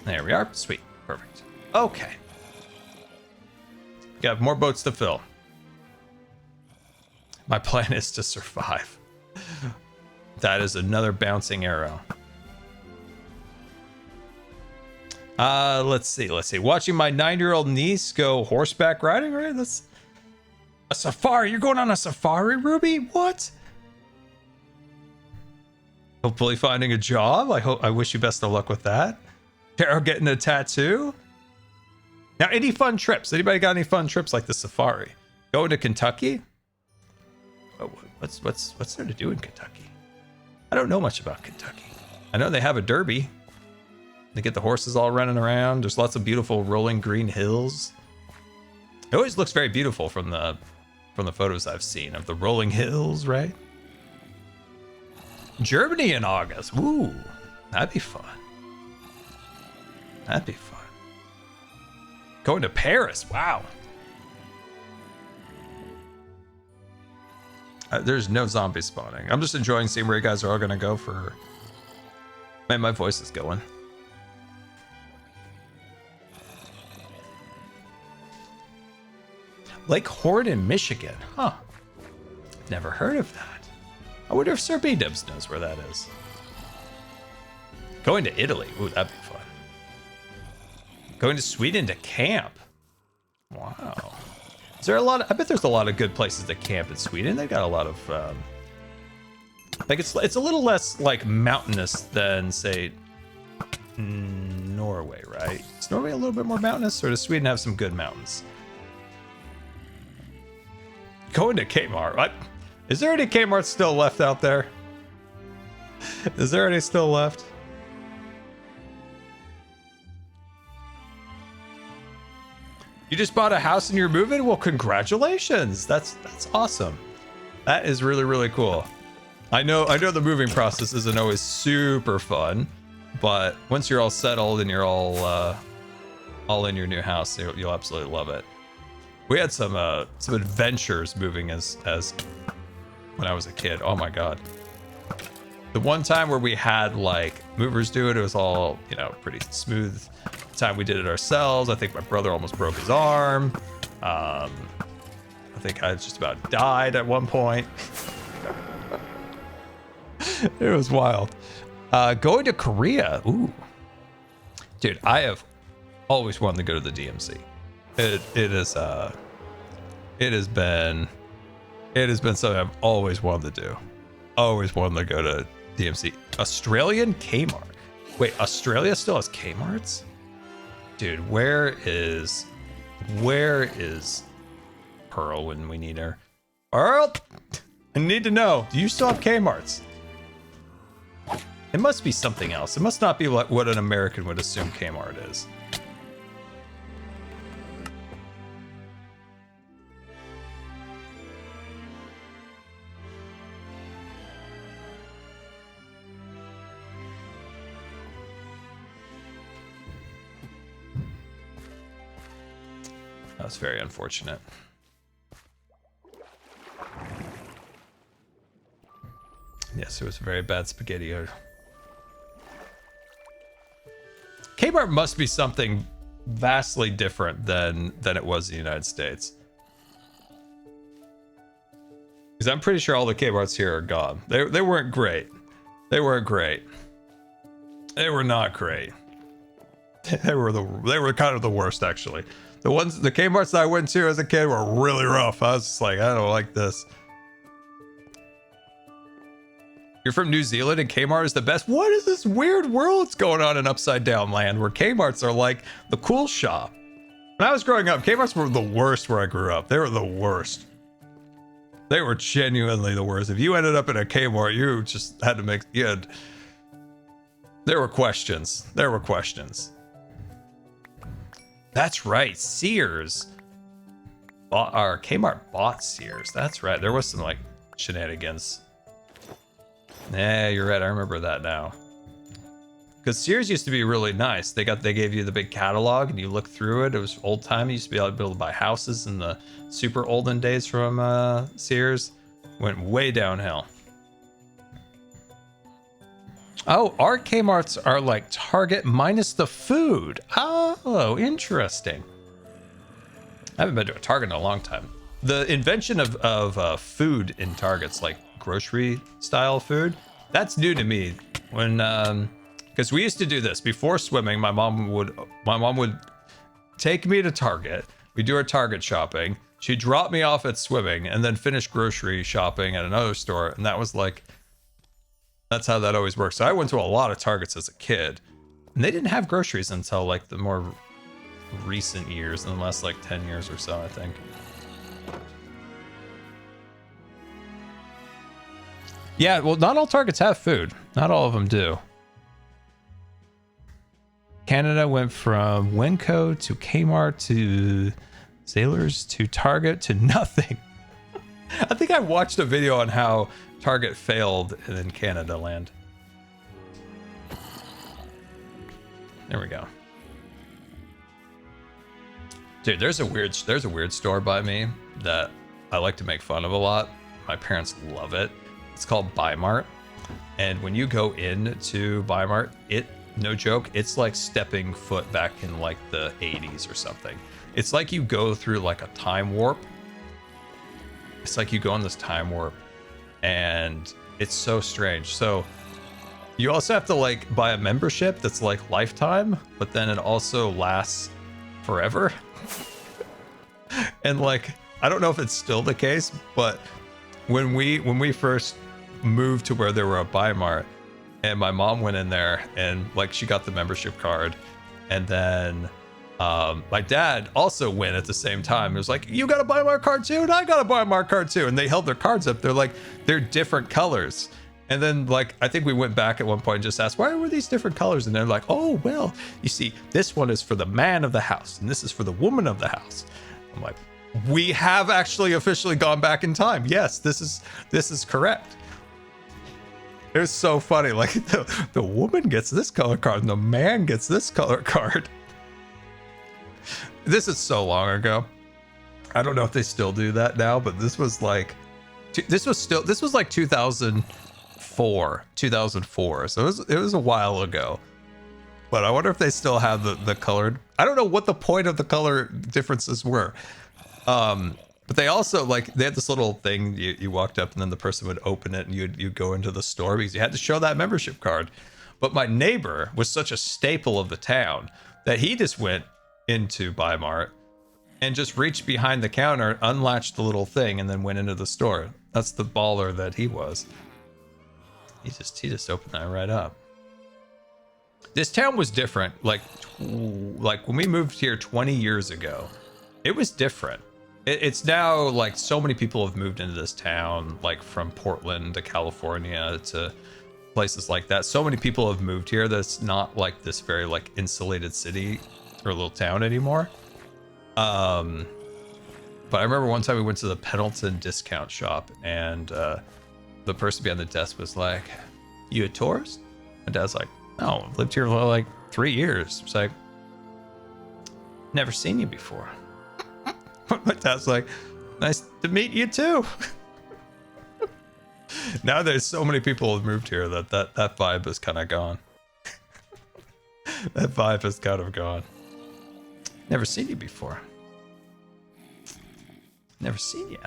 There we are. Sweet. Perfect. Okay. Got more boats to fill. My plan is to survive. That is another bouncing arrow. Let's see. Watching my 9-year-old niece go horseback riding, right? That's a safari. You're going on a safari, Ruby? What? Hopefully finding a job. I wish you best of luck with that. Tara getting a tattoo. Now, any fun trips? Anybody got any fun trips like the safari? Going to Kentucky? Oh, what's there to do in Kentucky? I don't know much about Kentucky. I know they have a derby. They get the horses all running around. There's lots of beautiful rolling green hills. It always looks very beautiful from the photos I've seen of the rolling hills, right? Germany in August. Ooh, that'd be fun. That'd be fun. Going to Paris. Wow. There's no zombie spawning. I'm just enjoying seeing where you guys are all going to go for... Man, my voice is going. Lake Horn in Michigan. Huh. Never heard of that. I wonder if Sir B-Dubs knows where that is. Going to Italy. Ooh, that'd be fun. Going to Sweden to camp. Wow. Is there a lot of, I bet there's a lot of good places to camp in Sweden. They've got a lot of like it's a little less like mountainous than say Norway, right? Is Norway a little bit more mountainous, or does Sweden have some good mountains? Going to Kmart. What? Is there any Kmart still left out there? Is there any still left? You just bought a house and you're moving? Well, congratulations. That's awesome. That is really, really cool. I know the moving process isn't always super fun, but once you're all settled and you're all in your new house, you'll absolutely love it. We had some adventures moving as when I was a kid. Oh my god. The one time where we had like movers do it, it was all, you know, pretty smooth. The time we did it ourselves, I think my brother almost broke his arm. I think I just about died at one point. It was wild. Going to Korea. Ooh. Dude, I have always wanted to go to the DMC. It has been something I've always wanted to do. Always wanted to go to DMC. Australian Kmart. Wait, Australia still has Kmarts? Dude, where is Pearl when we need her? Pearl, I need to know. Do you still have Kmart's? It must be something else. It must not be what an American would assume Kmart is. That was very unfortunate. Yes, it was very bad spaghetti. Kmart must be something vastly different than it was in the United States. Because I'm pretty sure all the Kmarts here are gone. They weren't great. They weren't great. They were not great. They were kind of the worst, actually. The Kmarts that I went to as a kid were really rough. I was just like, I don't like this. You're from New Zealand and Kmart is the best? What is this weird world that's going on in Upside Down Land where Kmarts are like the cool shop? When I was growing up, Kmarts were the worst where I grew up. They were the worst. They were genuinely the worst. If you ended up in a Kmart, you just had to make... There were questions. There were questions. That's right, Sears. Kmart bought Sears. That's right. There was some like shenanigans. Yeah, you're right. I remember that now. Because Sears used to be really nice. They gave you the big catalog and you look through it. It was old time. You used to be able to buy houses in the super olden days from Sears. Went way downhill. Oh, our Kmarts are like Target minus the food. Oh, interesting. I haven't been to a Target in a long time. The invention of food in Targets, like grocery style food, that's new to me. When because we used to do this before swimming. My mom would take me to Target. We do our Target shopping. She'd drop me off at swimming and then finish grocery shopping at another store. And that was like, that's how that always works. So I went to a lot of Targets as a kid, and they didn't have groceries until like the more recent years, in the last like 10 years or so, I think. Yeah, well, not all Targets have food. Not all of them do. Canada went from Wenco to Kmart to Sailors to Target to nothing. I think I watched a video on how Target failed in Canada land. There we go. Dude, there's a weird store by me that I like to make fun of a lot. My parents love it. It's called Buy Mart. And when you go into Buy Mart, no joke, it's like stepping foot back in like the 80s or something. It's like you go through like a time warp. It's like you go on this time warp, and it's so strange. So you also have to like buy a membership that's like lifetime, but then it also lasts forever. And like, I don't know if it's still the case, but when we first moved to where there were a Buy Mart, and my mom went in there and like she got the membership card, and then my dad also went at the same time. It was like, you got a Buy Mart card too? And I got a Buy Mart card too. And they held their cards up. They're like, they're different colors. And then like, I think we went back at one point and just asked, why were these different colors? And they're like, oh, well, you see, this one is for the man of the house, and this is for the woman of the house. I'm like, we have actually officially gone back in time. Yes, this is correct. It was so funny. Like the woman gets this color card and the man gets this color card. This is so long ago. I don't know if they still do that now, but this was like, this was like 2004. So it was a while ago. But I wonder if they still have the colored. I don't know what the point of the color differences were. But they also like, they had this little thing you walked up and then the person would open it and you'd go into the store because you had to show that membership card. But my neighbor was such a staple of the town that he just went into Buy Mart and just reached behind the counter, unlatched the little thing, and then went into the store. That's the baller that he was. He just opened that right up. This town was different. Like when we moved here 20 years ago, it was different. It's now like so many people have moved into this town, like from Portland to California to places like that. So many people have moved here that's not like this very like insulated city or little town anymore. But I remember one time we went to the Pendleton discount shop, and the person behind the desk was like, "You a tourist?" My dad's like, "No, I've lived here for like 3 years." It's like, "Never seen you before." My dad's like, "Nice to meet you too." Now there's so many people have moved here that vibe is kind of gone. That vibe is kind of gone. Never seen you before. Never seen you.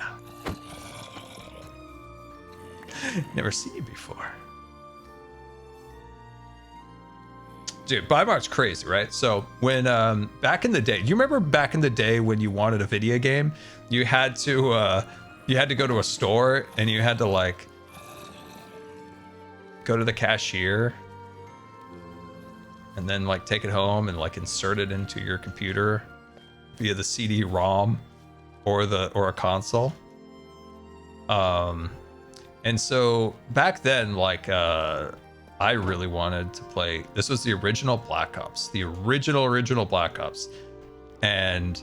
Never seen you before. Dude, Bimart's crazy, right? So when back in the day, do you remember back in the day when you wanted a video game, you had to go to a store and you had to like go to the cashier and then like take it home and like insert it into your computer via the CD-ROM or a console. And so back then, like I really wanted to play. This was the original Black Ops, the original Black Ops, and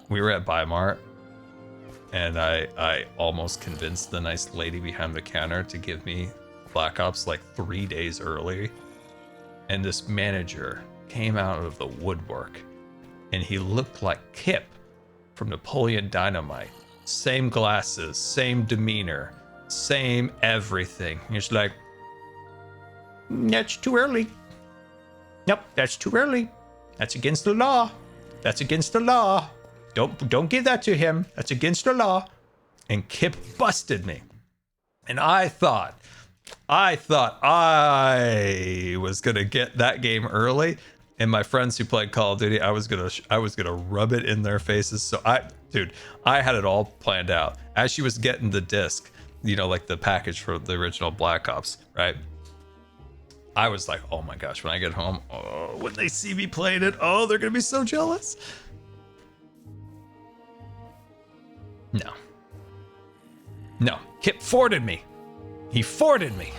we were at Bimart, and I almost convinced the nice lady behind the counter to give me Black Ops like 3 days early. And this manager came out of the woodwork, and he looked like Kip from Napoleon Dynamite. Same glasses, same demeanor, same everything. He's like, "That's too early. Nope, that's too early. That's against the law. That's against the law. Don't give that to him. That's against the law." And Kip busted me. And I thought I was gonna get that game early, and my friends who played Call of Duty, I was gonna rub it in their faces. So I had it all planned out. As she was getting the disc, you know, like the package for the original Black Ops, right? I was like, oh my gosh, when I get home, oh, when they see me playing it, oh, they're gonna be so jealous. No, Kip forded me. He forded me.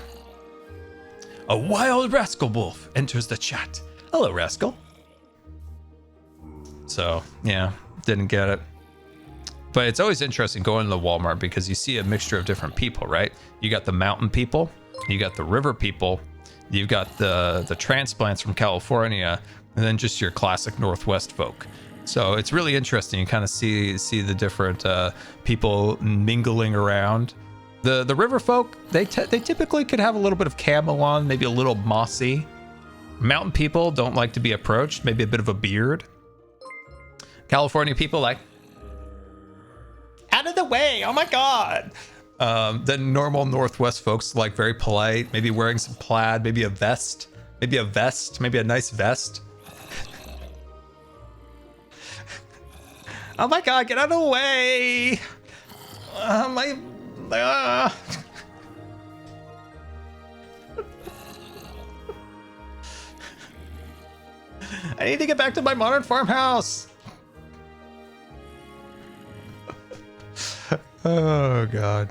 A wild rascal wolf enters the chat. Hello, rascal. So, yeah, didn't get it. But it's always interesting going to the Walmart because you see a mixture of different people, right? You got the mountain people, you got the river people, you've got the transplants from California, and then just your classic Northwest folk. So it's really interesting. You kind of see the different people mingling around. The river folk, they typically could have a little bit of camo on, maybe a little mossy. Mountain people don't like to be approached, maybe a bit of a beard. California people like, out of the way, oh my god. Then normal Northwest folks like very polite, maybe wearing some plaid, maybe a vest, maybe a nice vest. Oh my god, get out of the way. I need to get back to my modern farmhouse. Oh god.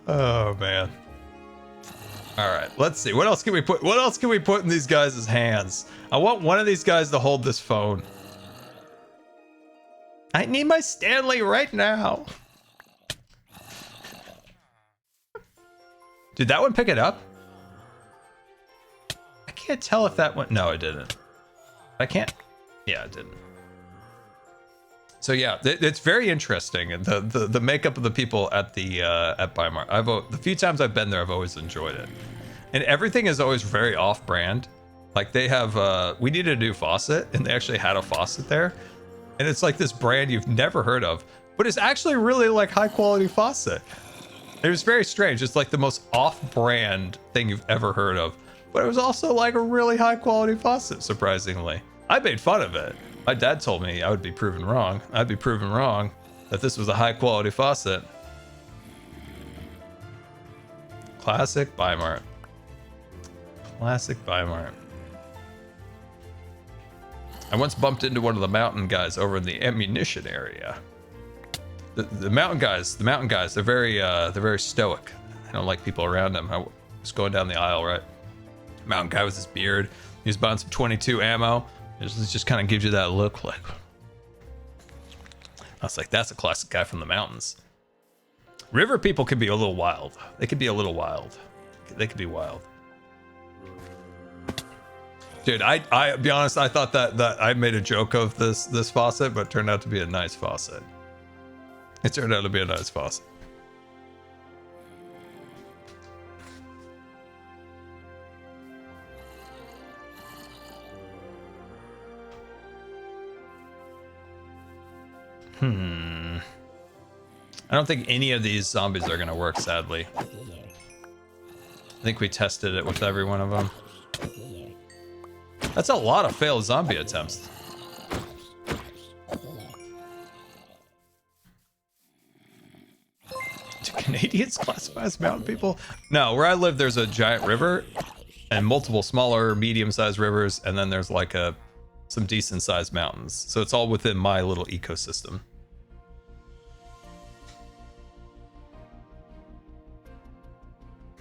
Oh man. All right, let's see. What else can we put in these guys' hands? I want one of these guys to hold this phone. I need my Stanley right now. Did that one pick it up? I can't tell if that one... No, it didn't. I can't... Yeah, it didn't. So yeah, it's very interesting. And the makeup of the people at Bimart. The few times I've been there, I've always enjoyed it. And everything is always very off-brand. Like they have... we needed a new faucet, and they actually had a faucet there. And it's like this brand you've never heard of, but it's actually really like high-quality faucet. It was very strange. It's like the most off-brand thing you've ever heard of. But it was also like a really high-quality faucet, surprisingly. I made fun of it. My dad told me I would be proven wrong. I'd be proven wrong that this was a high-quality faucet. Classic Bimart. Classic Bimart. I once bumped into one of the mountain guys over in the ammunition area. The mountain guys, they're very stoic. I don't like people around them. I was going down the aisle, right? Mountain guy with his beard. He was buying some 22 ammo. It just kind of gives you that look like. I was like, that's a classic guy from the mountains. River people can be a little wild. They could be a little wild. They could be wild. Dude, I be honest, I thought that I made a joke of this faucet, but it turned out to be a nice faucet. It turned out to be a nice faucet. I don't think any of these zombies are gonna work, sadly. I think we tested it with every one of them. That's a lot of failed zombie attempts. Do Canadians classify as mountain people? No, where I live, there's a giant river and multiple smaller, medium-sized rivers, and then there's like some decent-sized mountains. So it's all within my little ecosystem.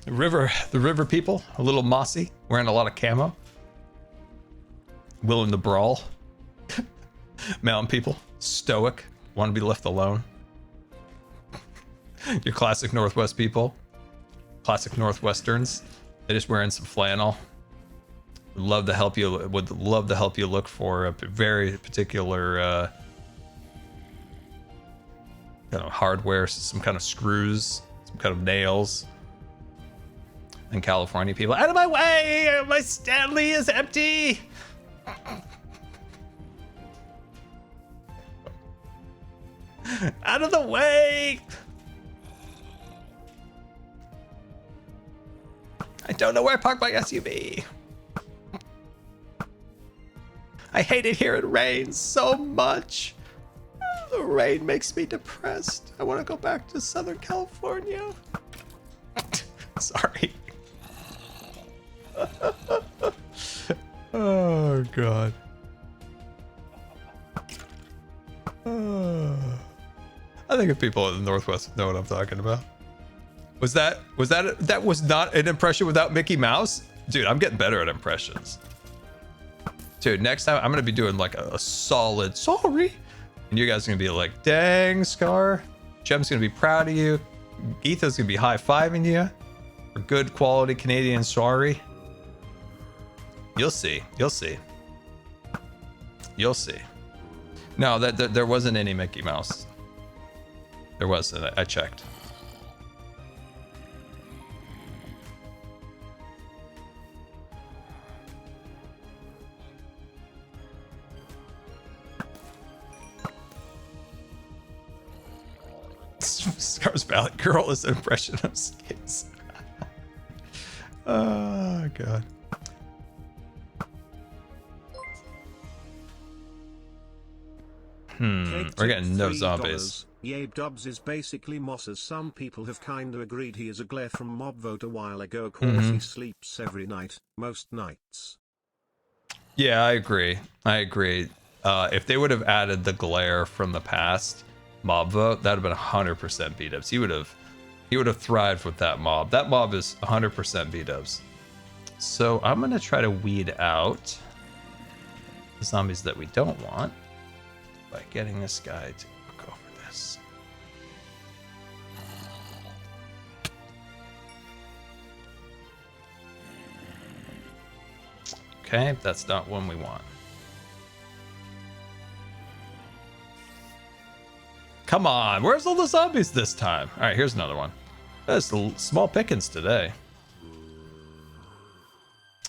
The river people, a little mossy, wearing a lot of camo. Willing to brawl. Mountain people, stoic, want to be left alone. Your classic Northwest people, classic Northwesterns. They're just wearing some flannel. Would love to help you look for a very particular kind of hardware, some kind of screws, some kind of nails. And California people, out of my way! My Stanley is empty! Out of the way! I don't know where I parked my SUV. I hate it here. It rains so much. The rain makes me depressed. I want to go back to Southern California. Sorry. Oh god. I think if people in the Northwest know what I'm talking about. That was not an impression without Mickey Mouse? Dude, I'm getting better at impressions. Dude, next time I'm gonna be doing like a solid sorry. And you guys are gonna be like, dang, Scar. Jem's gonna be proud of you. Ethan's gonna be high-fiving you for good quality Canadian sorry. You'll see. You'll see. You'll see. No, there wasn't any Mickey Mouse. There wasn't. I checked. Scar's Valley Girl is an impression of Skids. Oh god. We're getting no zombies. Yabe Dubs is basically Moss, as some people have kinda agreed he is a glare from Mob Vote a while ago, cause he sleeps every night, most nights. Yeah, I agree. If they would have added the glare from the past mob vote, that would have been 100% B-dubs. He would have thrived with that mob. That mob is 100% B-dubs. So I'm gonna try to weed out the zombies that we don't want by getting this guy to look over this. Okay, that's not one we want. Come on, where's all the zombies this time? All right, here's another one. That's small pickings today.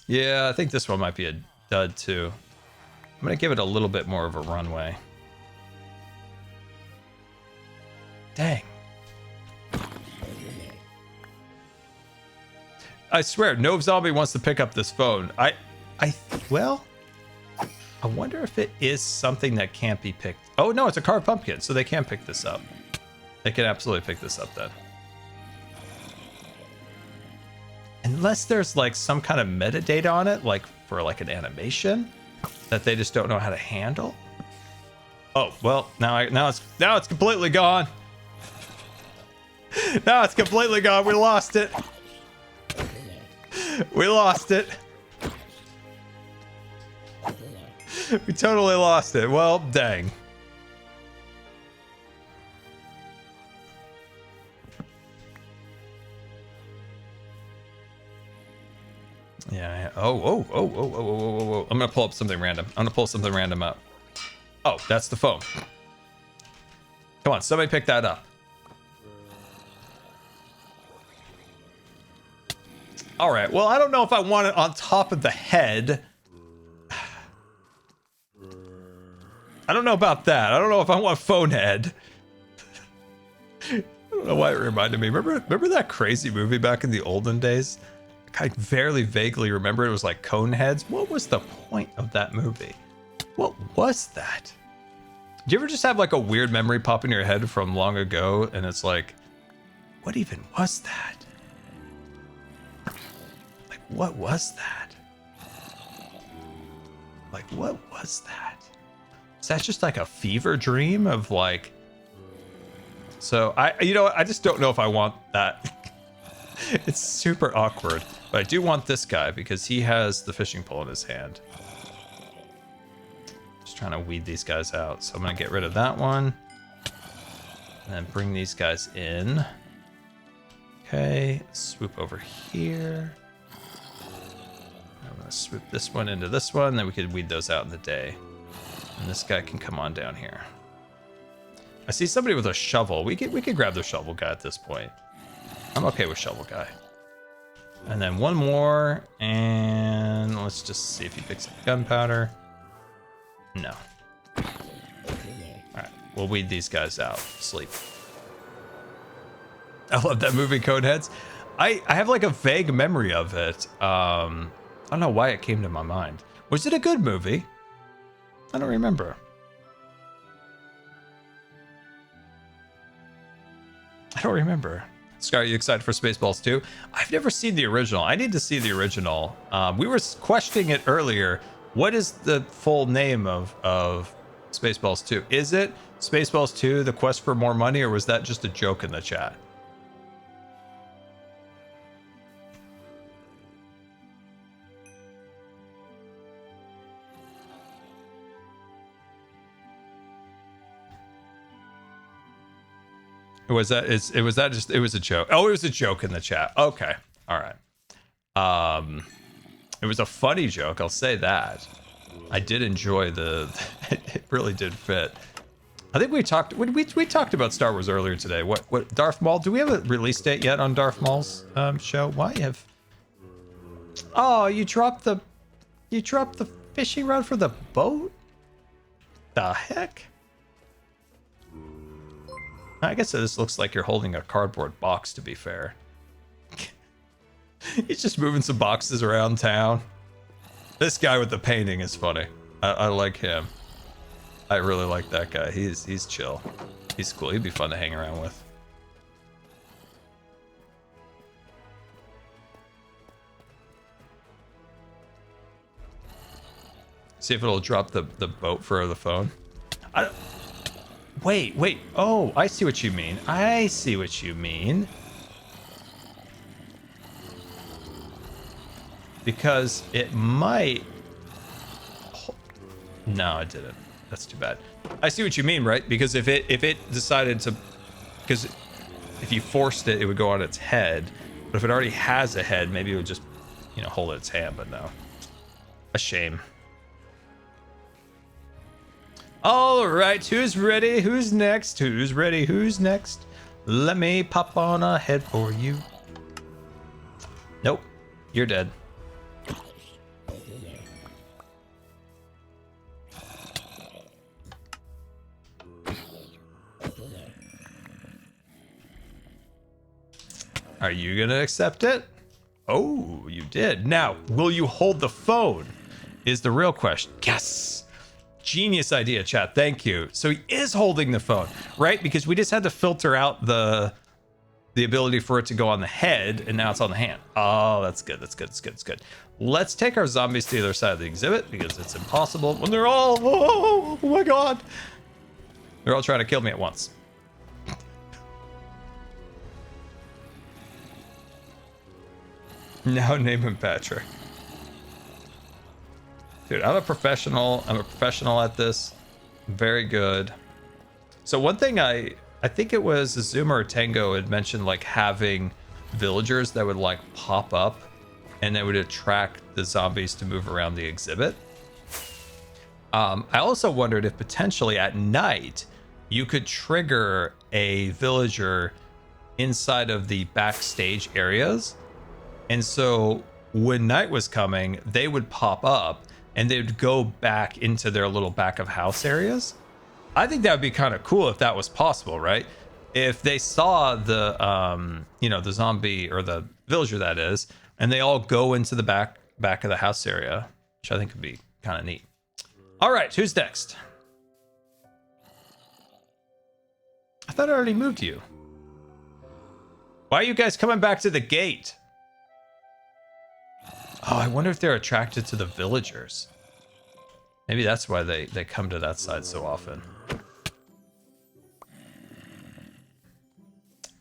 Yeah, I think this one might be a dud too. I'm gonna give it a little bit more of a runway. Dang. I swear, no zombie wants to pick up this phone. Well, I wonder if it is something that can't be picked. Oh no, it's a carved pumpkin, so they can pick this up. They can absolutely pick this up then. Unless there's like some kind of metadata on it, like for like an animation that they just don't know how to handle. Oh, well, now it's completely gone. Now it's completely gone. We lost it. We lost it. We totally lost it. Well, dang. Yeah. Oh. I'm gonna pull up something random. I'm gonna pull something random up. Oh, that's the phone. Come on, somebody pick that up. All right. Well, I don't know if I want it on top of the head. I don't know about that. I don't know if I want phone head. I don't know why it reminded me. Remember that crazy movie back in the olden days? I very vaguely remember it was like cone heads. What was the point of that movie? What was that? Do you ever just have like a weird memory pop in your head from long ago and it's like, what even was that? Like, what was that? Like, what was that? Is that just like a fever dream of like... So you know what? I just don't know if I want that. It's super awkward. But I do want this guy because he has the fishing pole in his hand. Just trying to weed these guys out. So I'm going to get rid of that one. And then bring these guys in. Okay. Swoop over here. I'm going to swoop this one into this one. Then we could weed those out in the day. And this guy can come on down here. I see somebody with a shovel. We could grab the shovel guy at this point. I'm okay with shovel guy. And then one more, and let's just see if he picks up gunpowder. No. All right, we'll weed these guys out. Sleep. I love that movie, Coneheads. I have like a vague memory of it. I don't know why it came to my mind. Was it a good movie? I don't remember. I don't remember. Scott, are you excited for Spaceballs 2? I've never seen the original. I need to see the original. We were questioning it earlier. What is the full name of Spaceballs 2? Is it Spaceballs 2, The Quest for More Money, or was that just a joke in the chat? It was a joke. Oh, it was a joke in the chat. Okay. All right. It was a funny joke, I'll say that. I did enjoy it really did fit. I think we talked about Star Wars earlier today. What Darth Maul? Do we have a release date yet on Darth Maul's show? Why have... Oh, you dropped the fishing rod for the boat? The heck? I guess this looks like you're holding a cardboard box, to be fair. He's just moving some boxes around town. This guy with the painting is funny. I like him. I really like that guy. He's chill. He's cool. He'd be fun to hang around with. See if it'll drop the boat for the phone. Wait. Oh, I see what you mean. Because it might... No, it didn't. That's too bad. I see what you mean, right? Because if it decided to... Because if you forced it, it would go on its head. But if it already has a head, maybe it would just, hold its hand, but no. A shame. All right, who's ready? Who's next? Who's ready? Who's next? Let me pop on ahead for you. Nope, you're dead. Are you gonna accept it? Oh, you did. Now, will you hold the phone? Is the real question. Yes. Genius idea, chat. Thank you. So he is holding the phone, right? Because we just had to filter out the the ability for it to go on the head, and now it's on the hand. Oh, that's good. That's good. That's good. That's good. Let's take our zombies to the other side of the exhibit because it's impossible when they're all, oh my God. They're all trying to kill me at once. Now name him Patrick. Dude, I'm a professional. I'm a professional at this. Very good. So one thing I think it was Zuma or Tango had mentioned like having villagers that would like pop up and that would attract the zombies to move around the exhibit. I also wondered if potentially at night you could trigger a villager inside of the backstage areas. And so when night was coming, they would pop up and they would go back into their little back of house areas. I think that would be kind of cool if that was possible, right? If they saw the, the zombie or the villager that is, and they all go into the back of the house area, which I think would be kind of neat. All right, who's next? I thought I already moved you. Why are you guys coming back to the gate? Oh, I wonder if they're attracted to the villagers. Maybe that's why they come to that side so often. I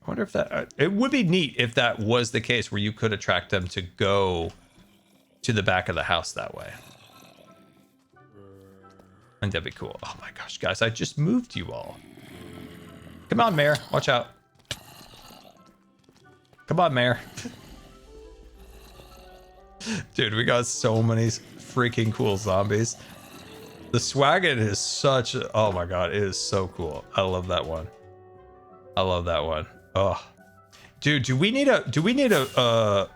wonder if that... it would be neat if that was the case where you could attract them to go to the back of the house that way. I think that'd be cool. Oh my gosh, guys, I just moved you all. Come on, Mare. Watch out. Come on, Mare. Dude, we got so many freaking cool zombies. The Swaggin is such a, oh my god, it is so cool. I love that one. I love that one. Oh. Dude, do we need a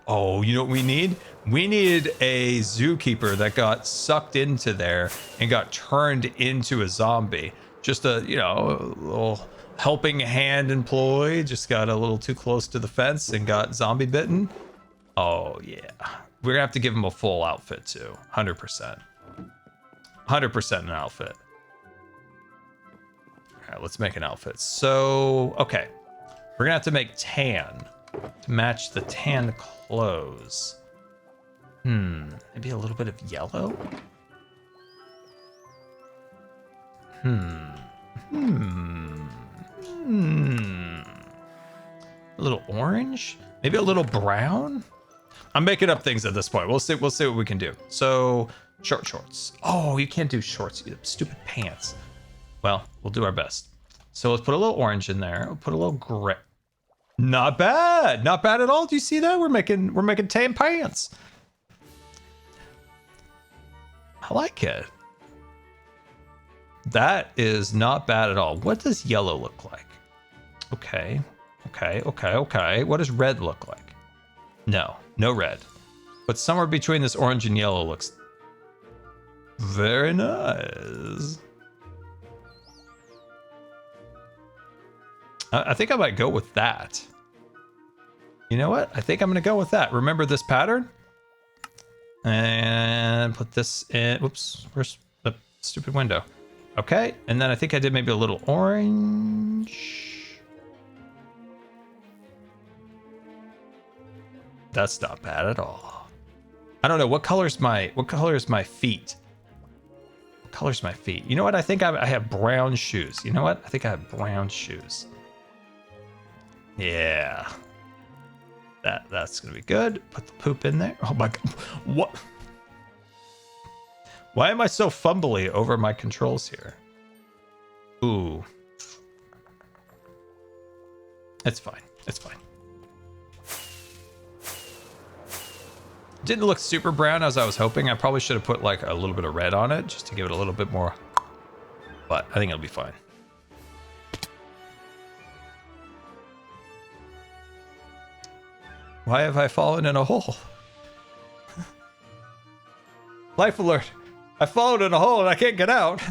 oh, you know what we need? We need a zookeeper that got sucked into there and got turned into a zombie. Just a, a little helping hand employee just got a little too close to the fence and got zombie bitten. Oh yeah. We're gonna have to give him a full outfit too. 100%. 100% an outfit. All right, let's make an outfit. So, okay. We're gonna have to make tan to match the tan clothes. Maybe a little bit of yellow? A little orange? Maybe a little brown? I'm making up things at this point. We'll see what we can do. So, short shorts. Oh, you can't do shorts. You stupid pants. Well, we'll do our best. So let's put a little orange in there. We'll put a little gray. Not bad. Not bad at all. Do you see that? We're making tan pants. I like it. That is not bad at all. What does yellow look like? Okay. What does red look like? No red. But somewhere between this orange and yellow looks very nice. I think I might go with that. You know what? I think I'm going to go with that. Remember this pattern? And put this in. Whoops. Where's the stupid window? Okay. And then I think I did maybe a little orange. That's not bad at all. I don't know. What color is my feet? What color's my feet? You know what? I think I have brown shoes. You know what? I think I have brown shoes. Yeah. That's gonna be good. Put the poop in there. Oh my god. What? Why am I so fumbly over my controls here? Ooh. It's fine. It's fine. Didn't look super brown as I was hoping. I probably should have put like a little bit of red on it just to give it a little bit more. But I think it'll be fine. Why have I fallen in a hole? Life alert. I fallen in a hole and I can't get out.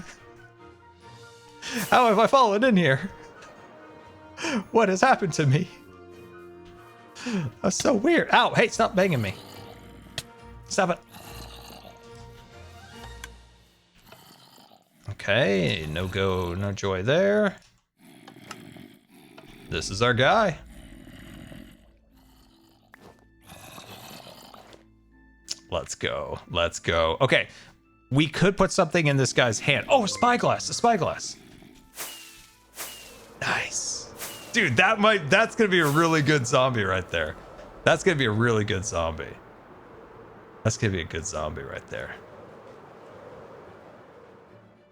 How have I fallen in here? What has happened to me? That's so weird. Ow, hey, stop banging me. Stop it. Okay, no go, no joy there. This is our guy. let's go. Let's go. Okay. We could put something in this guy's hand. Oh, a spyglass. A spyglass. Nice. Dude, that's going to be a really good zombie right there. That's going to be a really good zombie. That's going to be a good zombie right there.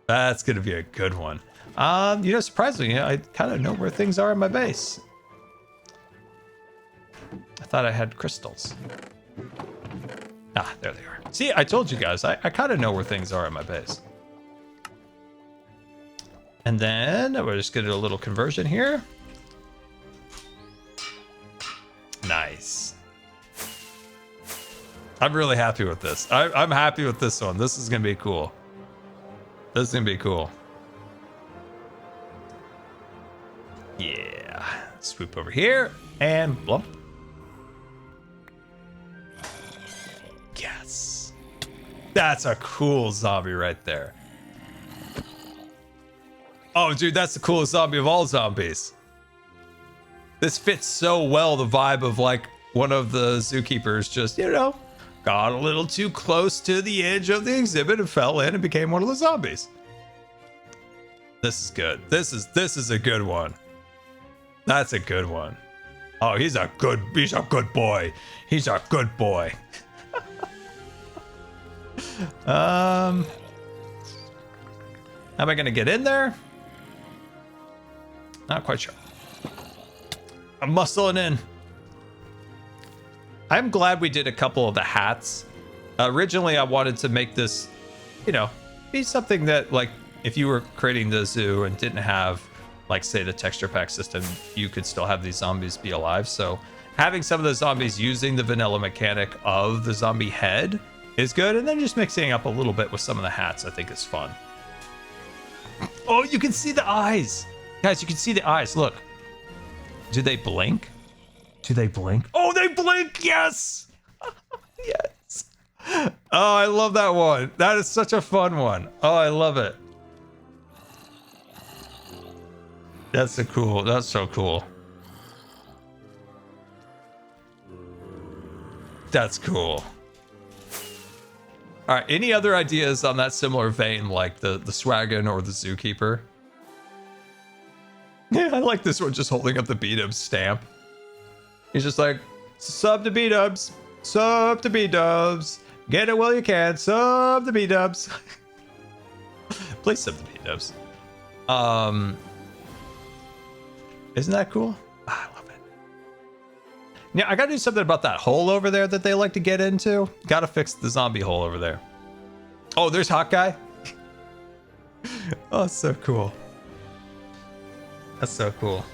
That's going to be a good one. You know, surprisingly, I kind of know where things are in my base. I thought I had crystals. Ah, there they are. See, I told you guys, I kind of know where things are in my base. And then we're just going to do a little conversion here. Nice. I'm really happy with this. I'm happy with this one. This is going to be cool. This is going to be cool. Yeah. Swoop over here and blump. Yes. That's a cool zombie right there. Oh, dude, that's the coolest zombie of all zombies. This fits so well the vibe of like one of the zookeepers just, you know, got a little too close to the edge of the exhibit and fell in and became one of the zombies. This is good. This is a good one. That's a good one. Oh, he's a good boy. He's a good boy. How am I gonna get in there? Not quite sure. I'm muscling in. I'm glad we did a couple of the hats. Originally, I wanted to make this, you know, be something that, like, if you were creating the zoo and didn't have, like, say, the texture pack system, you could still have these zombies be alive. So having some of the zombies using the vanilla mechanic of the zombie head is good. And then just mixing up a little bit with some of the hats, I think is fun. Oh, you can see the eyes. Guys, you can see the eyes. Look. Do they blink? Do they blink? Oh, they blink. Yes. Yes. Oh, I love that one. That is such a fun one. Oh, I love it. That's so cool. That's so cool. That's cool. All right. Any other ideas on that similar vein, like the Swagon or the Zookeeper? Yeah, I like this one just holding up the B-dubs stamp. He's just like, sub to B-dubs. Sub to B-dubs. Get it while you can. Sub to B-dubs. Please sub to B-dubs. Isn't that cool? I love it. Yeah, I gotta do something about that hole over there that they like to get into. Gotta fix the zombie hole over there. Oh, there's Hawkeye. Oh, so cool. That's so cool.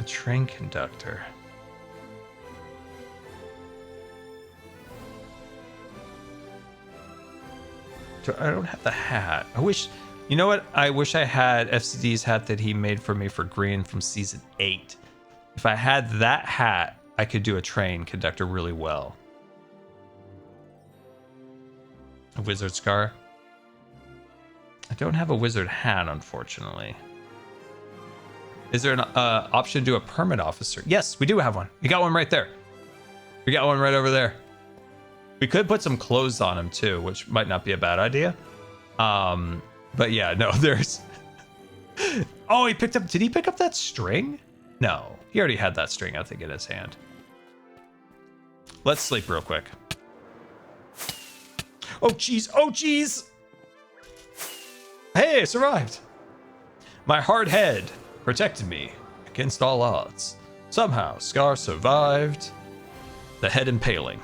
A train conductor. I don't have the hat. I wish, you know what? I wish I had FCD's hat that he made for me for green from season 8. If I had that hat, I could do a train conductor really well. A wizard scar. I don't have a wizard hat, unfortunately. Is there an option to do a permit officer? Yes, we do have one. We got one right there. We got one right over there. We could put some clothes on him too, which might not be a bad idea. But yeah, no, there's... Oh, he picked up... Did he pick up that string? No, he already had that string, I think, in his hand. Let's sleep real quick. Oh, jeez. Oh, jeez. Hey, I survived. My hard head protected me against all odds. Somehow, Scar survived the head impaling.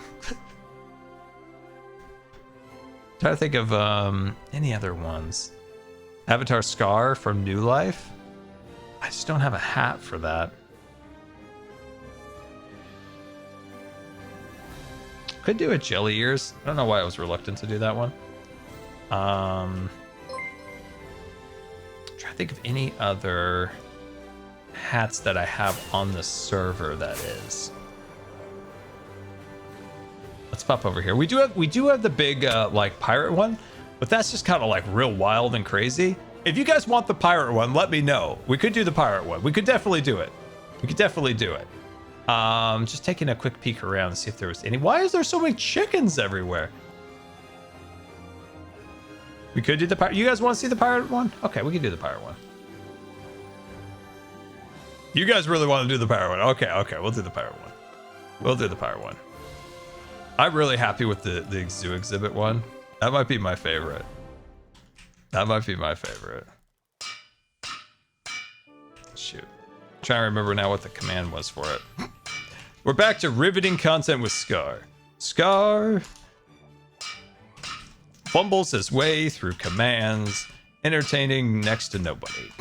Trying to think of any other ones. Avatar Scar from New Life. I just don't have a hat for that. Could do a jelly ears. I don't know why I was reluctant to do that one. Trying to think of any other hats that I have on the server. That is. Let's pop over here. We do have the big like pirate one, but that's just kind of like real wild and crazy. If you guys want the pirate one, let me know. We could do the pirate one. We could definitely do it. We could definitely do it. Just taking a quick peek around to see if there was any. Why is there so many chickens everywhere? We could do the pirate. You guys want to see the pirate one? Okay, we can do the pirate one. You guys really want to do the pirate one? Okay, we'll do the pirate one. We'll do the pirate one. I'm really happy with the zoo exhibit one. That might be my favorite. That might be my favorite. Shoot. I'm trying to remember now what the command was for it. We're back to riveting content with Scar. Scar fumbles his way through commands, entertaining next to nobody.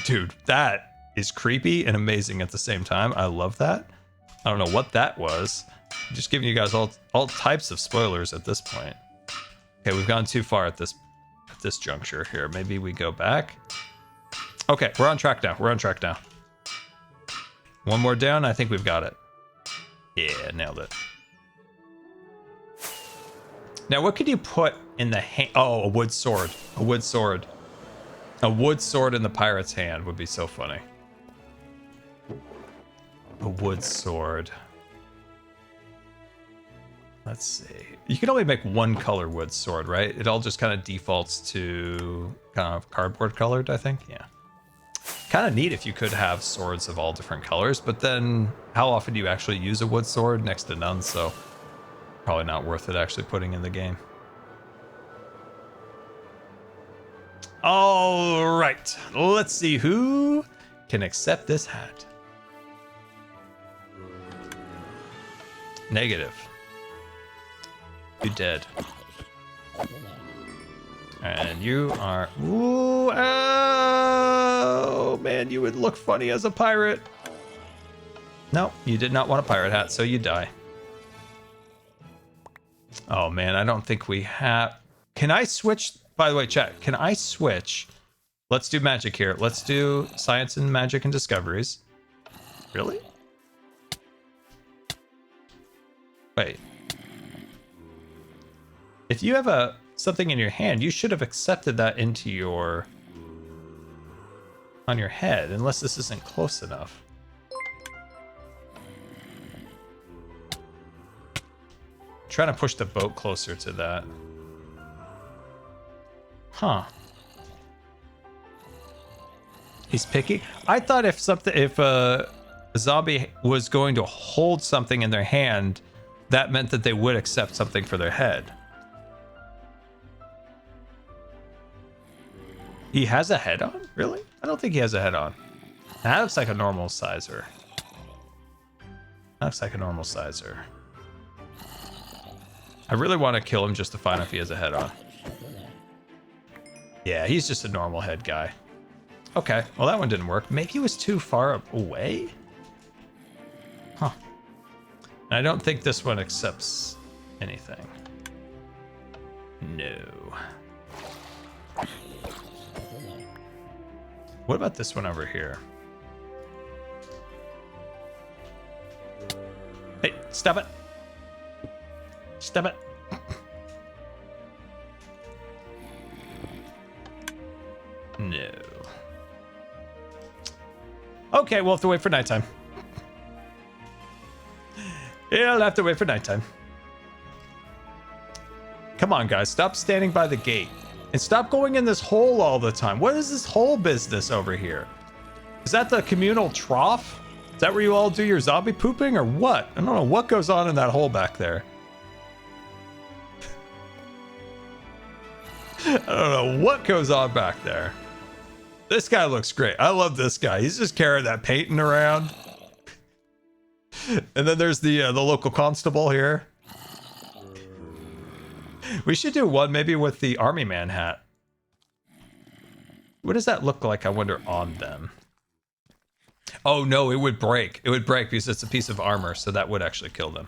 Dude, that is creepy and amazing at the same time. I love that. I don't know what that was. I'm just giving you guys all types of spoilers at this point. Okay, we've gone too far at this juncture here. Maybe we go back. Okay, we're on track now. We're on track now. One more down. I think we've got it. Yeah, nailed it. Now, what could you put in the hand? Oh, a wood sword. A wood sword. A wood sword in the pirate's hand would be so funny. A wood sword. Let's see. You can only make one color wood sword, right? It all just kind of defaults to kind of cardboard colored, I think. Yeah. Kind of neat if you could have swords of all different colors, but then how often do you actually use a wood sword? Next to none, so probably not worth it actually putting in the game. All right, let's see who can accept this hat. Negative. You dead. And you are... Ooh, oh, man, you would look funny as a pirate. No, you did not want a pirate hat, so you die. Oh, man, I don't think we have... Can I switch... By the way, chat, can I switch? Let's do magic here. Let's do science and magic and discoveries. Really? Wait. If you have something in your hand, you should have accepted that into your... on your head, unless this isn't close enough. Trying to push the boat closer to that. Huh. He's picky. I thought if a zombie was going to hold something in their hand, that meant that they would accept something for their head. He has a head on? Really? I don't think he has a head on. That looks like a normal sizer. That looks like a normal sizer. I really want to kill him just to find out if he has a head on. Yeah, he's just a normal head guy. Okay, well that one didn't work. Maybe he was too far away? Huh. And I don't think this one accepts anything. No. What about this one over here? Hey, stop it. Stop it. No. Okay, we'll have to wait for nighttime. Yeah, I'll have to wait for nighttime. Come on, guys. Stop standing by the gate. And stop going in this hole all the time. What is this whole business over here? Is that the communal trough? Is that where you all do your zombie pooping or what? I don't know what goes on in that hole back there. I don't know what goes on back there. This guy looks great. I love this guy. He's just carrying that painting around. And then there's the local constable here. We should do one maybe with the army man hat. What does that look like, I wonder, on them? Oh no, it would break. It would break because it's a piece of armor, so that would actually kill them.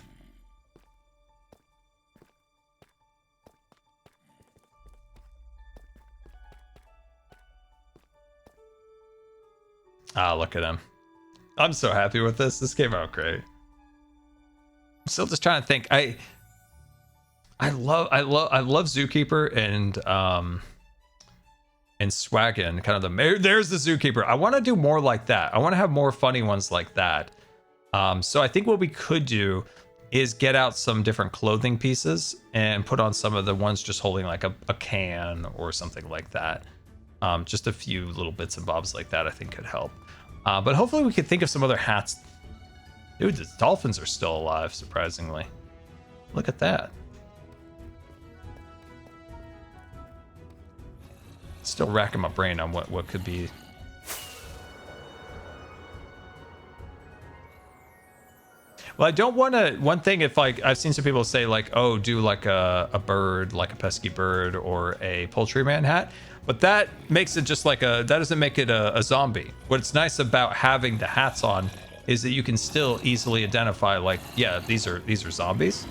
Ah, look at him. I'm so happy with this. This came out great. I'm still just trying to think. I love Zookeeper and and Swaggin, kind of there's the zookeeper. I want to do more like that. I want to have more funny ones like that. So I think what we could do is get out some different clothing pieces and put on some of the ones just holding like a can or something like that. Just a few little bits and bobs like that I think could help. But hopefully we could think of some other hats. Dude, the dolphins are still alive, surprisingly. Look at that. Still racking my brain on what could be. Well, I don't want to. One thing, if like I've seen some people say like, oh, do like a bird, like a pesky bird, or a poultryman hat, but that makes it just like that doesn't make it a zombie. What's nice about having the hats on is that you can still easily identify like, yeah, these are zombies.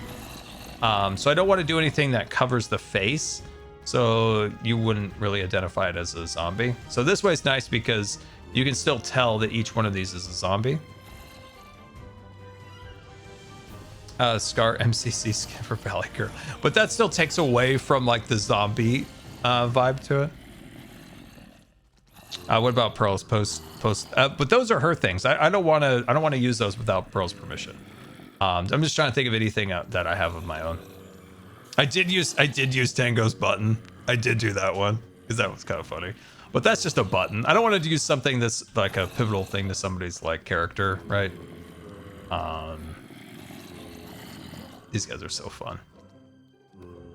So I don't want to do anything that covers the face, so you wouldn't really identify it as a zombie. So this way it's nice because you can still tell that each one of these is a zombie. Scar MCC skin for Valley Girl, but that still takes away from like the zombie vibe to it. What about Pearl's post? But those are her things. I don't want to use those without Pearl's permission. I'm just trying to think of anything that I have of my own. I did use Tango's button. I did do that one because that was kind of funny. But that's just a button. I don't want to use something that's like a pivotal thing to somebody's like character, right? These guys are so fun.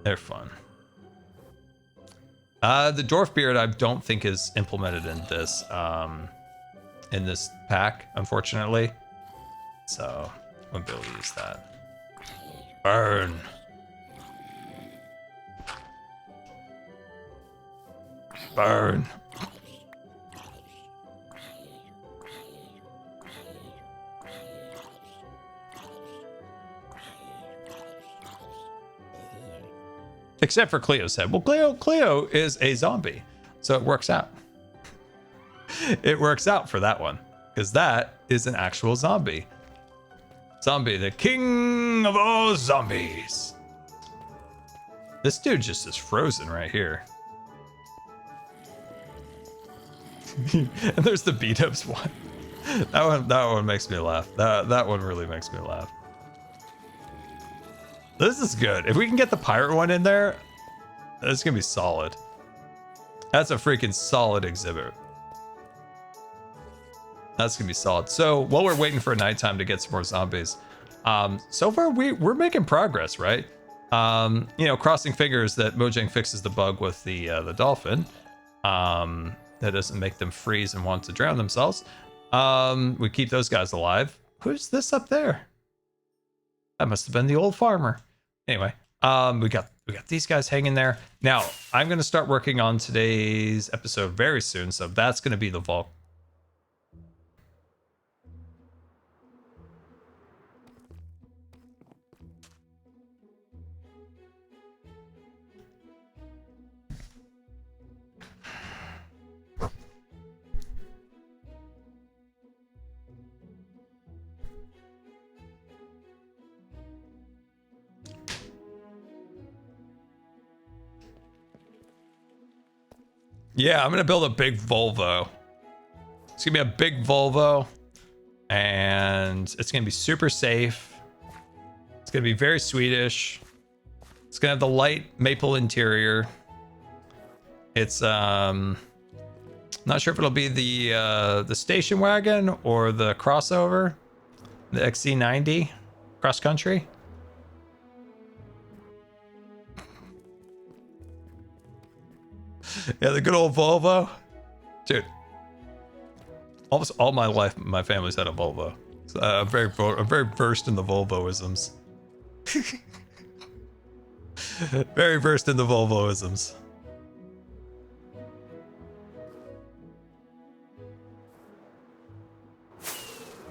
They're fun. The dwarf beard I don't think is implemented in this pack, unfortunately. So I won't be able to use that. Burn. Burn. Except for Cleo's head. Well, Cleo is a zombie, so it works out. It works out for that one, because that is an actual zombie. Zombie, the king of all zombies. This dude just is frozen right here. And there's the beat-ups one. That one makes me laugh. That one really makes me laugh. This is good. If we can get the pirate one in there, it's gonna be solid. That's a freaking solid exhibit. That's gonna be solid. So while we're waiting for nighttime to get some more zombies, so far we're making progress, right? You know, crossing fingers that Mojang fixes the bug with the dolphin. That doesn't make them freeze and want to drown themselves. We keep those guys alive. Who's this up there? That must have been the old farmer. Anyway, we got these guys hanging there. Now, I'm going to start working on today's episode very soon, so that's going to be the vault. Yeah, I'm gonna build a big Volvo. It's gonna be a big Volvo, and it's gonna be super safe. It's gonna be very Swedish. It's gonna have the light maple interior. It's not sure if it'll be the station wagon or the crossover, the XC90 cross country. Yeah, the good old Volvo. Dude, almost all my life, my family's had a Volvo. So, I'm very versed in the Volvoisms. Very versed in the Volvoisms.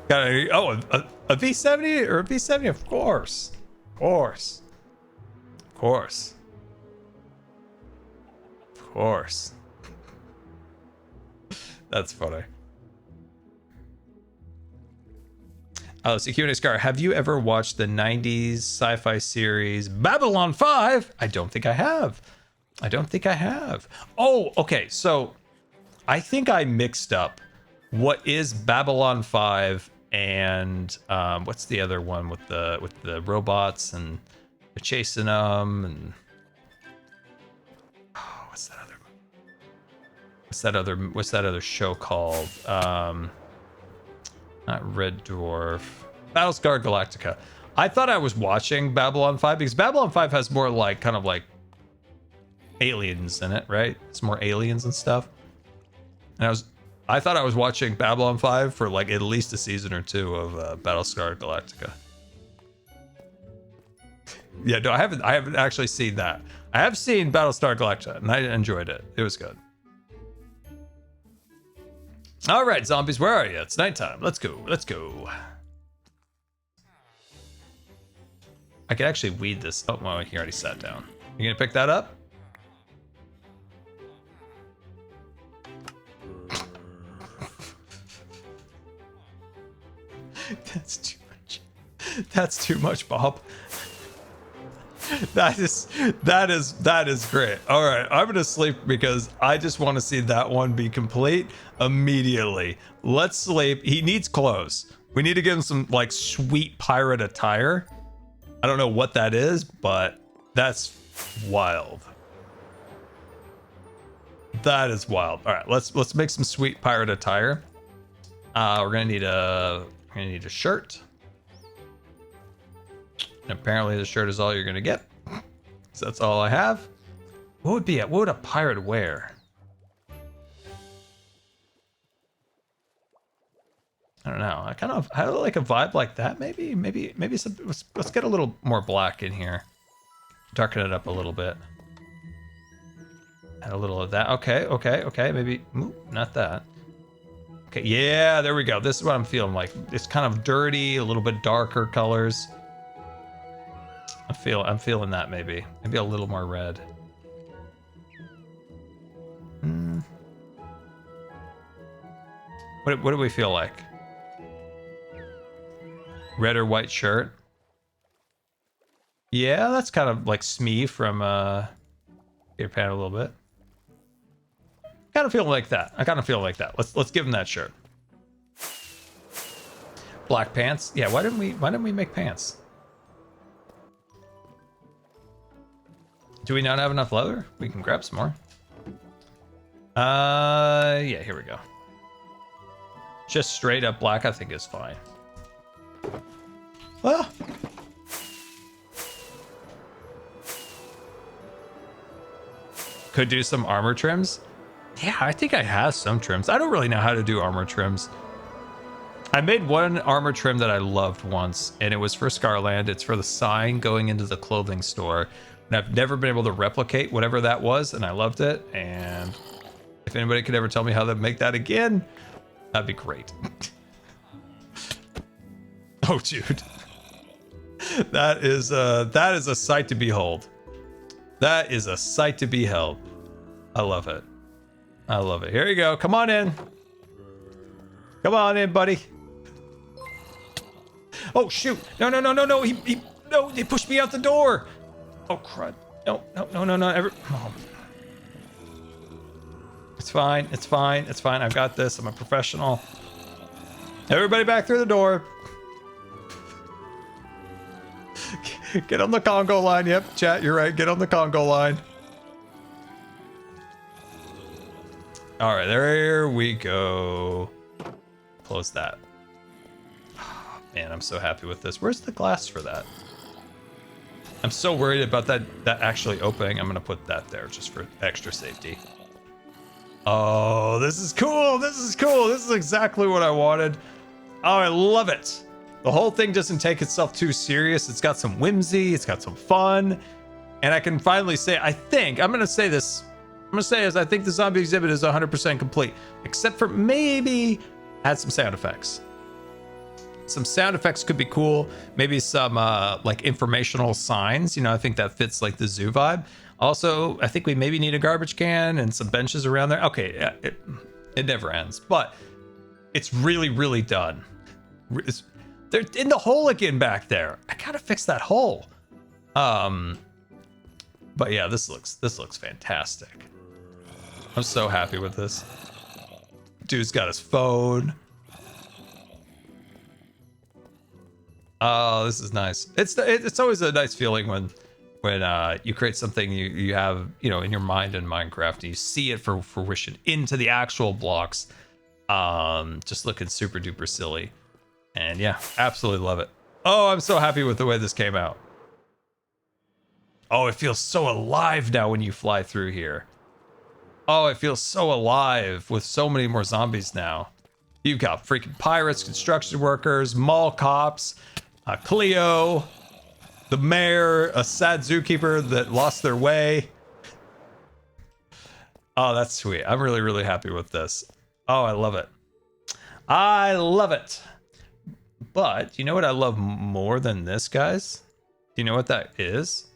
Got a V70 or a V70? Of course. Of course. Of course. Of course. That's funny. Oh, so Q&A Scar, have you ever watched the 90s sci-fi series Babylon 5? I don't think I have. I don't think I have. Oh, okay. So I think I mixed up what is Babylon 5 and what's the other one with the robots and they're chasing them and oh, what's that other show called? Not Red Dwarf. Battlestar Galactica. I thought I was watching Babylon 5 because Babylon 5 has more like kind of like aliens in it, right? It's more aliens and stuff. And I thought I was watching Babylon 5 for like at least a season or two of Battlestar Galactica. Yeah, no, I haven't actually seen that. I have seen Battlestar Galactica and I enjoyed it. It was good. All right, zombies, where are you? It's nighttime. Let's go. Let's go. I could actually weed this. Oh, well, he already sat down. You gonna pick that up? That's too much. That's too much, Bob. That is great. All right, I'm gonna sleep because I just want to see that one be complete immediately. Let's sleep. He needs clothes. We need to give him some like sweet pirate attire. I don't know what that is, but that's wild. That is wild. All right, let's make some sweet pirate attire. We're gonna need a shirt. And apparently the shirt is all you're gonna get. So that's all I have. What would a pirate wear? I don't know. I like a vibe like that. Maybe let's get a little more black in here. Darken it up a little bit. Add a little of that. Okay. Maybe not that. Okay, yeah, there we go. This is what I'm feeling like. It's kind of dirty, a little bit darker colors. I'm feeling that maybe a little more red. What do we feel like? Red or white shirt? Yeah, that's kind of like Smee from Peter Pan a little bit. Kind of feeling like that. I kind of feel like that. Let's give him that shirt. Black pants. Yeah, why didn't we make pants? Do we not have enough leather? We can grab some more. Yeah, here we go. Just straight up black, I think is fine. Ah. Could do some armor trims. Yeah, I think I have some trims. I don't really know how to do armor trims. I made one armor trim that I loved once, and it was for Scarland. It's for the sign going into the clothing store. And I've never been able to replicate whatever that was, and I loved it. And if anybody could ever tell me how to make that again, that'd be great. Oh, dude. That is a sight to behold. That is a sight to behold. I love it. I love it. Here you go. Come on in. Come on in, buddy. Oh, shoot. No. No, they pushed me out the door. Oh, crud. No. Oh. It's fine. I've got this. I'm a professional. Everybody back through the door. Get on the Congo line. Yep, chat, you're right. Get on the Congo line. All right, there we go. Close that. Oh, man, I'm so happy with this. Where's the glass for that? I'm so worried about that actually opening. I'm going to put that there just for extra safety. Oh, this is cool. This is exactly what I wanted. Oh, I love it. The whole thing doesn't take itself too serious. It's got some whimsy. It's got some fun. And I can finally say, I think I think the zombie exhibit is 100% complete. Except for maybe add some sound effects. Some sound effects could be cool. Maybe some like informational signs. You know, I think that fits like the zoo vibe. Also, I think we maybe need a garbage can and some benches around there. Okay, it never ends. But it's really, really done. They're in the hole again back there. I gotta fix that hole. But yeah, this looks fantastic. I'm so happy with this. Dude's got his phone. Oh, this is nice. It's always a nice feeling when you create something you have, you know, in your mind in Minecraft, and you see it for fruition into the actual blocks, just looking super duper silly. And yeah, absolutely love it. Oh, I'm so happy with the way this came out. Oh, it feels so alive now when you fly through here. Oh, it feels so alive with so many more zombies now. You've got freaking pirates, construction workers, mall cops, Cleo, the mayor, a sad zookeeper that lost their way. Oh, that's sweet. I'm really, really happy with this. Oh, I love it. I love it. But you know what I love more than this, guys? Do you know what that is?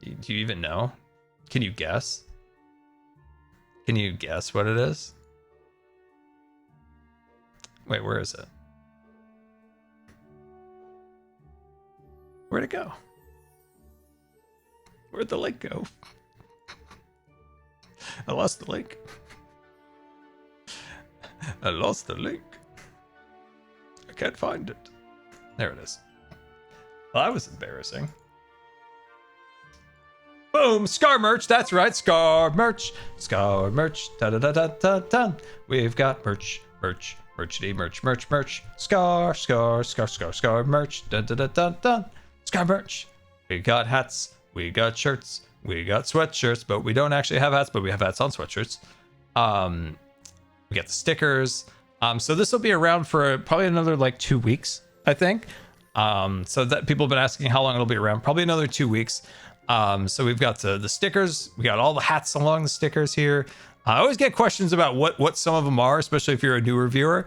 Do you even know? Can you guess? Can you guess what it is? Wait, where is it? Where'd it go? Where'd the link go? I lost the link. I lost the link. I can't find it. There it is. Well, that was embarrassing. Boom! Scar merch. That's right. Scar merch. Scar merch. Da da da da da da. We've got merch. Merch. Merchity. Merch. Merch. Merch. Scar. Scar. Scar. Scar. Scar. Merch. Da da da da da. Scar merch. We got hats. We got shirts. We got sweatshirts, but we don't actually have hats, but we have hats on sweatshirts. We got the stickers. So this will be around for probably another like 2 weeks, I think. So that people have been asking how long it'll be around. Probably another 2 weeks. So we've got the stickers. We got all the hats along the stickers here. I always get questions about what some of them are, especially if you're a newer viewer.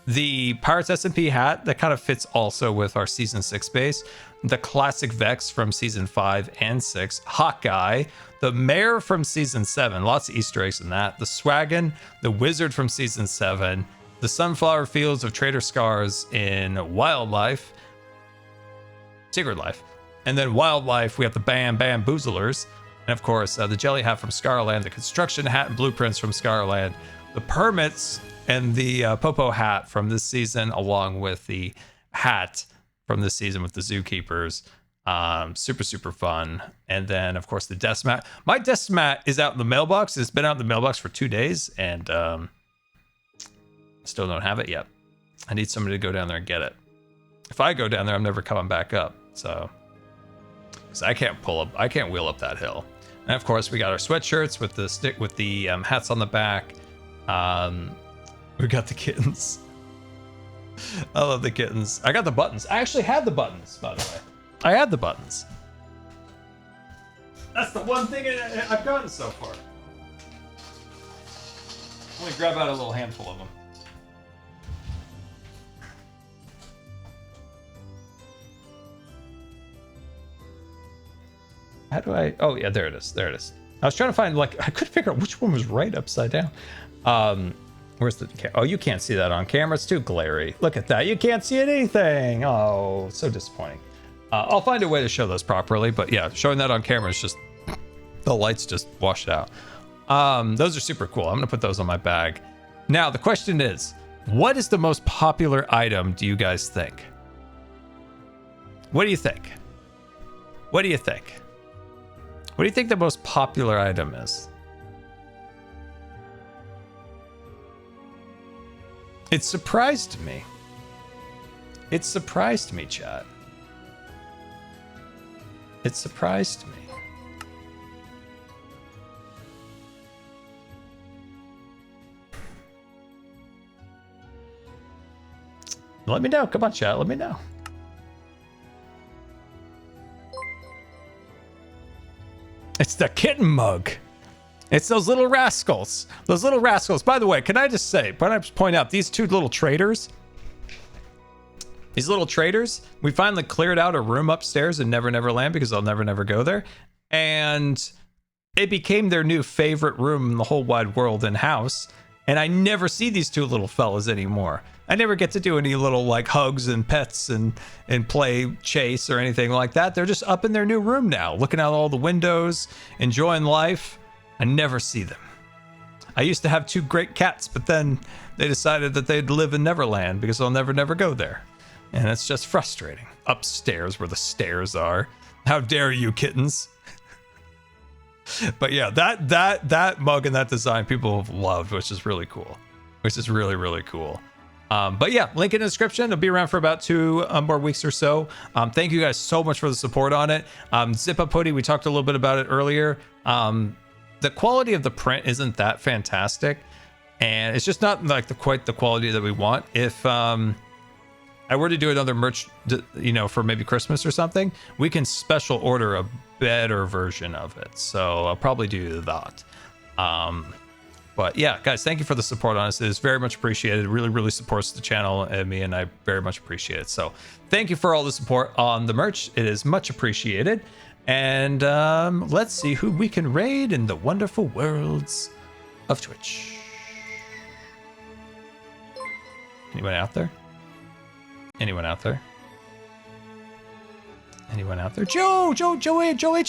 The Pirates SMP hat that kind of fits also with our season 6 base. The classic Vex from season 5 and 6. Hawkeye. The Mayor from season 7. Lots of Easter eggs in that. The Swaggin. The Wizard from season 7. The Sunflower Fields of Trader Scars in Wildlife. Secret Life. And then Wildlife, we have the Bam Bam Boozlers. And of course, the Jelly Hat from Scarland. The Construction Hat and Blueprints from Scarland. The Permits and the Popo Hat from this season, along with the hat from this season with the Zookeepers. Super, super fun. And then, of course, the desk mat. My desk mat is out in the mailbox. It's been out in the mailbox for 2 days, and still don't have it yet. I need somebody to go down there and get it. If I go down there, I'm never coming back up. So, because I can't wheel up that hill. And of course, we got our sweatshirts with the hats on the back. We got the kittens. I love the kittens. I got the buttons. I actually had the buttons, by the way. I had the buttons. That's the one thing I've gotten so far. Let me grab out a little handful of them. How do I... Oh, yeah, there it is. There it is. I was trying to find, like, I couldn't figure out which one was right upside down. Where's the... Oh, you can't see that on camera. It's too glary. Look at that. You can't see anything. Oh, so disappointing. I'll find a way to show those properly. But yeah, showing that on camera is just... The lights just washed out. Those are super cool. I'm going to put those on my bag. Now, the question is, what is the most popular item, do you guys think? What do you think? What do you think? What do you think the most popular item is? It surprised me. It surprised me, chat. It surprised me. Let me know. Come on, chat. Let me know. It's the kitten mug. It's those little rascals. Those little rascals. By the way, can I just point out these two little traders? These little traders, we finally cleared out a room upstairs in Never Never Land because I'll never go there. And it became their new favorite room in the whole wide world and house. And I never see these two little fellas anymore. I never get to do any little like hugs and pets and play chase or anything like that. They're just up in their new room now, looking out all the windows, enjoying life. I never see them. I used to have 2 great cats, but then they decided that they'd live in Neverland because I'll never go there. And it's just frustrating. Upstairs where the stairs are. How dare you, kittens? But yeah, that mug and that design people have loved, which is really cool. Which is really, really cool. But yeah, link in the description. It'll be around for about 2 more weeks or so. Thank you guys so much for the support on it. Zip Up Hoodie, we talked a little bit about it earlier. The quality of the print isn't that fantastic, and it's just not like quite the quality that we want. If I were to do another merch, for maybe Christmas or something, we can special order a better version of it. So I'll probably do that. But yeah, guys, thank you for the support on this. It is very much appreciated. It really, really supports the channel and me, and I very much appreciate it. So thank you for all the support on the merch. It is much appreciated. And let's see who we can raid in the wonderful worlds of Twitch. Anyone out there? Anyone out there? Anyone out there? Joe H.